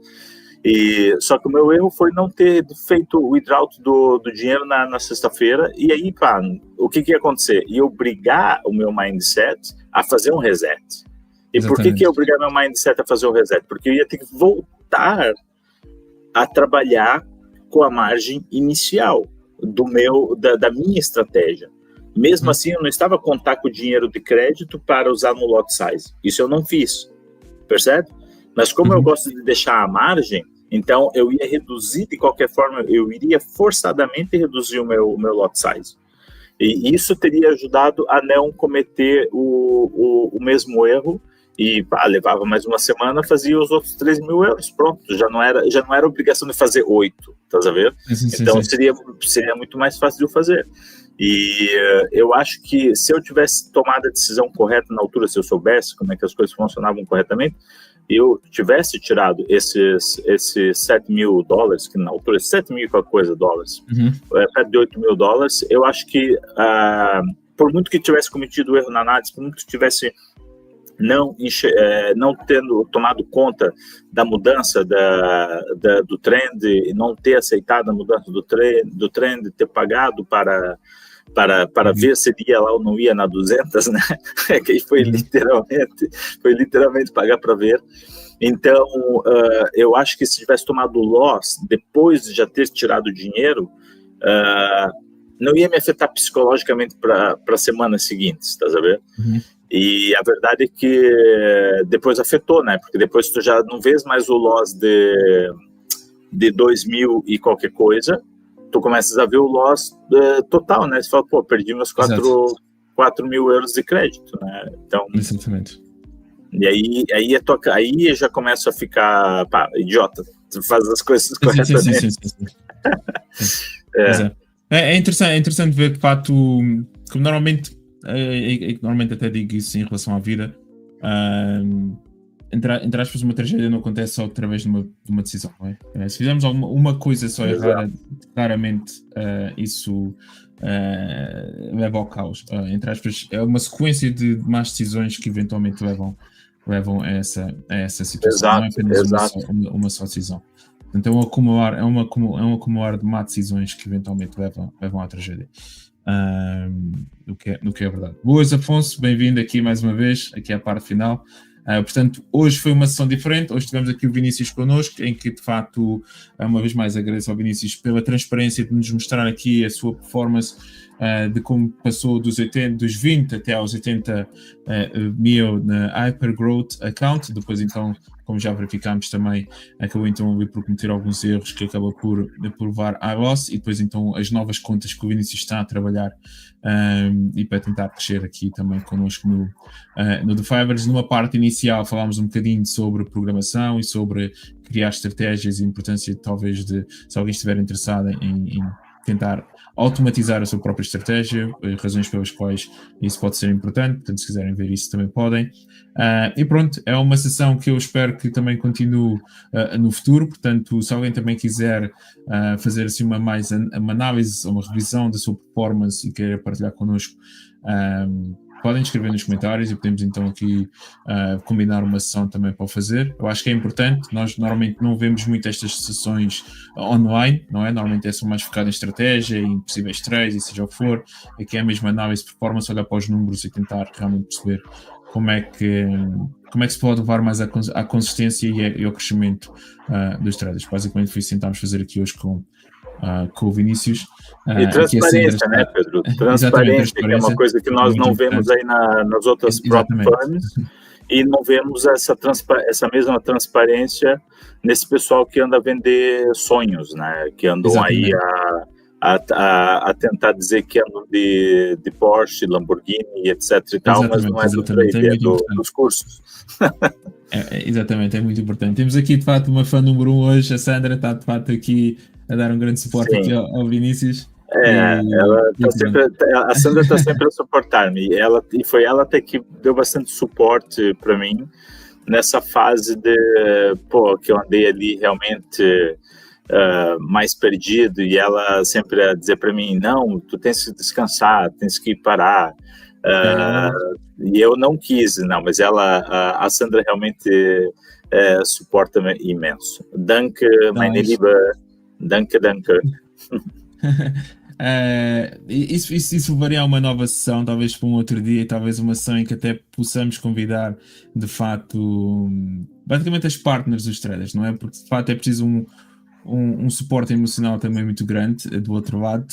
Só que o meu erro foi não ter feito o withdrawal do dinheiro na sexta-feira, e aí, pá, o que ia acontecer? Ia obrigar o meu mindset a fazer um reset. E por que ia obrigar meu mindset a fazer um reset? Porque eu ia ter que voltar a trabalhar com a margem inicial da minha estratégia. Mesmo assim, eu não estava a contar com o dinheiro de crédito para usar no lot size. Isso eu não fiz, percebe? Mas como eu gosto de deixar a margem, então eu ia reduzir de qualquer forma, eu iria forçadamente reduzir o meu lot size. E isso teria ajudado a não cometer o mesmo erro, e levava mais uma semana, fazia os outros 3 mil euros, pronto, já não era obrigação de fazer 8, tá a ver? Então seria muito mais fácil de eu fazer. E eu acho que se eu tivesse tomado a decisão correta na altura, se eu soubesse como é que as coisas funcionavam corretamente, eu tivesse tirado esses 7 mil dólares, que na altura 7 mil e qualquer coisa dólares, perto de 8 mil dólares, eu acho que por muito que tivesse cometido erro na análise, por muito que tivesse não tendo tomado conta da mudança do trend, não ter aceitado a mudança do trend, ter pagado para ver se ia lá ou não ia na 200, né? Que foi literalmente pagar para ver. Então, eu acho que se tivesse tomado loss depois de já ter tirado o dinheiro, não ia me afetar psicologicamente para as semanas seguintes, tá sabendo? E a verdade é que depois afetou, né? Porque depois tu já não vês mais o loss de 2.000 e qualquer coisa, tu começas a ver o loss total, né? Você fala, pô, perdi meus 4.000 euros de crédito, né? Então, exatamente. E aí já começa a ficar, idiota, tu faz as coisas corretamente. Sim. É interessante ver, de fato, como normalmente até digo isso em relação à vida, entre aspas, uma tragédia não acontece só através de uma decisão, não é? Se fizermos uma coisa só errada, raramente isso leva ao caos. Entre aspas, é uma sequência de más decisões que eventualmente levam a essa situação. Não é apenas uma só decisão. Portanto, é um acumular de má decisões que eventualmente levam à tragédia. No que é verdade. Boas, Afonso, bem-vindo aqui mais uma vez, aqui à parte final. Portanto, hoje foi uma sessão diferente. Dos tivemos aqui o Vinícius connosco, em que de facto, uma vez mais agradeço ao Vinícius pela transparência de nos mostrar aqui a sua performance, de como passou dos 20 até aos 80 mil na Hypergrowth Account. Depois então, como já verificámos também, acabou então ali por cometer alguns erros que acabou por levar à loss, e depois então as novas contas que o Vinícius está a trabalhar e para tentar crescer aqui também connosco no The Fivers. Numa parte inicial falámos um bocadinho sobre programação e sobre criar estratégias e a importância talvez de, se alguém estiver interessado em tentar automatizar a sua própria estratégia, razões pelas quais isso pode ser importante. Portanto, se quiserem ver isso também podem. E pronto, é uma sessão que eu espero que também continue no futuro. Portanto, se alguém também quiser fazer assim uma análise, uma revisão da sua performance e querer partilhar connosco, podem escrever nos comentários e podemos então aqui combinar uma sessão também para o fazer. Eu acho que é importante. Nós normalmente não vemos muito estas sessões online, não é? Normalmente é só mais focado em estratégia, em possíveis trades e seja o que for. Aqui é a mesma análise de performance, olhar para os números e tentar realmente perceber como é que se pode levar mais à consistência e ao crescimento dos traders. Basicamente foi isso que tentámos fazer aqui hoje com o Vinícius. E transparência, né, Pedro? Transparência, que é uma coisa que nós não vemos aí nas outras prop firms, e não vemos essa mesma transparência nesse pessoal que anda a vender sonhos, né? Que andam aí a tentar dizer que andam de Porsche, Lamborghini, etc e tal, mas não é do trade, é dos cursos. Exatamente, é muito importante. Temos aqui, de fato, uma fã número 1 hoje. A Sandra está, de fato, aqui a dar um grande suporte aqui ao Vinícius. A Sandra está sempre a suportar-me, e foi ela até que deu bastante suporte para mim nessa fase que eu andei ali realmente mais perdido, e ela sempre a dizer para mim, não, tu tens que descansar, tens que parar, e eu não quis, mas a Sandra realmente suporta-me imenso. Danke, meine Liebe, danke. Isso levaria a uma nova sessão, talvez para um outro dia, talvez uma sessão em que até possamos convidar de fato basicamente as partners dos traders, não é? Porque de fato é preciso um suporte emocional também muito grande do outro lado,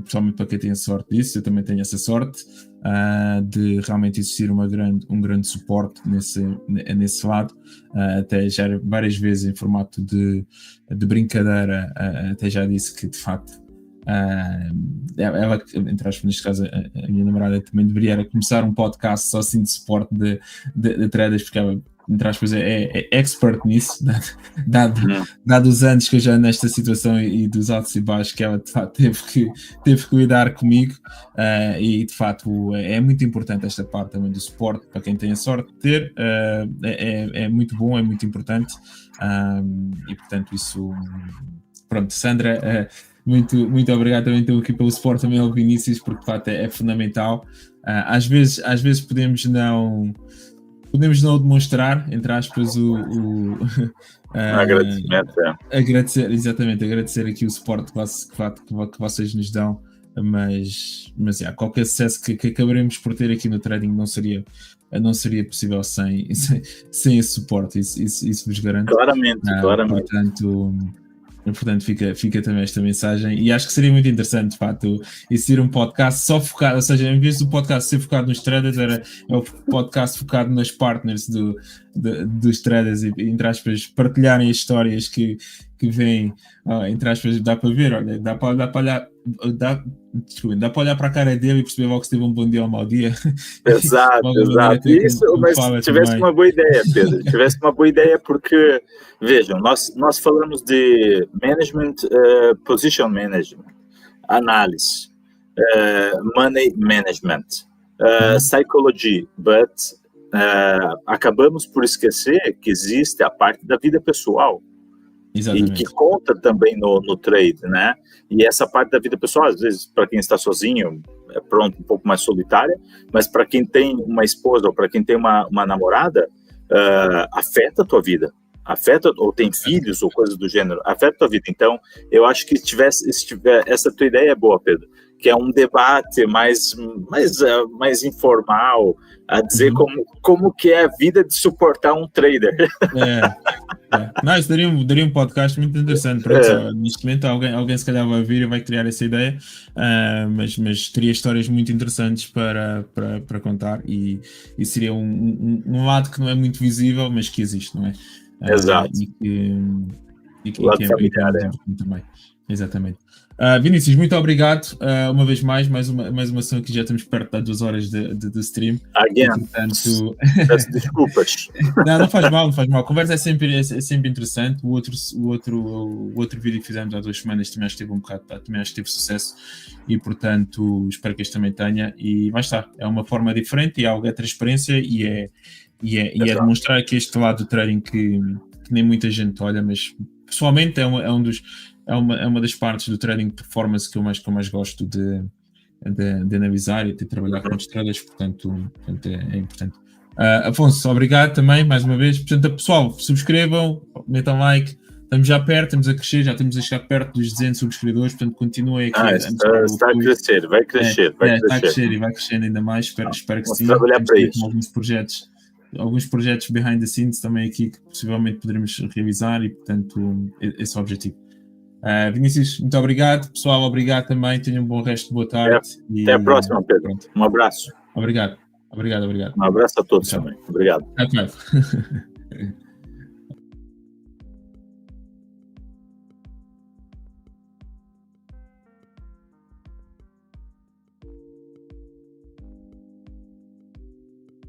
principalmente para quem tem a sorte disso. Eu também tenho essa sorte de realmente existir um grande suporte nesse lado, até já várias vezes em formato de brincadeira, até já disse que de facto ela, entre aspas, neste caso a minha namorada também deveria começar um podcast só assim de suporte de traders, porque ela, entre aspas, é expert nisso, dado os anos que eu já nesta situação e dos altos e baixos que ela de facto teve que lidar comigo, e de facto é muito importante esta parte também do suporte para quem tem a sorte de ter. É muito bom, é muito importante, e portanto isso, pronto. Sandra, muito obrigado também então aqui pelo suporte também ao Vinícius, porque de facto é fundamental. Às vezes podemos não podemos não demonstrar, entre aspas, Agradecimento, agradecer aqui o suporte que vocês nos dão, mas qualquer sucesso que acabaremos por ter aqui no trading não seria possível sem esse suporte, isso vos garanto. Claramente. Portanto, fica também esta mensagem, e acho que seria muito interessante, de facto, existir um podcast só focado, ou seja, em vez do podcast ser focado nos traders, é o podcast focado nas partners dos traders, e, entre aspas, partilharem as histórias que vêm, entre aspas, dá para ver, olha, dá para olhar para a cara dele e perceber logo se teve um bom dia ou um mau dia. Exato. Isso, mas tivesse uma boa ideia, Pedro. Tivesse uma boa ideia, porque, vejam, nós falamos de management, position management, análise, money management, psychology, but acabamos por esquecer que existe a parte da vida pessoal. Exatamente. E que conta também no trade, né? E essa parte da vida pessoal, às vezes, para quem está sozinho, é pronto, um pouco mais solitária, mas para quem tem uma esposa ou para quem tem uma namorada, afeta a tua vida. Afeta, ou tem filhos, ou coisas do gênero, afeta a tua vida. Então, eu acho que essa tua ideia é boa, Pedro, que é um debate mais informal, a dizer como que é a vida de suportar um trader. Não, isso daria um podcast muito interessante. Pronto, neste momento alguém se calhar vai vir e vai criar essa ideia, mas teria histórias muito interessantes para contar, e seria um lado que não é muito visível, mas que existe, não é? Exato. E que é familiar, também. Exatamente. Vinícius, muito obrigado uma vez mais uma sessão que já estamos perto das 2 horas de stream. Portanto... Desculpas. Não faz mal. A conversa é sempre interessante. O outro vídeo que fizemos há 2 semanas também acho que teve sucesso, e portanto espero que este também tenha, e vai estar. É uma forma diferente, e algo é transparência, e é demonstrar que este lado do trading que nem muita gente olha, mas pessoalmente é uma das partes do trading de performance que eu mais gosto de analisar e de trabalhar com os traders, portanto é importante. Afonso, obrigado também mais uma vez. Portanto, pessoal, subscrevam, metam like, estamos já perto, estamos a crescer, já estamos a chegar perto dos 200 subscrevedores, portanto continuem aqui. Está a crescer, vai crescer. Está a crescer e vai crescendo ainda mais, espero que sim. Trabalhar para isso. Alguns projetos behind the scenes também aqui que possivelmente poderemos realizar, e portanto esse é o objetivo. Vinícius, muito obrigado. Pessoal, obrigado também. Tenham um bom resto de boa tarde. Até a próxima, Pedro. Pronto. Um abraço. Obrigado. Um abraço a todos também. Obrigado. Até mais.